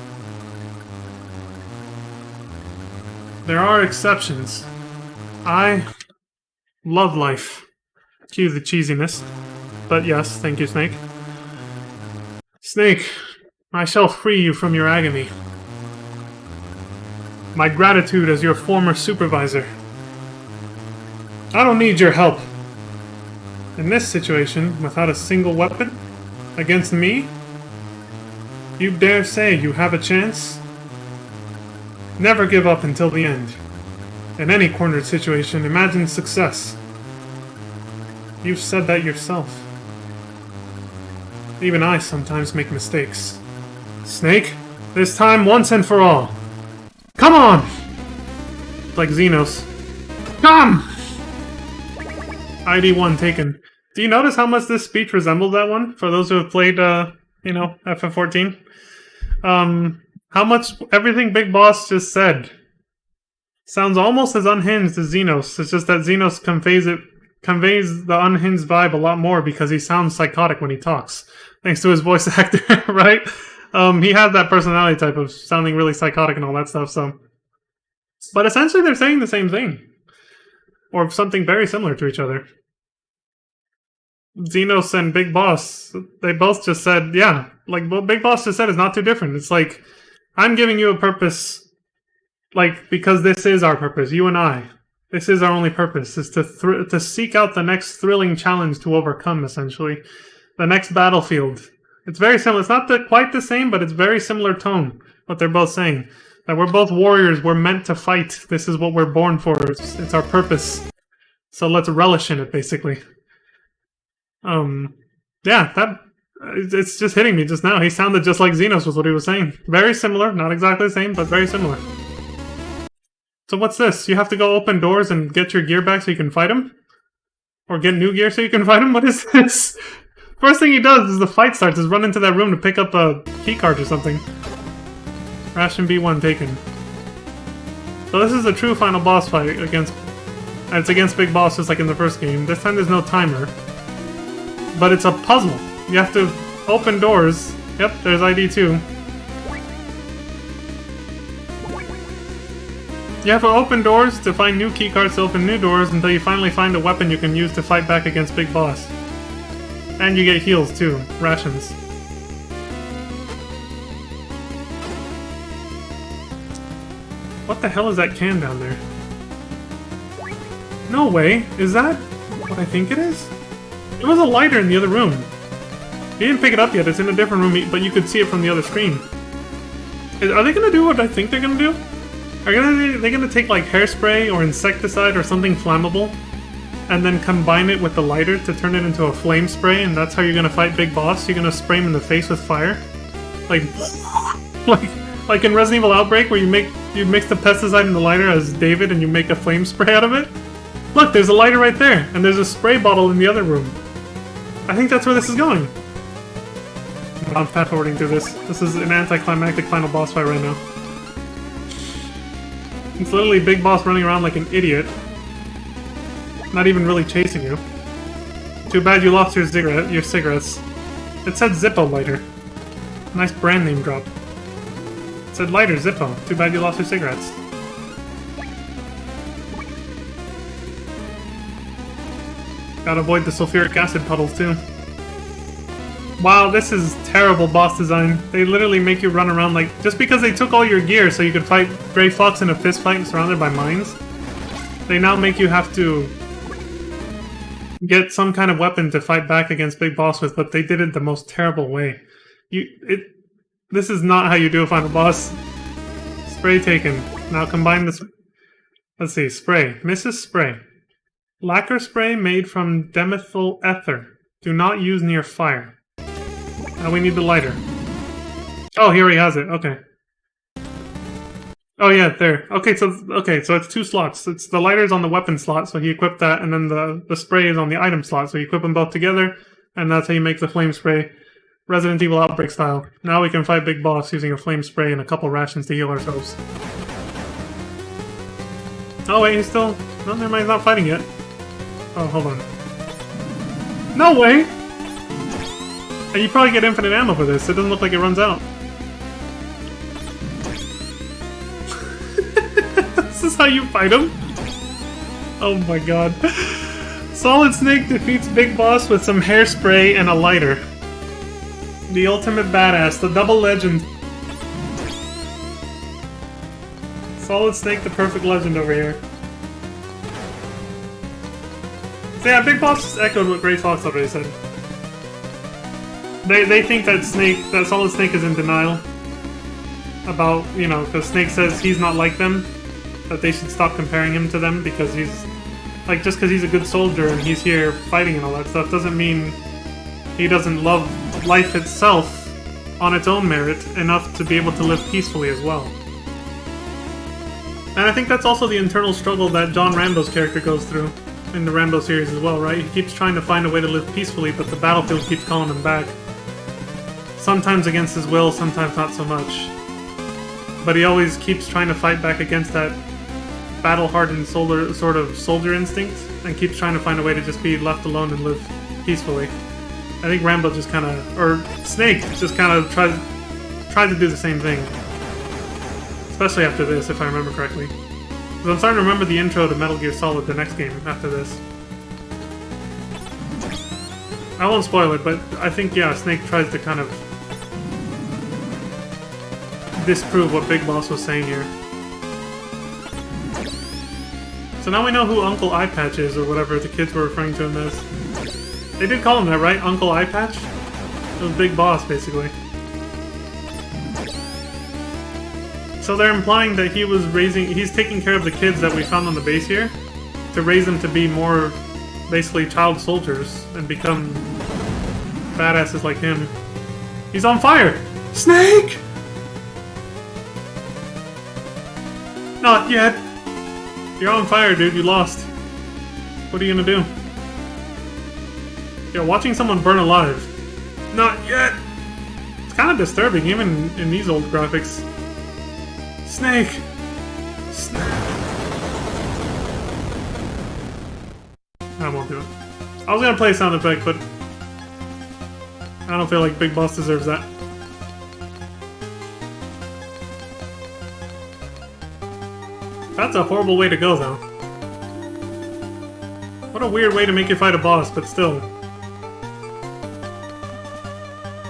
There are exceptions. I love life. Cue the cheesiness. But yes, thank you, Snake. Snake, I shall free you from your agony. My gratitude as your former supervisor. I don't need your help. In this situation, without a single weapon, against me, you dare say you have a chance? Never give up until the end. In any cornered situation, imagine success. You've said that yourself. Even I sometimes make mistakes. Snake, this time once and for all. Come on! Like Xenos. Come! ID1 taken. Do you notice how much this speech resembles that one? For those who have played, FF14? How much everything Big Boss just said sounds almost as unhinged as Xenos. It's just that Xenos conveys the unhinged vibe a lot more because he sounds psychotic when he talks. Thanks to his voice actor, right? He has that personality type of sounding really psychotic and all that stuff, so... But essentially they're saying the same thing. Or something very similar to each other. Xenos and Big Boss, they both just said, yeah, like what Big Boss just said is not too different. It's like, I'm giving you a purpose, like, because this is our purpose, you and I. This is our only purpose, is to seek out the next thrilling challenge to overcome, essentially. The next battlefield. It's very similar. It's not quite the same, but it's very similar tone, what they're both saying. That we're both warriors, we're meant to fight. This is what we're born for, it's our purpose. So let's relish in it, basically. Yeah, it's just hitting me just now. He sounded just like Xenos was what he was saying. Very similar, not exactly the same, but very similar. So what's this? You have to go open doors and get your gear back so you can fight him? Or get new gear so you can fight him? What is this? First thing he does is the fight starts, is run into that room to pick up a keycard or something. Ration B1 taken. So this is a true final boss fight against... It's against Big Boss just like in the first game. This time there's no timer. But it's a puzzle. You have to open doors. Yep, there's ID2. You have to open doors to find new keycards to open new doors until you finally find a weapon you can use to fight back against Big Boss. And you get heals too. Rations. What the hell is that can down there? No way. Is that what I think it is? There was a lighter in the other room. You didn't pick it up yet. It's in a different room, but you could see it from the other screen. Are they going to do what I think they're going to do? Are they going to take like hairspray or insecticide or something flammable and then combine it with the lighter to turn it into a flame spray, and that's how you're going to fight Big Boss? You're going to spray him in the face with fire? Like in Resident Evil Outbreak, where you mix the pesticide in the lighter as David and you make a flame spray out of it? Look, there's a lighter right there, and there's a spray bottle in the other room. I think that's where this is going. I'm fast-forwarding through this. This is an anticlimactic final boss fight right now. It's literally Big Boss running around like an idiot. Not even really chasing you. Too bad you lost your cigarettes. It said Zippo lighter. Nice brand name drop. It said lighter, Zippo. Too bad you lost your cigarettes. Gotta avoid the sulfuric acid puddles too. Wow, this is terrible boss design. They literally make you run around like... Just because they took all your gear so you could fight Gray Fox in a fist fight surrounded by mines, they now make you have to get some kind of weapon to fight back against Big Boss with, but they did it the most terrible way. This is not how you do a final boss. Spray taken. Now combine this... Let's see, spray. Mrs. Spray. Lacquer spray made from dimethyl ether. Do not use near fire. Now we need the lighter. Oh, here he has it. Okay. Oh yeah, there. Okay, so it's two slots. It's the lighter's on the weapon slot, so he equipped that, and then the spray is on the item slot, so you equip them both together, and that's how you make the flame spray. Resident Evil Outbreak style. Now we can fight Big Boss using a flame spray and a couple rations to heal ourselves. Oh wait, he's still... No, never mind, he's not fighting yet. Oh, hold on. No way! And you probably get infinite ammo for this. It doesn't look like it runs out. This is how you fight him? Oh my god. Solid Snake defeats Big Boss with some hairspray and a lighter. The ultimate badass, the double legend. Solid Snake, the perfect legend over here. So yeah, Big Boss just echoed what Gray Fox already said. They think that Solid Snake is in denial about, you know, because Snake says he's not like them. that they should stop comparing him to them because he's like, just because he's a good soldier and he's here fighting and all that stuff doesn't mean he doesn't love life itself on its own merit enough to be able to live peacefully as well. And I think that's also the internal struggle that John Rambo's character goes through in the Rambo series as well, right? He keeps trying to find a way to live peacefully, but the battlefield keeps calling him back. Sometimes against his will, sometimes not so much. But he always keeps trying to fight back against that battle-hardened sort of soldier instinct, and keeps trying to find a way to just be left alone and live peacefully. I think Rambo just kind of, or Snake just kind of tried to do the same thing. Especially after this, if I remember correctly. Because I'm starting to remember the intro to Metal Gear Solid, the next game after this. I won't spoil it, but I think, yeah, Snake tries to kind of disprove what Big Boss was saying here. So now we know who Uncle Eye Patch is, or whatever the kids were referring to him as. They did call him that, right? Uncle Eye Patch? It was Big Boss, basically. So they're implying that he's taking care of the kids that we found on the base here, to raise them to be more, basically, child soldiers, and become badasses like him. He's on fire! Snake! Not yet! You're on fire, dude. You lost. What are you gonna do? Yeah, watching someone burn alive. Not yet! It's kind of disturbing, even in these old graphics. Snake! Snake! I won't do it. I was gonna play a sound effect, but I don't feel like Big Boss deserves that. That's a horrible way to go, though. What a weird way to make you fight a boss, but still.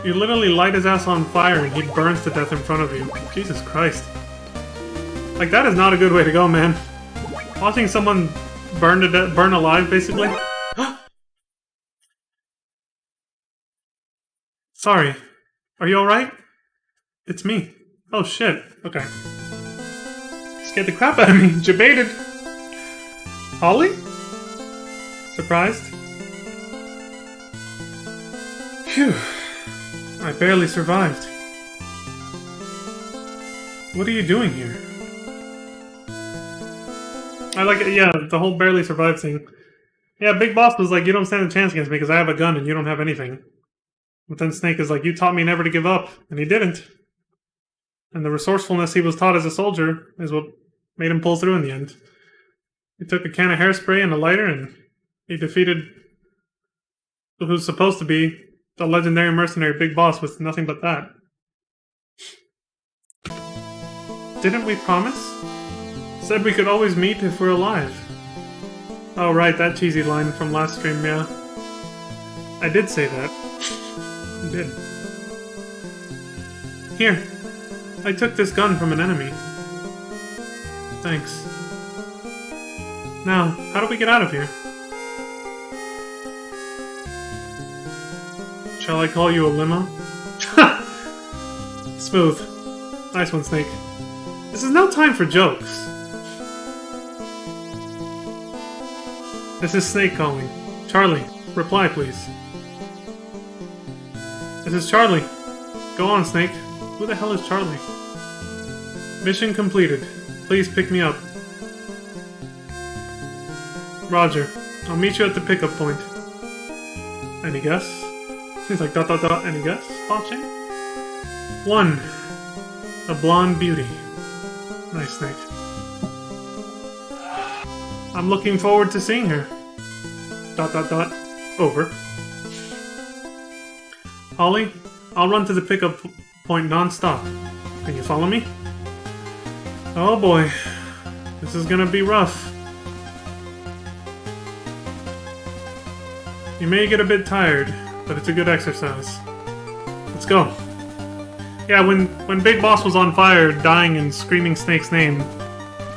You literally light his ass on fire and he burns to death in front of you. Jesus Christ. Like, that is not a good way to go, man. Watching someone burn to death, burn alive, basically. Sorry. Are you alright? It's me. Oh shit. Okay. Scared the crap out of me. Jebaited. Holly? Surprised? Phew. I barely survived. What are you doing here? I like it, yeah, the whole barely survived thing. Yeah, Big Boss was like, you don't stand a chance against me because I have a gun and you don't have anything. But then Snake is like, you taught me never to give up, and he didn't. And the resourcefulness he was taught as a soldier is what made him pull through in the end. He took a can of hairspray and a lighter and he defeated who's supposed to be the legendary mercenary Big Boss with nothing but that. Didn't we promise? Said we could always meet if we're alive. Oh right, that cheesy line from last stream, yeah. I did say that. You did. Here. I took this gun from an enemy. Thanks. Now, how do we get out of here? Shall I call you a limo? Smooth. Nice one, Snake. This is no time for jokes. This is Snake calling. Charlie, reply please. This is Charlie. Go on, Snake. Who the hell is Charlie? Mission completed. Please pick me up. Roger. I'll meet you at the pickup point. Any guess? He's like ... any guess? Watching? 1. A blonde beauty. Nice, Snake. I'm looking forward to seeing her. ... Over. Holly, I'll run to the pickup point non-stop. Can you follow me? Oh boy. This is gonna be rough. You may get a bit tired, but it's a good exercise. Let's go. Yeah, when Big Boss was on fire, dying and screaming Snake's name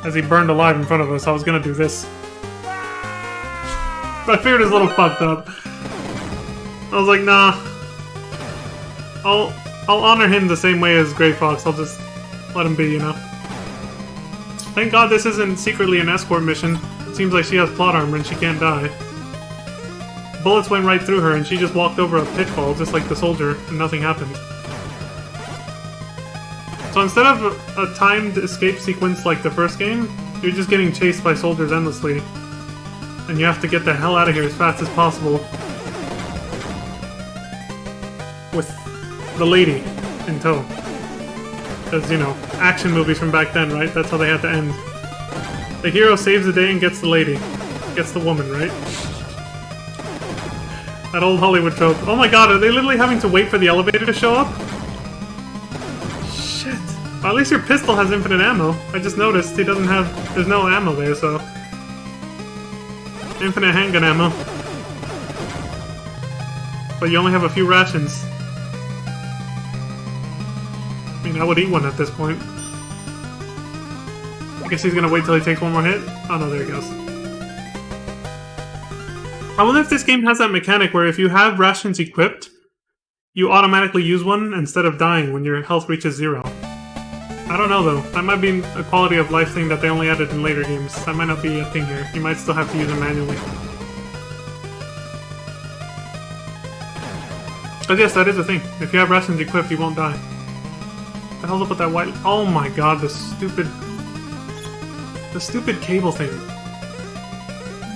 as he burned alive in front of us, I was gonna do this. But I figured it was a little fucked up. I was like, nah. I'll honor him the same way as Grey Fox. I'll just let him be, you know. Thank God this isn't secretly an escort mission. It seems like she has plot armor and she can't die. Bullets went right through her and she just walked over a pitfall just like the soldier and nothing happened. So instead of a timed escape sequence like the first game, you're just getting chased by soldiers endlessly. And you have to get the hell out of here as fast as possible. With the lady in tow. Because, you know, action movies from back then, right? That's how they had to end. The hero saves the day and gets the lady. Gets the woman, right? That old Hollywood trope. Oh my god, are they literally having to wait for the elevator to show up? Shit. Well, at least your pistol has infinite ammo. I just noticed he doesn't have... There's no ammo there, so... Infinite handgun ammo. But you only have a few rations. I mean, I would eat one at this point. I guess he's gonna wait till he takes one more hit? Oh no, there he goes. I wonder if this game has that mechanic where if you have rations equipped, you automatically use one instead of dying when your health reaches 0. I don't know though. That might be a quality of life thing that they only added in later games. That might not be a thing here. You might still have to use it manually. But yes, that is a thing. If you have rations equipped, you won't die. What the hell's up with that white... Oh my god, the stupid cable thing.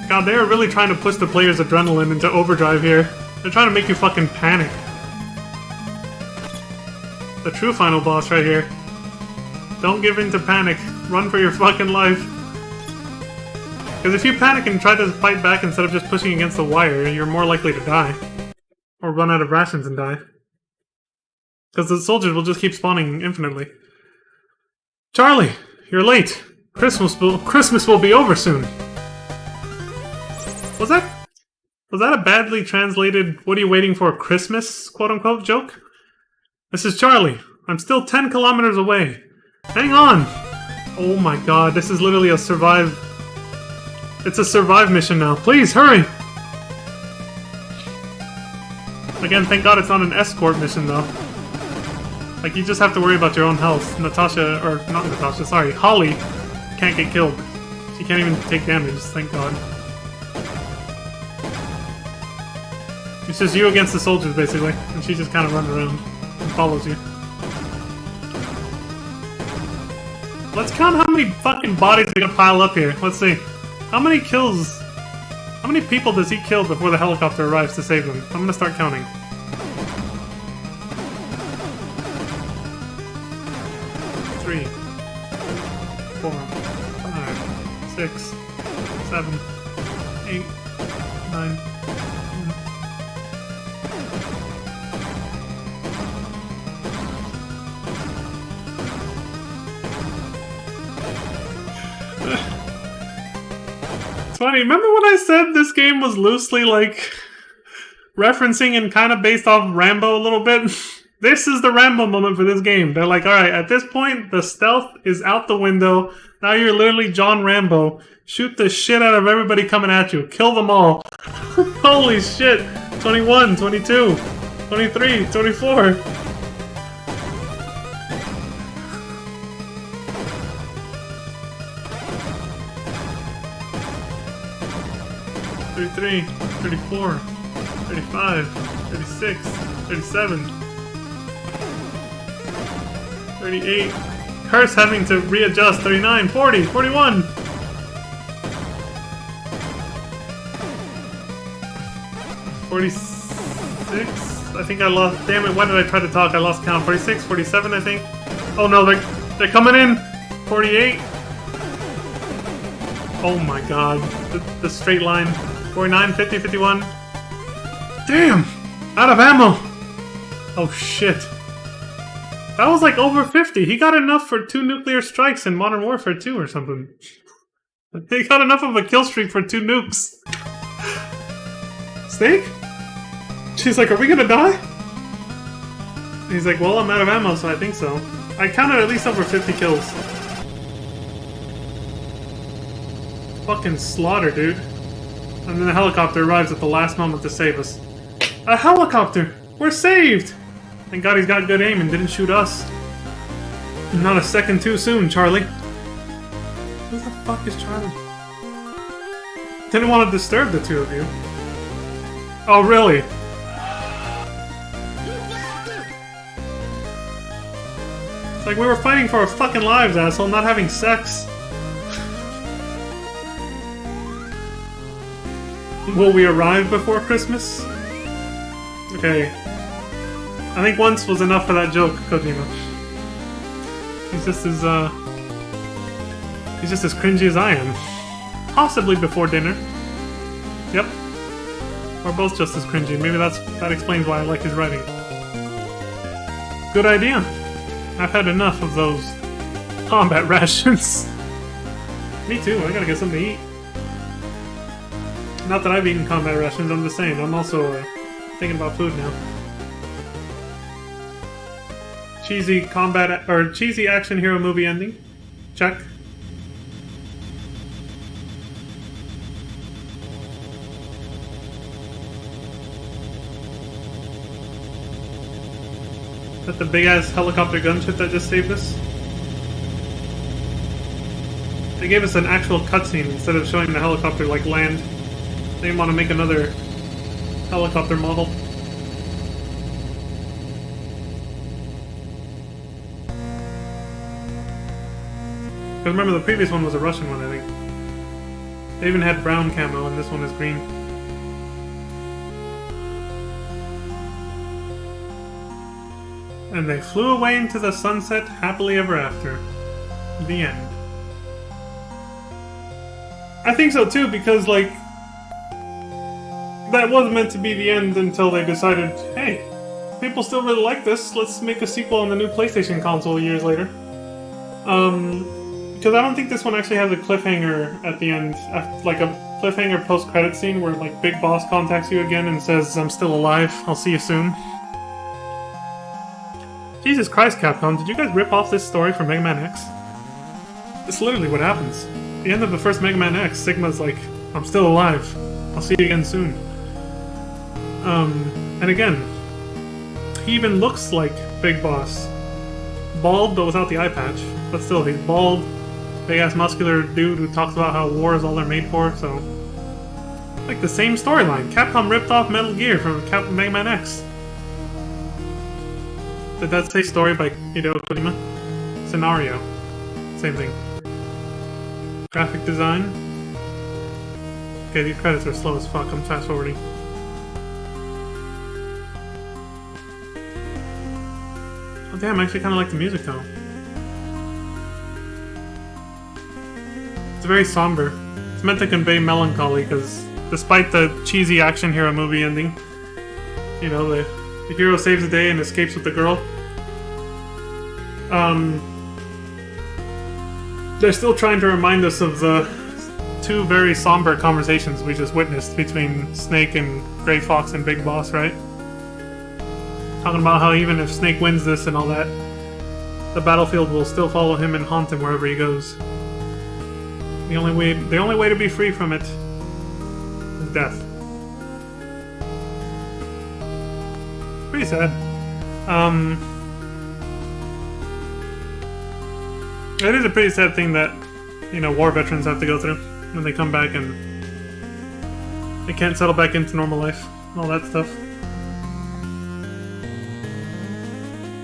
God, they are really trying to push the player's adrenaline into overdrive here. They're trying to make you fucking panic. The true final boss right here. Don't give in to panic. Run for your fucking life. Because if you panic and try to fight back instead of just pushing against the wire, you're more likely to die. Or run out of rations and die. Because the soldiers will just keep spawning infinitely. Charlie, you're late. Christmas will be over soon. Was that a badly translated "what are you waiting for, Christmas?" quote-unquote joke? This is Charlie. I'm still 10 kilometers away. Hang on! Oh my god, this is literally a survive... It's a survive mission now. Please, hurry! Again, thank god it's not an escort mission, though. Like, you just have to worry about your own health. Natasha, or not Natasha, sorry, Holly can't get killed. She can't even take damage, thank god. It's just you against the soldiers, basically, and she just kind of runs around and follows you. Let's count how many fucking bodies are gonna pile up here. Let's see. How many kills... How many people does he kill before the helicopter arrives to save him? I'm gonna start counting. 3, 4, 5, 6, 7, 8, 9... Funny, remember when I said this game was loosely, like, referencing and kind of based off Rambo a little bit? This is the Rambo moment for this game. They're like, alright, at this point, the stealth is out the window. Now you're literally John Rambo. Shoot the shit out of everybody coming at you. Kill them all. Holy shit. 21, 22, 23, 24. 33, 34, 35, 36, 37, 38. Curse having to readjust. 39, 40, 41. 46. I think I lost. Damn it, why did I try to talk? I lost count. 46, 47, I think. Oh no, they're coming in. 48. Oh my god. The straight line. 49, 50, 51. Damn! Out of ammo! Oh shit. That was like over 50. He got enough for 2 nuclear strikes in Modern Warfare 2 or something. He got enough of a kill streak for 2 nukes. Snake? She's like, are we gonna die? And he's like, well, I'm out of ammo, so I think so. I counted at least over 50 kills. Fucking slaughter, dude. And then the helicopter arrives at the last moment to save us. A helicopter! We're saved! Thank God he's got good aim and didn't shoot us. Not a second too soon, Charlie. fuck is Charlie? Didn't want to disturb the two of you. Oh, really? It's like we were fighting for our fucking lives, asshole, not having sex. Will we arrive before Christmas? Okay. I think once was enough for that joke, Kojima. He's just as cringy as I am. Possibly before dinner. Yep. We're both just as cringy. Maybe that explains why I like his writing. Good idea. I've had enough of those combat rations. Me too, I gotta get something to eat. Not that I've eaten combat rations, I'm just saying, I'm also thinking about food now. Cheesy combat, or cheesy action hero movie ending. Check. Is that the big ass helicopter gunship that just saved us? They gave us an actual cutscene instead of showing the helicopter like land. They didn't want to make another helicopter model. Because remember, the previous one was a Russian one, I think. They even had brown camo, and this one is green. And they flew away into the sunset happily ever after. The end. I think so too, because, like, that was meant to be the end until they decided, hey, people still really like this, let's make a sequel on the new PlayStation console years later. Because I don't think this one actually has a cliffhanger at the end, like a cliffhanger post-credit scene where, like, Big Boss contacts you again and says, I'm still alive, I'll see you soon. Jesus Christ, Capcom, did you guys rip off this story from Mega Man X? It's literally what happens. At the end of the first Mega Man X, Sigma's like, I'm still alive, I'll see you again soon. And again, he even looks like Big Boss. Bald, but without the eye patch. But still, he's bald, big-ass muscular dude who talks about how war is all they're made for, so... like the same storyline. Capcom ripped off Metal Gear from Mega Man X. Did that say story by Hideo Kojima? Scenario. Same thing. Graphic design. Okay, these credits are slow as fuck, I'm fast-forwarding. Oh damn, I actually kinda like the music though. It's very somber. It's meant to convey melancholy, because despite the cheesy action hero movie ending, you know, the hero saves the day and escapes with the girl. They're still trying to remind us of the two very somber conversations we just witnessed between Snake and Gray Fox and Big Boss, right? Talking about how even if Snake wins this and all that, the battlefield will still follow him and haunt him wherever he goes. The only way to be free from it is death. Pretty sad. It is a pretty sad thing that, you know, war veterans have to go through when they come back and they can't settle back into normal life, all that stuff.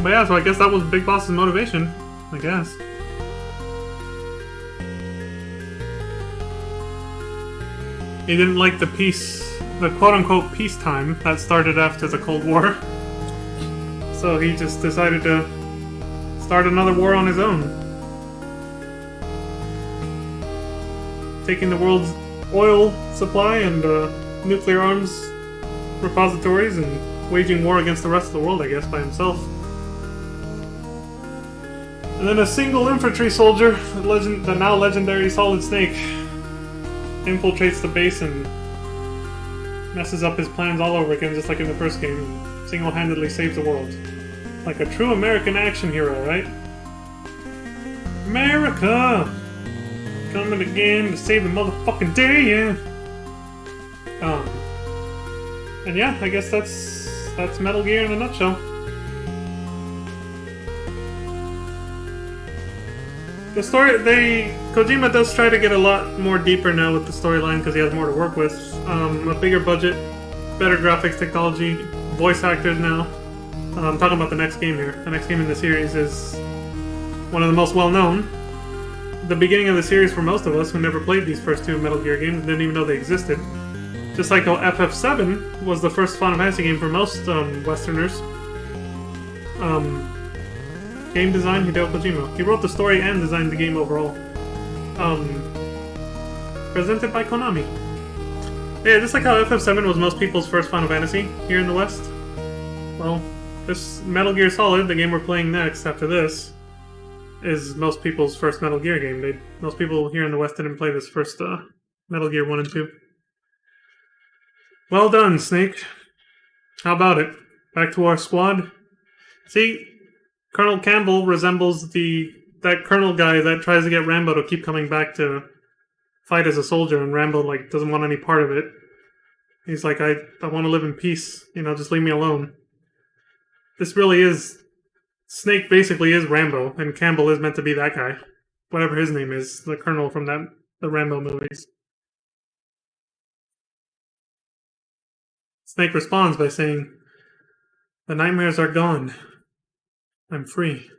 But yeah, so I guess that was Big Boss's motivation, I guess. He didn't like the quote-unquote peacetime that started after the Cold War. So he just decided to start another war on his own. Taking the world's oil supply and nuclear arms repositories and waging war against the rest of the world, I guess, by himself. And then a single infantry soldier, the now legendary Solid Snake, infiltrates the base and messes up his plans all over again, just like in the first game, and single-handedly saves the world. Like a true American action hero, right? America! Coming again to save the motherfucking day, yeah! And yeah, I guess that's Metal Gear in a nutshell. The story, Kojima does try to get a lot more deeper now with the storyline because he has more to work with. A bigger budget, better graphics technology, voice actors now. I'm talking about the next game here. The next game in the series is one of the most well-known. The beginning of the series for most of us who never played these first two Metal Gear games didn't even know they existed. Just like how FF7 was the first Final Fantasy game for most Westerners. Game design, Hideo Kojima. He wrote the story and designed the game overall. Presented by Konami. Yeah, just like how FF7 was most people's first Final Fantasy here in the West. Well, this Metal Gear Solid, the game we're playing next after this, is most people's first Metal Gear game. Most people here in the West didn't play this first Metal Gear 1 and 2. Well done, Snake. How about it? Back to our squad? See, Colonel Campbell resembles that Colonel guy that tries to get Rambo to keep coming back to fight as a soldier, and Rambo doesn't want any part of it. He's like, I want to live in peace, just leave me alone. This really is... Snake basically is Rambo, and Campbell is meant to be that guy. Whatever his name is, the Colonel from the Rambo movies. Snake responds by saying, "The nightmares are gone. I'm free."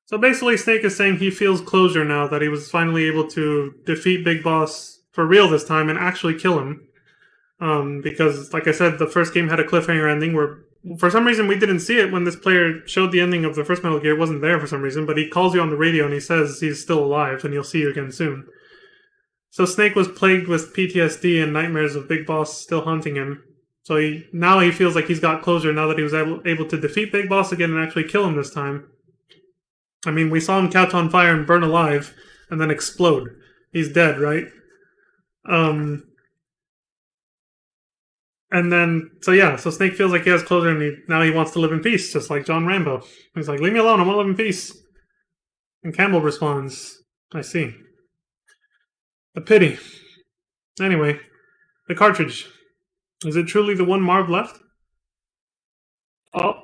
So basically, Snake is saying he feels closure now that he was finally able to defeat Big Boss for real this time and actually kill him. Because, like I said, the first game had a cliffhanger ending where, for some reason, we didn't see it when this player showed the ending of the first Metal Gear. It wasn't there for some reason, but he calls you on the radio and he says he's still alive and he'll see you again soon. So Snake was plagued with PTSD and nightmares of Big Boss still haunting him. So now he feels like he's got closure now that he was able to defeat Big Boss again and actually kill him this time. I mean, we saw him catch on fire and burn alive and then explode. He's dead, right? And then, so Snake feels like he has closure and now he wants to live in peace, just like John Rambo. He's like, leave me alone, I want to live in peace. And Campbell responds, I see. A pity. Anyway, the cartridge. Is it truly the one Marv left? Oh,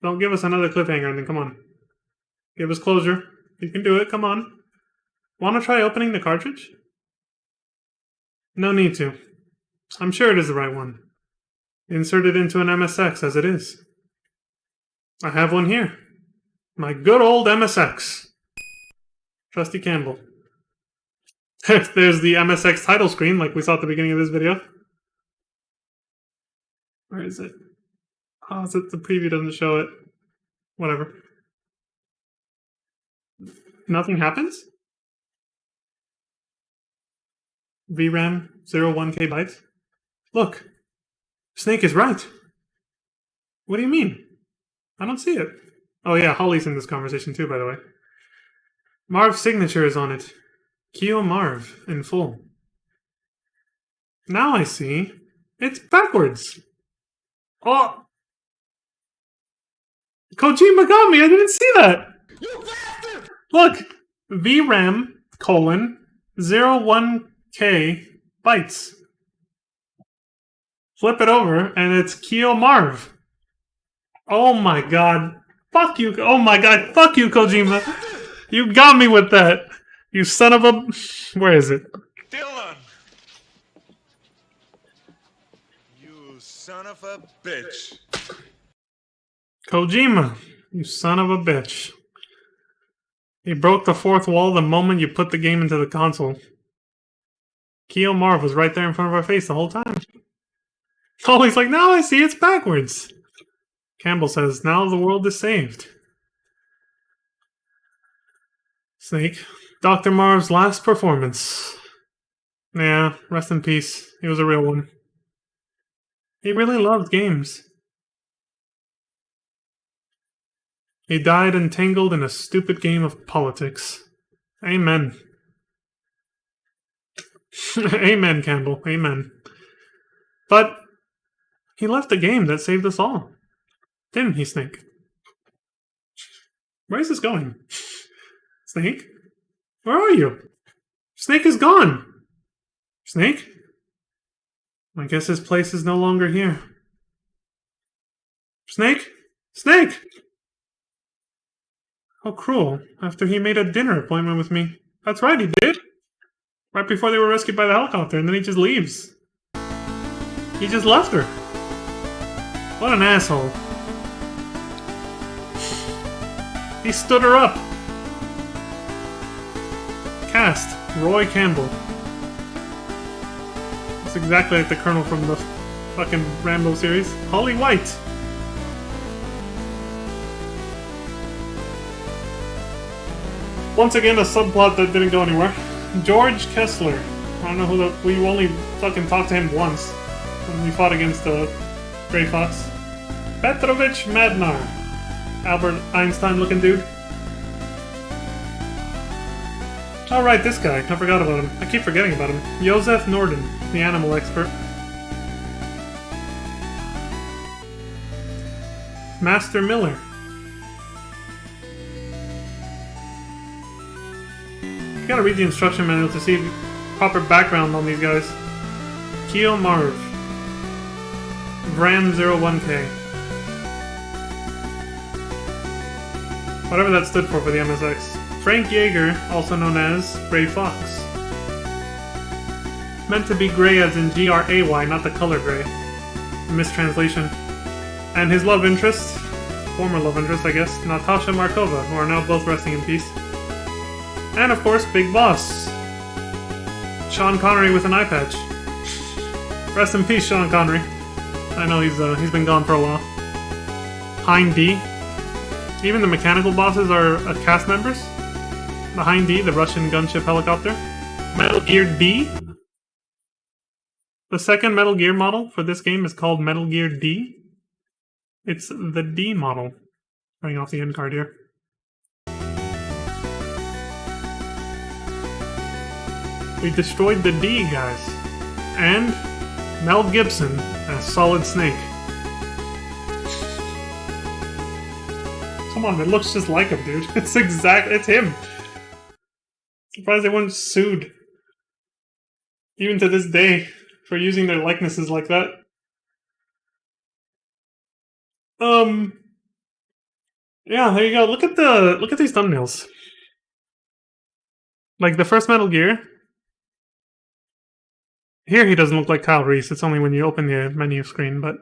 don't give us another cliffhanger then, come on. Give us closure. You can do it, come on. Want to try opening the cartridge? No need to. I'm sure it is the right one. Insert it into an MSX as it is. I have one here. My good old MSX. Trusty Campbell. There's the MSX title screen like we saw at the beginning of this video. Where is it? Oh, is it the preview doesn't show it? Whatever. Nothing happens? VRAM 01K bytes? Look! Snake is right! What do you mean? I don't see it. Oh yeah, Holly's in this conversation too, by the way. Marv's signature is on it. Kyo Marv, in full. Now I see. It's backwards! Oh! Kojima got me! I didn't see that! You bastard! Look! VRAM, 01K bytes. Flip it over, and it's Kyo Marv. Oh my god. Fuck you. Oh my god. Fuck you, Kojima. You got me with that. You son of a... Where is it? Dylan! You son of a bitch. Kojima. You son of a bitch. He broke the fourth wall the moment you put the game into the console. Kyo Marv was right there in front of our face the whole time. Oh, he's like, now I see it's backwards. Campbell says, now the world is saved. Snake. Dr. Marv's last performance. Yeah, rest in peace. He was a real one. He really loved games. He died entangled in a stupid game of politics. Amen. Amen, Campbell. Amen. But he left a game that saved us all. Didn't he, Snake? Where is this going? Snake? Where are you? Snake is gone! Snake? I guess his place is no longer here. Snake? Snake! How cruel. After he made a dinner appointment with me. That's right, he did. Right before they were rescued by the helicopter, and then he just leaves. He just left her. What an asshole. He stood her up. Cast, Roy Campbell. It's exactly like the Colonel from the fucking Rambo series. Holly White. Once again, a subplot that didn't go anywhere. George Kessler. I don't know who the... We only fucking talked to him once. When we fought against the Grey Fox. Petrovich Madnar. Albert Einstein looking dude. Alright, this guy. I forgot about him. I keep forgetting about him. Joseph Norden, the animal expert. Master Miller. You gotta read the instruction manual to see proper background on these guys. Keo Marv. Vram01K. Whatever that stood for the MSX. Frank Yeager, also known as Gray Fox. Meant to be gray as in G-R-A-Y, not the color gray. Mistranslation. And his love interest, former love interest I guess, Natasha Markova, who are now both resting in peace. And of course, Big Boss. Sean Connery with an eye patch. Rest in peace, Sean Connery. I know he's been gone for a while. Hein D. Even the mechanical bosses are cast members. The Hein D, the Russian gunship helicopter. Metal Gear D. The second Metal Gear model for this game is called Metal Gear D. It's the D model. Turning off the end card here. We destroyed the D, guys. And Mel Gibson as Solid Snake. Come on, it looks just like him, dude. It's him. Surprised they weren't sued. Even to this day, for using their likenesses like that. Yeah, there you go. Look at these thumbnails. Like the first Metal Gear. Here he doesn't look like Kyle Reese. It's only when you open the menu screen, but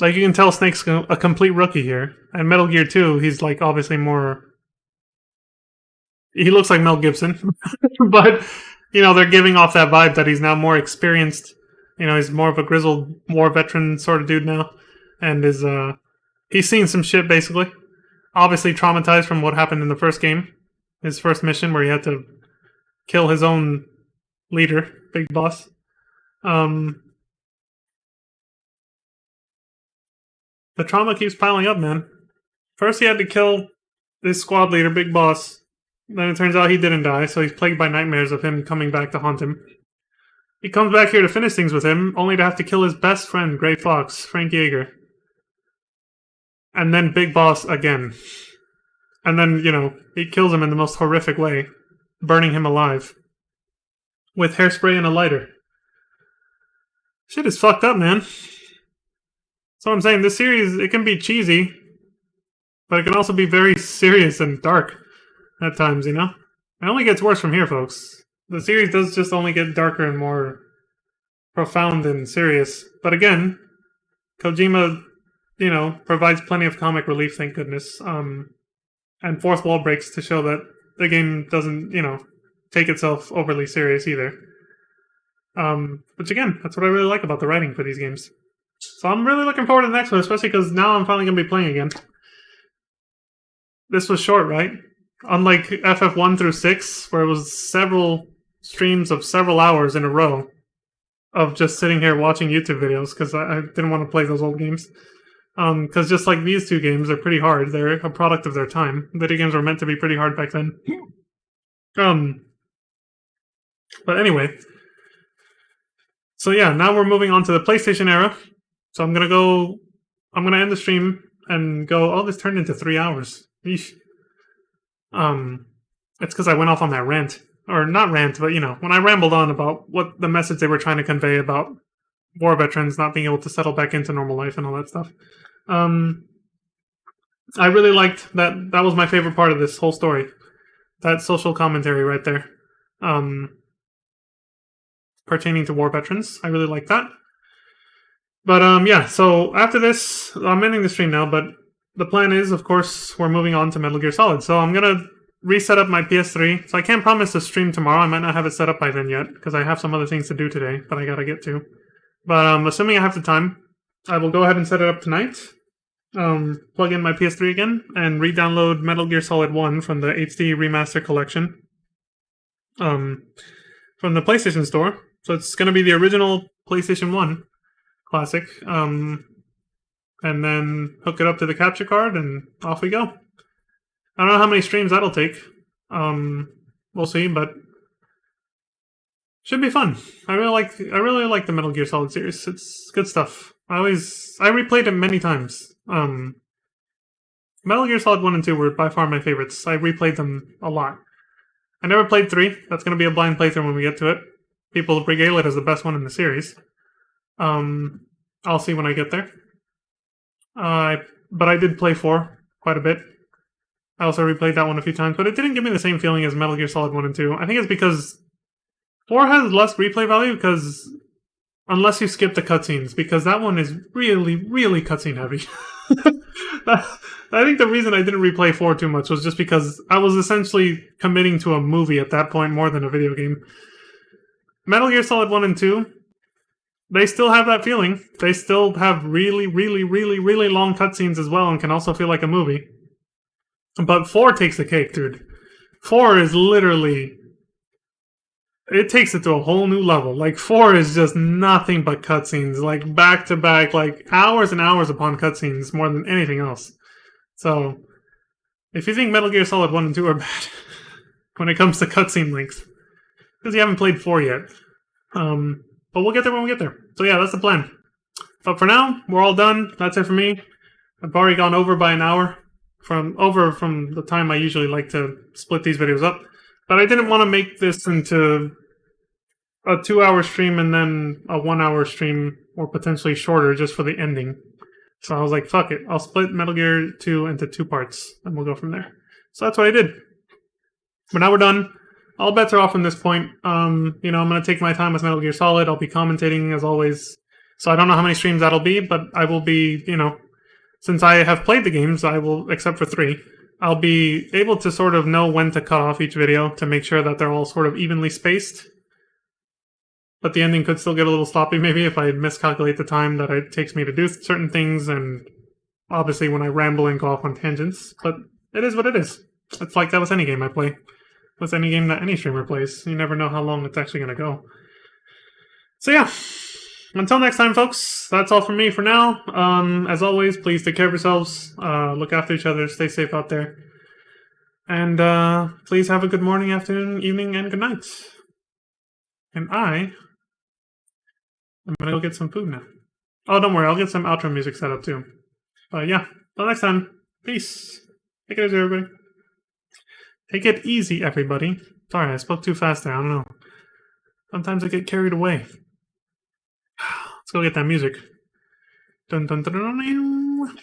like you can tell Snake's a complete rookie here. And Metal Gear 2, he's like obviously more... He looks like Mel Gibson, but you know, they're giving off that vibe that he's now more experienced. You know, he's more of a grizzled war veteran sort of dude now, and he's seen some shit basically. Obviously traumatized from what happened in the first game, his first mission where he had to kill his own leader, Big Boss. The trauma keeps piling up, man. First he had to kill this squad leader, Big Boss. Then it turns out he didn't die, so he's plagued by nightmares of him coming back to haunt him. He comes back here to finish things with him, only to have to kill his best friend, Gray Fox, Frank Yeager. And then Big Boss again. And then, you know, he kills him in the most horrific way, burning him alive. With hairspray and a lighter. Shit is fucked up, man. So I'm saying, this series, it can be cheesy, but it can also be very serious and dark at times, you know? It only gets worse from here, folks. The series does just only get darker and more profound and serious. But again, Kojima, you know, provides plenty of comic relief, thank goodness. And fourth wall breaks to show that the game doesn't, you know, take itself overly serious either. Which again, that's what I really like about the writing for these games. So I'm really looking forward to the next one, especially because now I'm finally going to be playing again. This was short, right? Unlike FF1 through 6, where it was several streams of several hours in a row of just sitting here watching YouTube videos, because I didn't want to play those old games. Because just like these two games, they're pretty hard. They're a product of their time. Video games were meant to be pretty hard back then. But anyway. So yeah, now we're moving on to the PlayStation era. So I'm going to end the stream and go, oh, this turned into 3 hours. Eesh. It's because I went off on that rant. Or not rant, but, you know, when I rambled on about what the message they were trying to convey about war veterans not being able to settle back into normal life and all that stuff. I really liked that. That was my favorite part of this whole story. That social commentary right there. Pertaining to war veterans. I really like that. But yeah, so after this, I'm ending the stream now, but the plan is, of course, we're moving on to Metal Gear Solid. So I'm gonna reset up my PS3. So I can't promise to stream tomorrow. I might not have it set up by then yet, because I have some other things to do today that I gotta get to. But assuming I have the time, I will go ahead and set it up tonight. Plug in my PS3 again, and re-download Metal Gear Solid 1 from the HD Remaster Collection. From the PlayStation Store. So it's gonna be the original PlayStation 1 classic. And then hook it up to the capture card, and off we go. I don't know how many streams that'll take. We'll see, but should be fun. I really like the Metal Gear Solid series. It's good stuff. I replayed it many times. Metal Gear Solid 1 and 2 were by far my favorites. I replayed them a lot. I never played 3. That's going to be a blind playthrough when we get to it. People regale it as the best one in the series. I'll see when I get there. But I did play 4 quite a bit. I also replayed that one a few times, but it didn't give me the same feeling as Metal Gear Solid 1 and 2. I think it's because 4 has less replay value, because unless you skip the cutscenes, because that one is really, really cutscene heavy. I think the reason I didn't replay 4 too much was just because I was essentially committing to a movie at that point more than a video game. Metal Gear Solid 1 and 2, they still have that feeling. They still have really, really, really, really long cutscenes as well, and can also feel like a movie. But 4 takes the cake, dude. 4 is literally... It takes it to a whole new level. Like, 4 is just nothing but cutscenes. Like, back to back, like, hours and hours upon cutscenes more than anything else. So, if you think Metal Gear Solid 1 and 2 are bad when it comes to cutscene length, because you haven't played 4 yet. But we'll get there when we get there. So yeah, that's the plan. But for now, we're all done. That's it for me. I've already gone over by an hour. From the time I usually like to split these videos up. But I didn't want to make this into a 2-hour stream and then a 1-hour stream, or potentially shorter, just for the ending. So I was like, fuck it. I'll split Metal Gear 2 into 2 parts, and we'll go from there. So that's what I did. But now we're done. All bets are off from this point. I'm going to take my time with Metal Gear Solid. I'll be commentating, as always. So I don't know how many streams that'll be, but I will be, since I have played the games, I will, except for 3, I'll be able to sort of know when to cut off each video to make sure that they're all sort of evenly spaced. But the ending could still get a little sloppy maybe if I miscalculate the time that it takes me to do certain things, and obviously when I ramble and go off on tangents. But it is what it is. It's like that with any game I play. With any game that any streamer plays. You never know how long it's actually going to go. So yeah. Until next time, folks, that's all from me for now. As always, please take care of yourselves. Look after each other. Stay safe out there. And please have a good morning, afternoon, evening, and good night. And I'm going to go get some food now. Oh, don't worry. I'll get some outro music set up, too. But yeah, until next time. Peace. Take it easy, everybody. Take it easy, everybody. Sorry, I spoke too fast there. I don't know. Sometimes I get carried away. Let's go get that music. Dun dun dun dun dun.